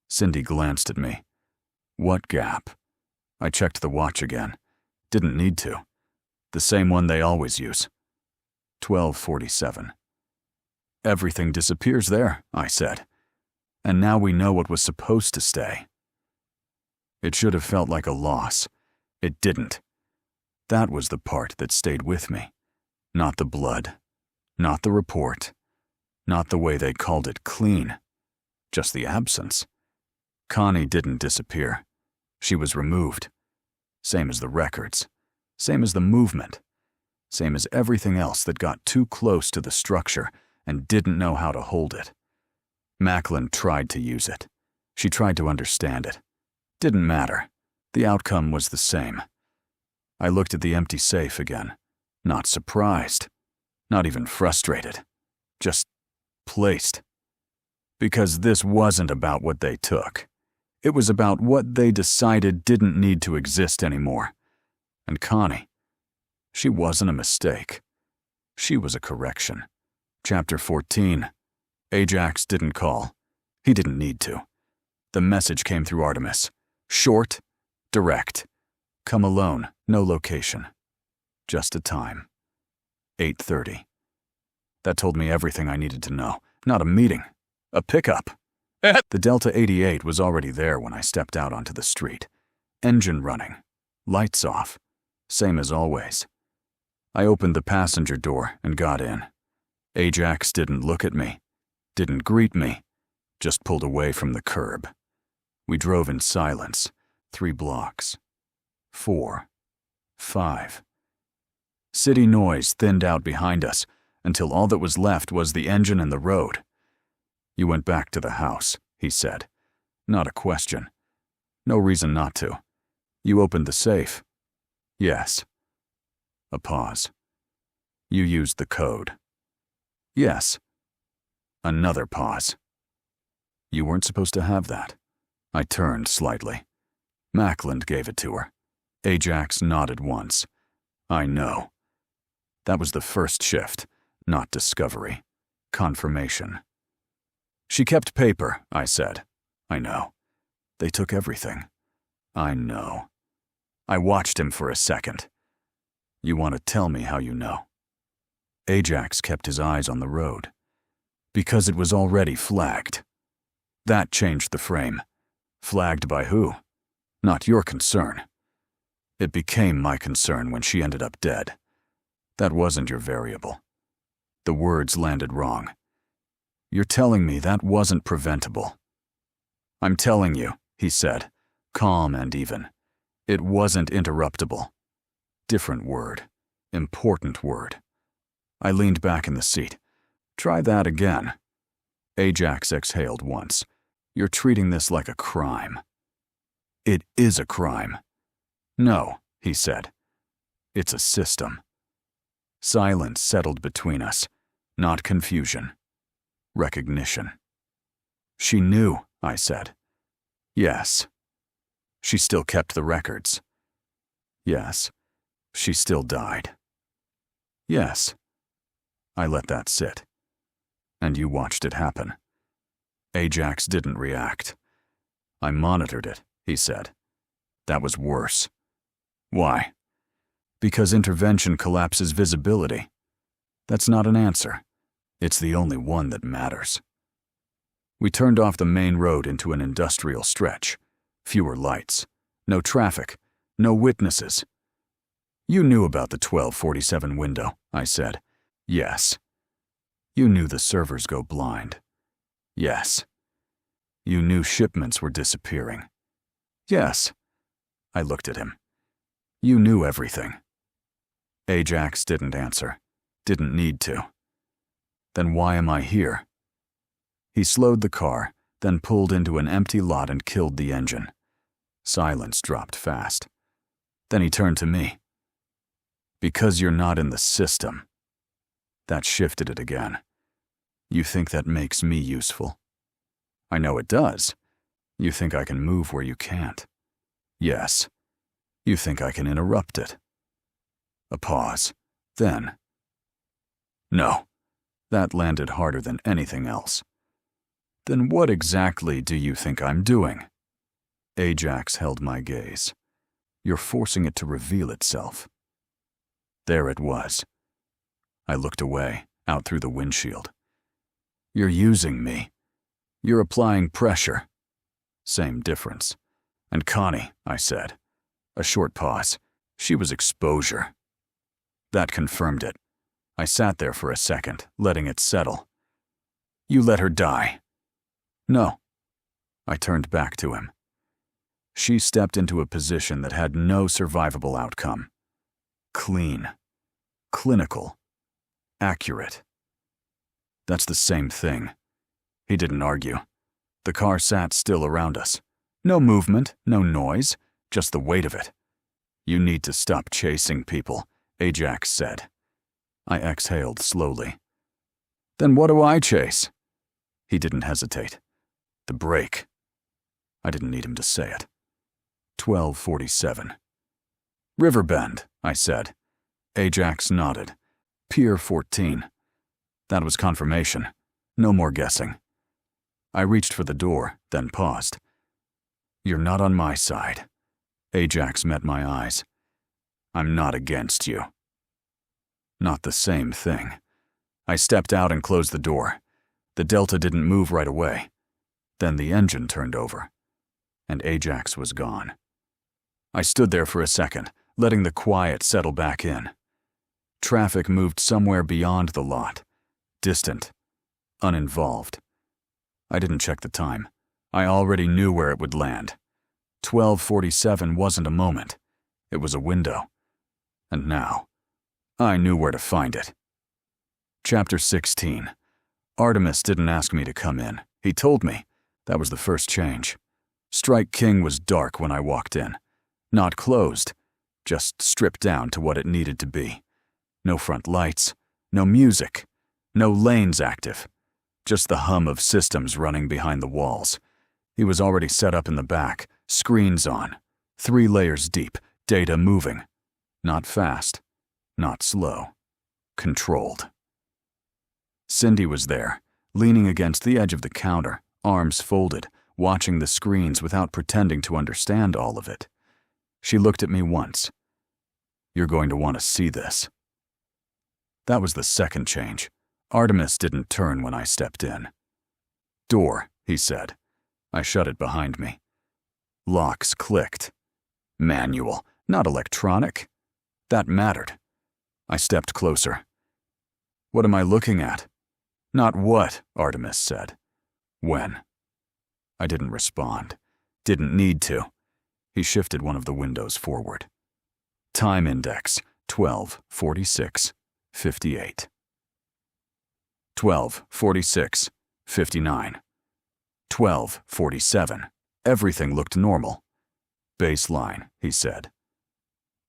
Cindy glanced at me. What gap? I checked the watch again. Didn't need to. The same one they always use. 12:47. Everything disappears there, I said. And now we know what was supposed to stay. It should have felt like a loss. It didn't. That was the part that stayed with me. Not the blood. Not the report. Not the way they called it clean. Just the absence. Connie didn't disappear. She was removed. Same as the records. Same as the movement. Same as everything else that got too close to the structure and didn't know how to hold it. Macklin tried to use it. She tried to understand it. Didn't matter. The outcome was the same. I looked at the empty safe again. Not surprised. Not even frustrated. Just placed. Because this wasn't about what they took. It was about what they decided didn't need to exist anymore. And Connie, she wasn't a mistake. She was a correction. Chapter 14. Ajax didn't call. He didn't need to. The message came through Artemis. Short, direct. Come alone, no location. Just a time. 8:30. That told me everything I needed to know. Not a meeting. A pickup. The Delta 88 was already there when I stepped out onto the street. Engine running. Lights off. Same as always. I opened the passenger door and got in. Ajax didn't look at me. Didn't greet me. Just pulled away from the curb. We drove in silence. 3 blocks. 4. 5. City noise thinned out behind us until all that was left was the engine and the road. You went back to the house, he said. Not a question. No reason not to. You opened the safe. Yes. A pause. You used the code. Yes. Another pause. You weren't supposed to have that. I turned slightly. Mackland gave it to her. Ajax nodded once. I know. That was the first shift, not discovery. Confirmation. She kept paper, I said. I know. They took everything. I know. I watched him for a second. You want to tell me how you know? Ajax kept his eyes on the road. Because it was already flagged. That changed the frame. Flagged by who? Not your concern. It became my concern when she ended up dead. That wasn't your variable. The words landed wrong. You're telling me that wasn't preventable. I'm telling you, he said, calm and even. It wasn't interruptible. Different word. Important word. I leaned back in the seat. Try that again. Ajax exhaled once. You're treating this like a crime. It is a crime. No, he said. It's a system. Silence settled between us, not confusion. Recognition. She knew, I said. Yes. She still kept the records. Yes. She still died. Yes. I let that sit. And you watched it happen. Ajax didn't react. I monitored it, he said. That was worse. Why? Because intervention collapses visibility. That's not an answer. It's the only one that matters. We turned off the main road into an industrial stretch. Fewer lights. No traffic. No witnesses. You knew about the 1247 window, I said. Yes. You knew the servers go blind. Yes. You knew shipments were disappearing. Yes. I looked at him. You knew everything. Ajax didn't answer. Didn't need to. Then why am I here? He slowed the car, then pulled into an empty lot and killed the engine. Silence dropped fast. Then he turned to me. Because you're not in the system. That shifted it again. You think that makes me useful? I know it does. You think I can move where you can't? Yes. You think I can interrupt it? A pause. Then. No. That landed harder than anything else. Then what exactly do you think I'm doing? Ajax held my gaze. You're forcing it to reveal itself. There it was. I looked away, out through the windshield. You're using me. You're applying pressure. Same difference. And Connie, I said. A short pause. She was exposure. That confirmed it. I sat there for a second, letting it settle. You let her die. No. I turned back to him. She stepped into a position that had no survivable outcome. Clean. Clinical. Accurate. That's the same thing. He didn't argue. The car sat still around us. No movement, no noise, just the weight of it. You need to stop chasing people, Ajax said. I exhaled slowly. Then what do I chase? He didn't hesitate. The brake. I didn't need him to say it. 1247. Riverbend, I said. Ajax nodded. Pier 14. That was confirmation. No more guessing. I reached for the door, then paused. You're not on my side. Ajax met my eyes. I'm not against you. Not the same thing. I stepped out and closed the door. The Delta didn't move right away. Then the engine turned over, and Ajax was gone. I stood there for a second, letting the quiet settle back in. Traffic moved somewhere beyond the lot, distant, uninvolved. I didn't check the time. I already knew where it would land. 1247 wasn't a moment. It was a window. And now, I knew where to find it. Chapter 16. Artemis didn't ask me to come in. He told me. That was the first change. Strike King was dark when I walked in. Not closed, just stripped down to what it needed to be. No front lights, no music, no lanes active. just the hum of systems running behind the walls. He was already set up in the back, screens on, 3 layers deep, data moving. Not fast, not slow, controlled. Cindy was there, leaning against the edge of the counter, arms folded, watching the screens without pretending to understand all of it. She looked at me once. "You're going to want to see this." That was the second change. Artemis didn't turn when I stepped in. "Door," he said. I shut it behind me. Locks clicked. Manual, not electronic. That mattered. I stepped closer. "What am I looking at?" "Not what," Artemis said. "When?" I didn't respond. Didn't need to. He shifted one of the windows forward. Time index, 12:46:58. 12:46:59. 12:47. Everything looked normal. "Baseline," he said.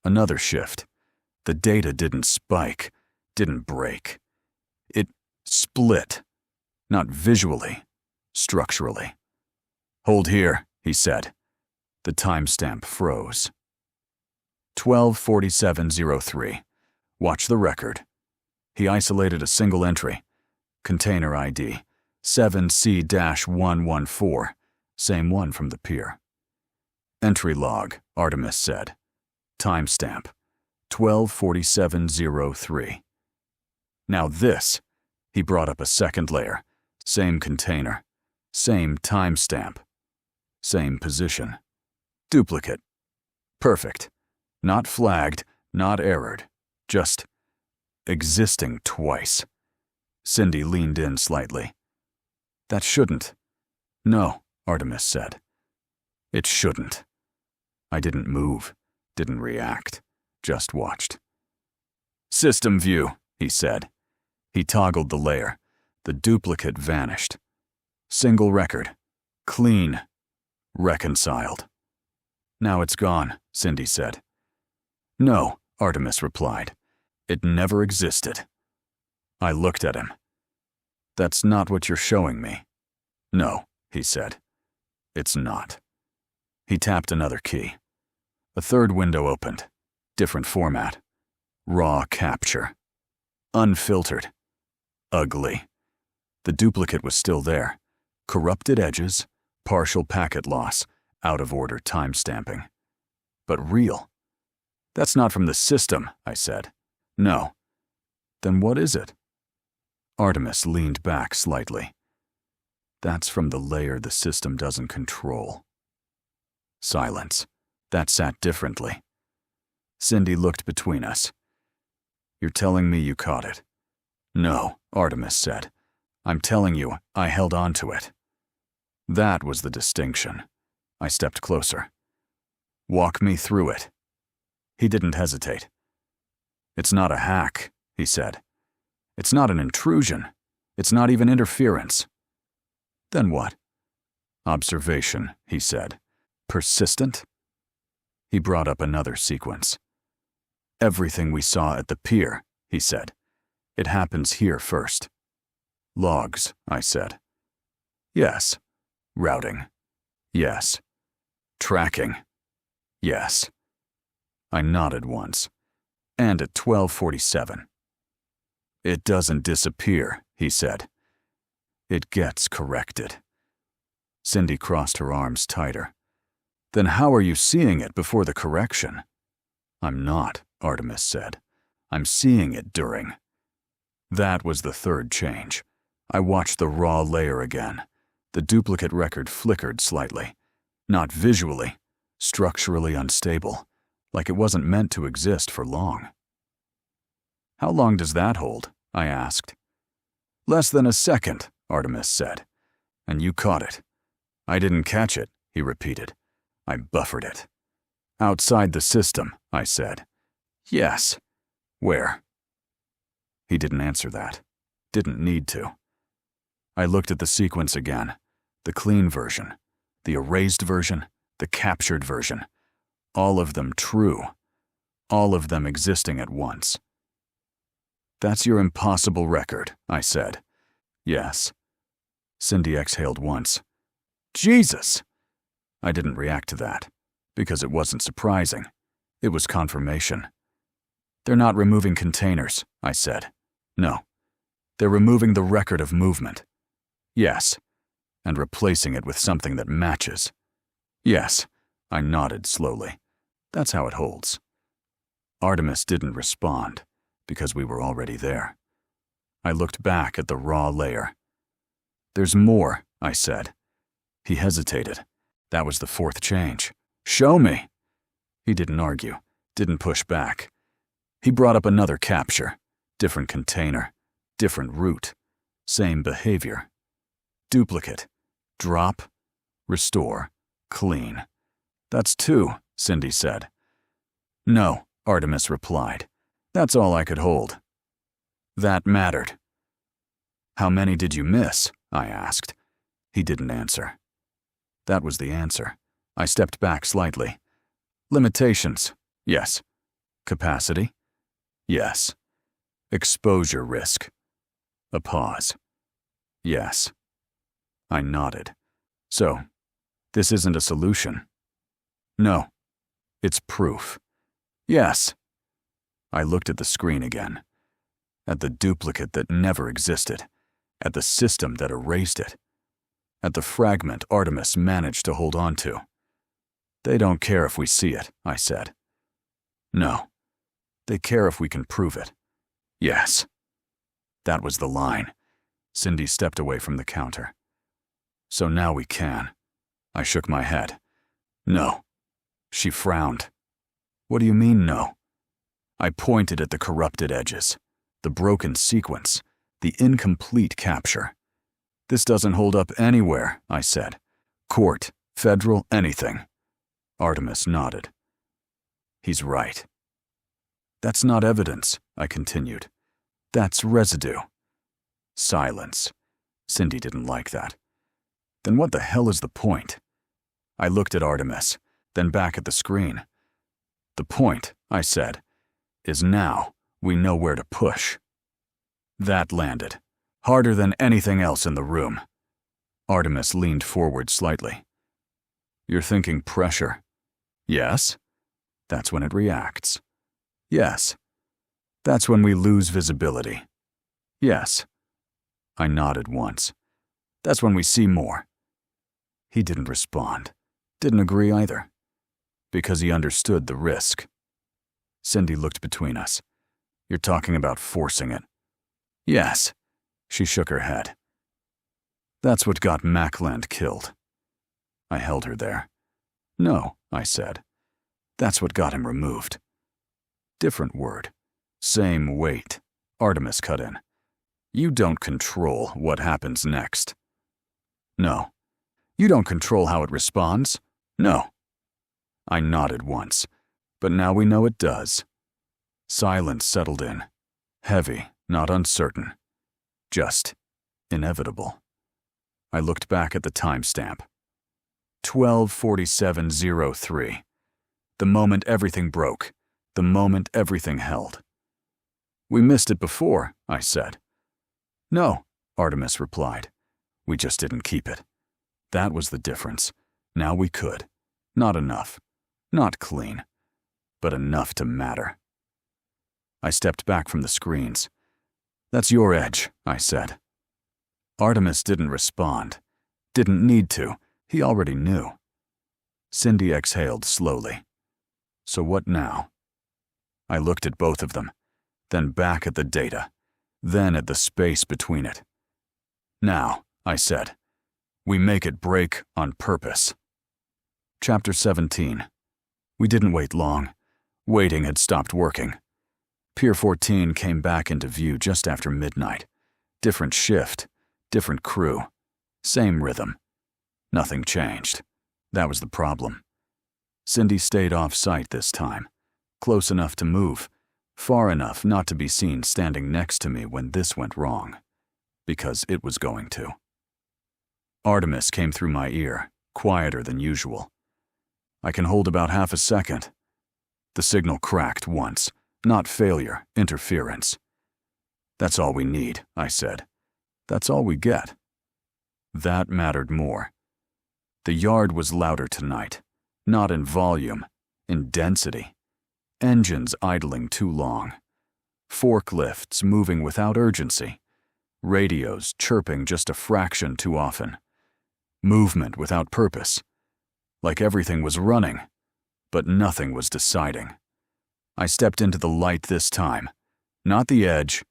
Another shift. The data didn't spike, didn't break. It split. Not visually, structurally. "Hold here," he said. The timestamp froze. 12:47:03. Watch the record. He isolated a single entry. Container ID, 7C-114, same one from the pier. Entry log, Artemis said. Timestamp, 12:47:03. Now this, he brought up a second layer. Same container, same timestamp, same position. Duplicate. Perfect. Not flagged, not errored. Just existing twice. Cindy leaned in slightly. "That shouldn't." "No," Artemis said. "It shouldn't." I didn't move, didn't react, just watched. "System view," he said. He toggled the layer. The duplicate vanished. Single record. Clean. Reconciled. "Now it's gone," Cindy said. "No," Artemis replied. "It never existed." I looked at him. "That's not what you're showing me." "No," he said. "It's not." He tapped another key. A third window opened. Different format. Raw capture. Unfiltered. Ugly. The duplicate was still there. Corrupted edges, partial packet loss, out-of-order timestamping. But real. "That's not from the system," I said. "No." "Then what is it?" Artemis leaned back slightly. "That's from the layer the system doesn't control." Silence. That sat differently. Cindy looked between us. "You're telling me you caught it?" "No," Artemis said. "I'm telling you I held on to it." That was the distinction. I stepped closer. "Walk me through it." He didn't hesitate. "It's not a hack," he said. "It's not an intrusion. It's not even interference." "Then what?" "Observation," he said. "Persistent?" He brought up another sequence. "Everything we saw at the pier," he said. "It happens here first." "Logs," I said. "Yes." "Routing." "Yes." "Tracking." "Yes." I nodded once. "And at 12:47. "It doesn't disappear," he said. "It gets corrected." Cindy crossed her arms tighter. "Then how are you seeing it before the correction?" "I'm not," Artemis said. "I'm seeing it during." That was the third change. I watched the raw layer again. The duplicate record flickered slightly. Not visually, structurally unstable, like it wasn't meant to exist for long. "How long does that hold?" I asked. "Less than a second," Artemis said. "And you caught it." "I didn't catch it," he repeated. "I buffered it." "Outside the system," I said. "Yes." "Where?" He didn't answer that. Didn't need to. I looked at the sequence again. The clean version, the erased version, the captured version. All of them true. All of them existing at once. "That's your impossible record," I said. "Yes." Cindy exhaled once. Jesus! I didn't react to that, because it wasn't surprising. It was confirmation. They're not removing containers, I said. No. They're removing the record of movement. Yes. And replacing it with something that matches. Yes. I nodded slowly. That's how it holds. Artemis didn't respond, because we were already there. I looked back at the raw layer. There's more, I said. He hesitated. That was the fourth change. Show me! He didn't argue, didn't push back. He brought up another capture. Different container, different route, same behavior. Duplicate. Drop, restore, clean. That's 2, Cindy said. No, Artemis replied. That's all I could hold. That mattered. How many did you miss? I asked. He didn't answer. That was the answer. I stepped back slightly. Limitations, yes. Capacity, yes. Exposure risk. A pause. Yes. I nodded. So, this isn't a solution? No. It's proof. Yes. I looked at the screen again. At the duplicate that never existed. At the system that erased it. At the fragment Artemis managed to hold on to. They don't care if we see it, I said. No. They care if we can prove it. Yes. That was the line. Cindy stepped away from the counter. So now we can. I shook my head. No. She frowned. What do you mean, no? I pointed at the corrupted edges, the broken sequence, the incomplete capture. This doesn't hold up anywhere, I said. Court, federal, anything. Artemis nodded. He's right. That's not evidence, I continued. That's residue. Silence. Cindy didn't like that. Then what the hell is the point? I looked at Artemis, then back at the screen. The point, I said, is now we know where to push. That landed, harder than anything else in the room. Artemis leaned forward slightly. You're thinking pressure. Yes? That's when it reacts. Yes. That's when we lose visibility. Yes. I nodded once. That's when we see more. He didn't respond. Didn't agree either. Because he understood the risk. Cindy looked between us. You're talking about forcing it. Yes. She shook her head. That's what got Mackland killed. I held her there. No, I said. That's what got him removed. Different word. Same weight. Artemis cut in. You don't control what happens next. No. You don't control how it responds? No. I nodded once, but now we know it does. Silence settled in. Heavy, not uncertain. Just inevitable. I looked back at the timestamp. 12:47:03. The moment everything broke. The moment everything held. We missed it before, I said. No, Artemis replied. We just didn't keep it. That was the difference. Now we could. Not enough. Not clean. But enough to matter. I stepped back from the screens. That's your edge, I said. Artemis didn't respond. Didn't need to. He already knew. Cindy exhaled slowly. So what now? I looked at both of them, then back at the data, then at the space between it. Now, I said, we make it break on purpose. Chapter 17. We didn't wait long. Waiting had stopped working. Pier 14 came back into view just after midnight. Different shift, different crew, same rhythm. Nothing changed. That was the problem. Cindy stayed off-site this time, close enough to move, far enough not to be seen standing next to me when this went wrong, because it was going to. Artemis came through my ear, quieter than usual. I can hold about half a second. The signal cracked once, not failure, interference. That's all we need, I said. That's all we get. That mattered more. The yard was louder tonight, not in volume, in density. Engines idling too long. Forklifts moving without urgency. Radios chirping just a fraction too often. Movement without purpose. Like everything was running, but nothing was deciding. I stepped into the light this time. Not the edge,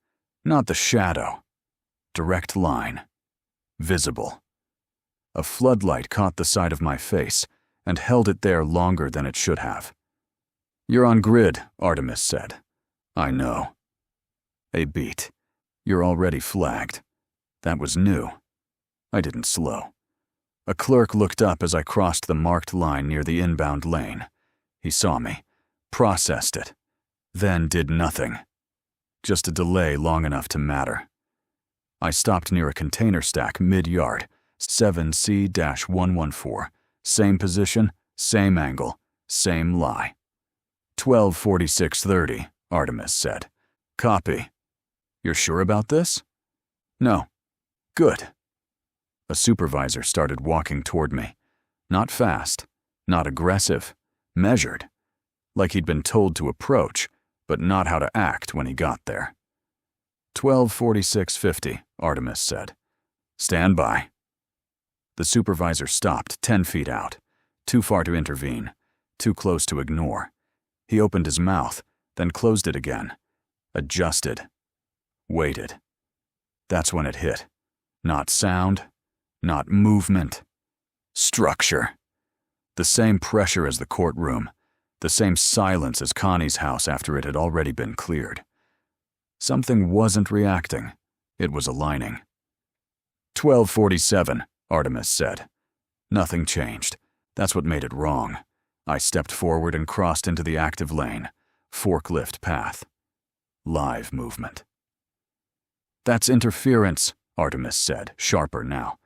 not the shadow. Direct line. Visible. A floodlight caught the side of my face and held it there longer than it should have. "You're on grid," Artemis said. "I know." A beat. "You're already flagged." That was new. I didn't slow. A clerk looked up as I crossed the marked line near the inbound lane. He saw me, processed it, then did nothing. Just a delay long enough to matter. I stopped near a container stack mid-yard, 7C-114. Same position, same angle, same lie. 12:46:30, Artemis said. "Copy." "You're sure about this?" "No." "Good." A supervisor started walking toward me. Not fast, not aggressive, measured. Like he'd been told to approach, but not how to act when he got there. 12:46:50, Artemis said. "Stand by." The supervisor stopped 10 feet out, too far to intervene, too close to ignore. He opened his mouth, then closed it again, adjusted, waited. That's when it hit. Not sound, not movement. Structure. The same pressure as the courtroom, the same silence as Connie's house after it had already been cleared. Something wasn't reacting. It was aligning. 12:47, Artemis said. Nothing changed. That's what made it wrong. I stepped forward and crossed into the active lane. Forklift path. Live movement. "That's interference," Artemis said, sharper now.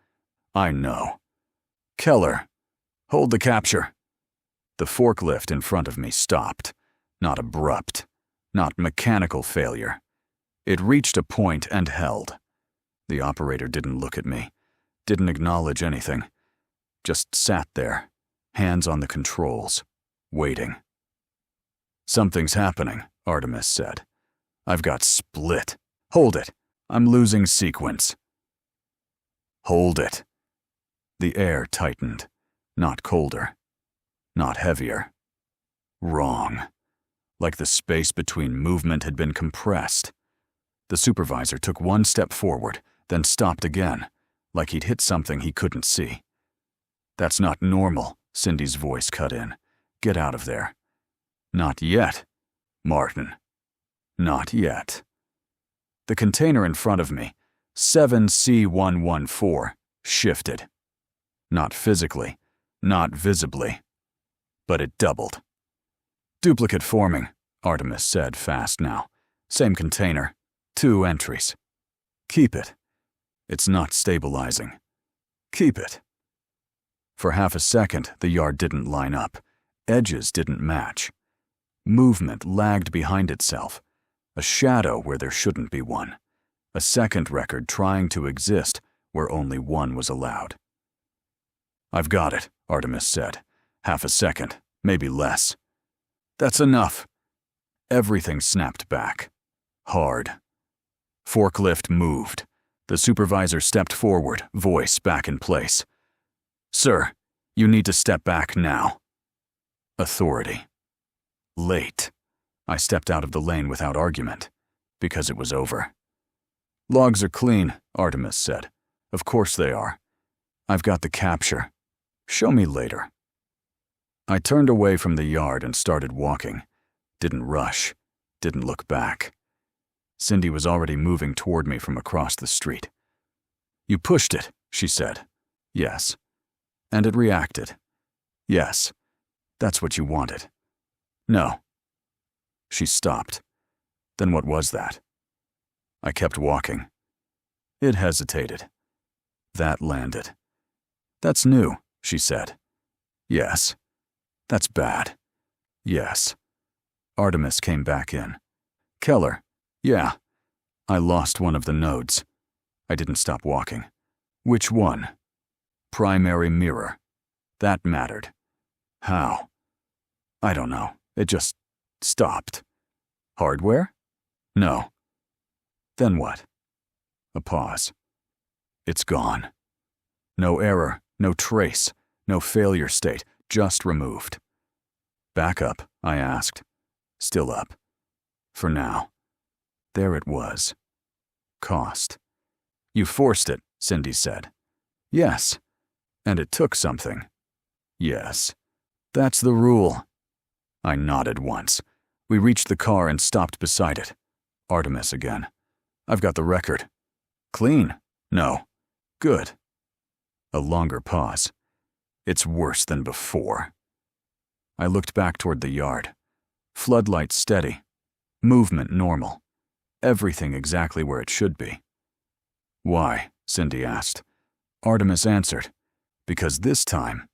"I know." "Keller, hold the capture." The forklift in front of me stopped. Not abrupt. Not mechanical failure. It reached a point and held. The operator didn't look at me. Didn't acknowledge anything. Just sat there, hands on the controls, waiting. "Something's happening," Artemis said. "I've got split. Hold it. I'm losing sequence." "Hold it." The air tightened. Not colder. Not heavier. Wrong. Like the space between movement had been compressed. The supervisor took one step forward, then stopped again, like he'd hit something he couldn't see. "That's not normal," Cindy's voice cut in. "Get out of there." "Not yet, Martin. Not yet." The container in front of me, 7C-114, shifted. Not physically, not visibly, but it doubled. "Duplicate forming," Artemis said fast now. "Same container, 2 entries. Keep it. It's not stabilizing. Keep it." For half a second, the yard didn't line up. Edges didn't match. Movement lagged behind itself. A shadow where there shouldn't be one. A second record trying to exist where only one was allowed. "I've got it," Artemis said. "Half a second, maybe less." "That's enough." Everything snapped back. Hard. Forklift moved. The supervisor stepped forward, voice back in place. "Sir, you need to step back now." Authority. Late. I stepped out of the lane without argument, because it was over. "Logs are clean," Artemis said. "Of course they are. I've got the capture. Show me later." I turned away from the yard and started walking. Didn't rush. Didn't look back. Cindy was already moving toward me from across the street. "You pushed it," she said. "Yes." "And it reacted." "Yes. That's what you wanted." "No." She stopped. "Then what was that?" I kept walking. It hesitated. That landed. "That's new," she said. "Yes." "That's bad." "Yes." Artemis came back in. "Keller." "Yeah." I lost one of the nodes. I didn't stop walking. "Which one?" primary mirror. That mattered. How? I don't know. It just stopped. Hardware? No. Then what? A pause. It's gone. No error, no trace, no failure state, just removed. Back up, I asked. Still up. For now. There it was. Cost. You forced it, Cindy said. Yes. And it took something. Yes. That's the rule. I nodded once. We reached the car and stopped beside it. Artemis again. I've got the record. Clean? No. Good. A longer pause. It's worse than before. I looked back toward the yard. Floodlights steady. Movement normal. Everything exactly where it should be. Why? Cindy asked. Artemis answered. Because this time,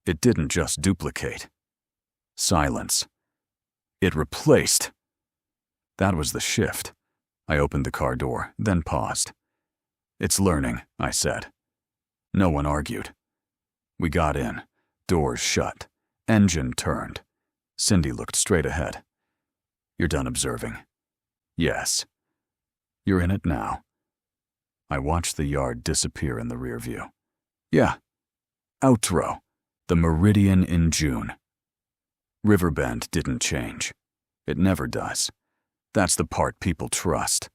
it didn't just duplicate. Silence. It replaced. That was the shift. I opened the car door, then paused. It's learning, I said. No one argued. We got in. Doors shut. Engine turned. Cindy looked straight ahead. You're done observing. Yes. You're in it now. I watched the yard disappear in the rear view. Yeah. Outro. The Meridian in June. Riverbend didn't change. It never does. That's the part people trust.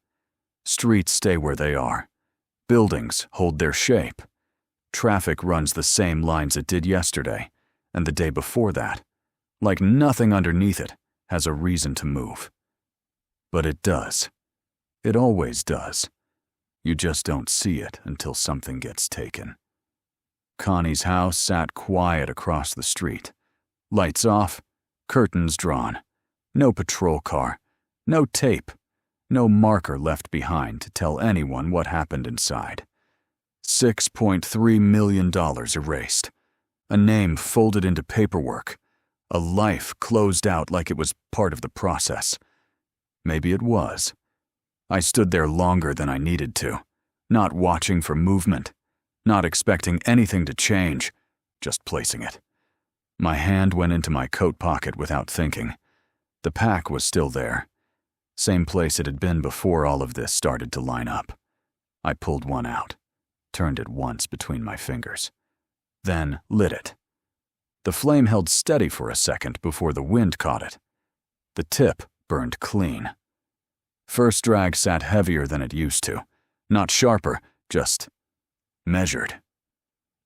Streets stay where they are. Buildings hold their shape. Traffic runs the same lines it did yesterday, and the day before that. Like nothing underneath it has a reason to move. But it does. It always does. You just don't see it until something gets taken. Connie's house sat quiet across the street. Lights off, curtains drawn. No patrol car, no tape, no marker left behind to tell anyone what happened inside. $6.3 million erased. A name folded into paperwork. A life closed out like it was part of the process. Maybe it was. I stood there longer than I needed to, not watching for movement, not expecting anything to change, just placing it. My hand went into my coat pocket without thinking. The pack was still there. Same place it had been before all of this started to line up. I pulled one out, turned it once between my fingers, then lit it. The flame held steady for a second before the wind caught it. The tip burned clean. First drag sat heavier than it used to, not sharper, just measured.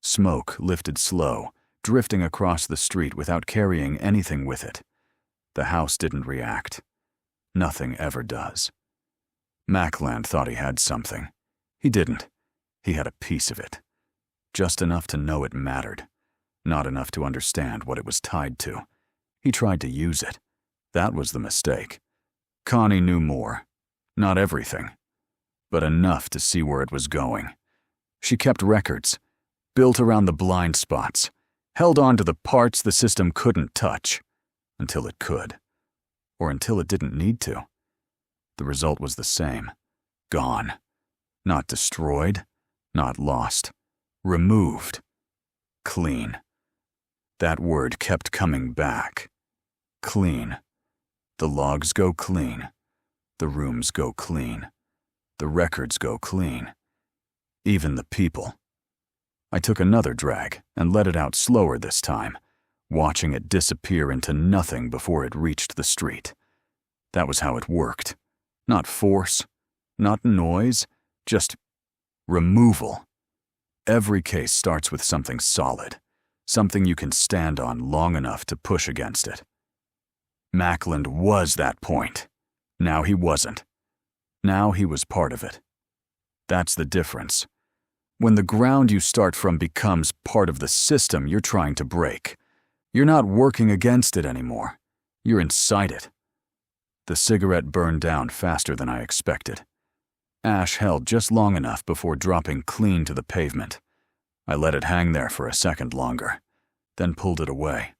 Smoke lifted slow, drifting across the street without carrying anything with it. The house didn't react. Nothing ever does. Mackland thought he had something. He didn't. He had a piece of it. Just enough to know it mattered. Not enough to understand what it was tied to. He tried to use it. That was the mistake. Connie knew more. Not everything. But enough to see where it was going. She kept records. Built around the blind spots. Held on to the parts the system couldn't touch. Until it could. Or until it didn't need to. The result was the same. Gone. Not destroyed. Not lost. Removed. Clean. That word kept coming back. Clean. The logs go clean. The rooms go clean. The records go clean. Even the people. I took another drag and let it out slower this time, watching it disappear into nothing before it reached the street. That was how it worked. Not force, not noise, just removal. Every case starts with something solid, something you can stand on long enough to push against it. Mackland was that point. Now he wasn't. Now he was part of it. That's the difference. When the ground you start from becomes part of the system you're trying to break, you're not working against it anymore. You're inside it. The cigarette burned down faster than I expected. Ash held just long enough before dropping clean to the pavement. I let it hang there for a second longer, then pulled it away.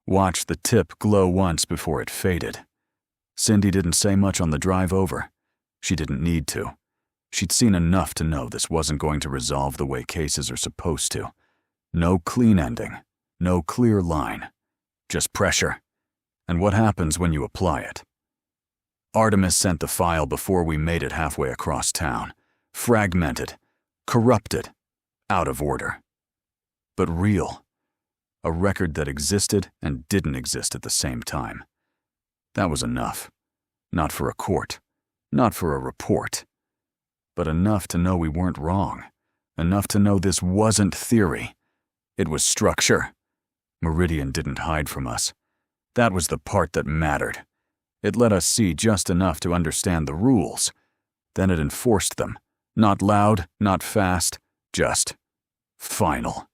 Watched the tip glow once before it faded. Cindy didn't say much on the drive over. She didn't need to. She'd seen enough to know this wasn't going to resolve the way cases are supposed to. No clean ending, no clear line, just pressure. And what happens when you apply it? Artemis sent the file before we made it halfway across town. Fragmented, corrupted, out of order. But real. A record that existed and didn't exist at the same time. That was enough. Not for a court, not for a report, but enough to know we weren't wrong. Enough to know this wasn't theory. It was structure. Meridian didn't hide from us. That was the part that mattered. It let us see just enough to understand the rules. Then it enforced them. Not loud, not fast, just final.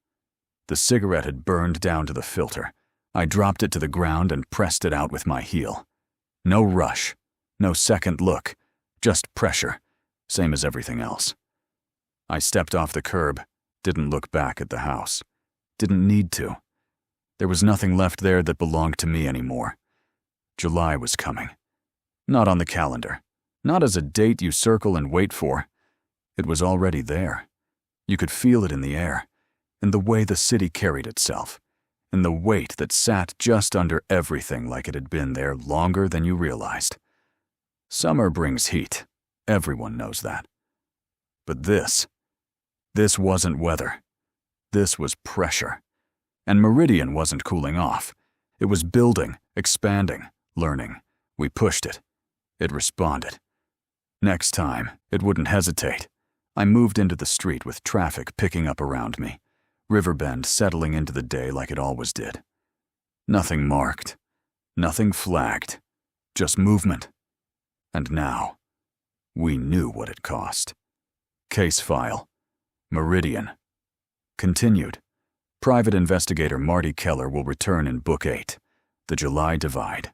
The cigarette had burned down to the filter. I dropped it to the ground and pressed it out with my heel. No rush, no second look, just pressure, same as everything else. I stepped off the curb, didn't look back at the house. Didn't need to. There was nothing left there that belonged to me anymore. July was coming. Not on the calendar. Not as a date you circle and wait for. It was already there. You could feel it in the air, in the way the city carried itself, in the weight that sat just under everything like it had been there longer than you realized. Summer brings heat. Everyone knows that. But this wasn't weather. This was pressure. And Meridian wasn't cooling off. It was building, expanding, learning. We pushed it. It responded. Next time, it wouldn't hesitate. I moved into the street with traffic picking up around me. Riverbend settling into the day like it always did. Nothing marked. Nothing flagged. Just movement. And now, we knew what it cost. Case file. Meridian. Continued. Private investigator Marty Keller will return in Book 8, The July Divide.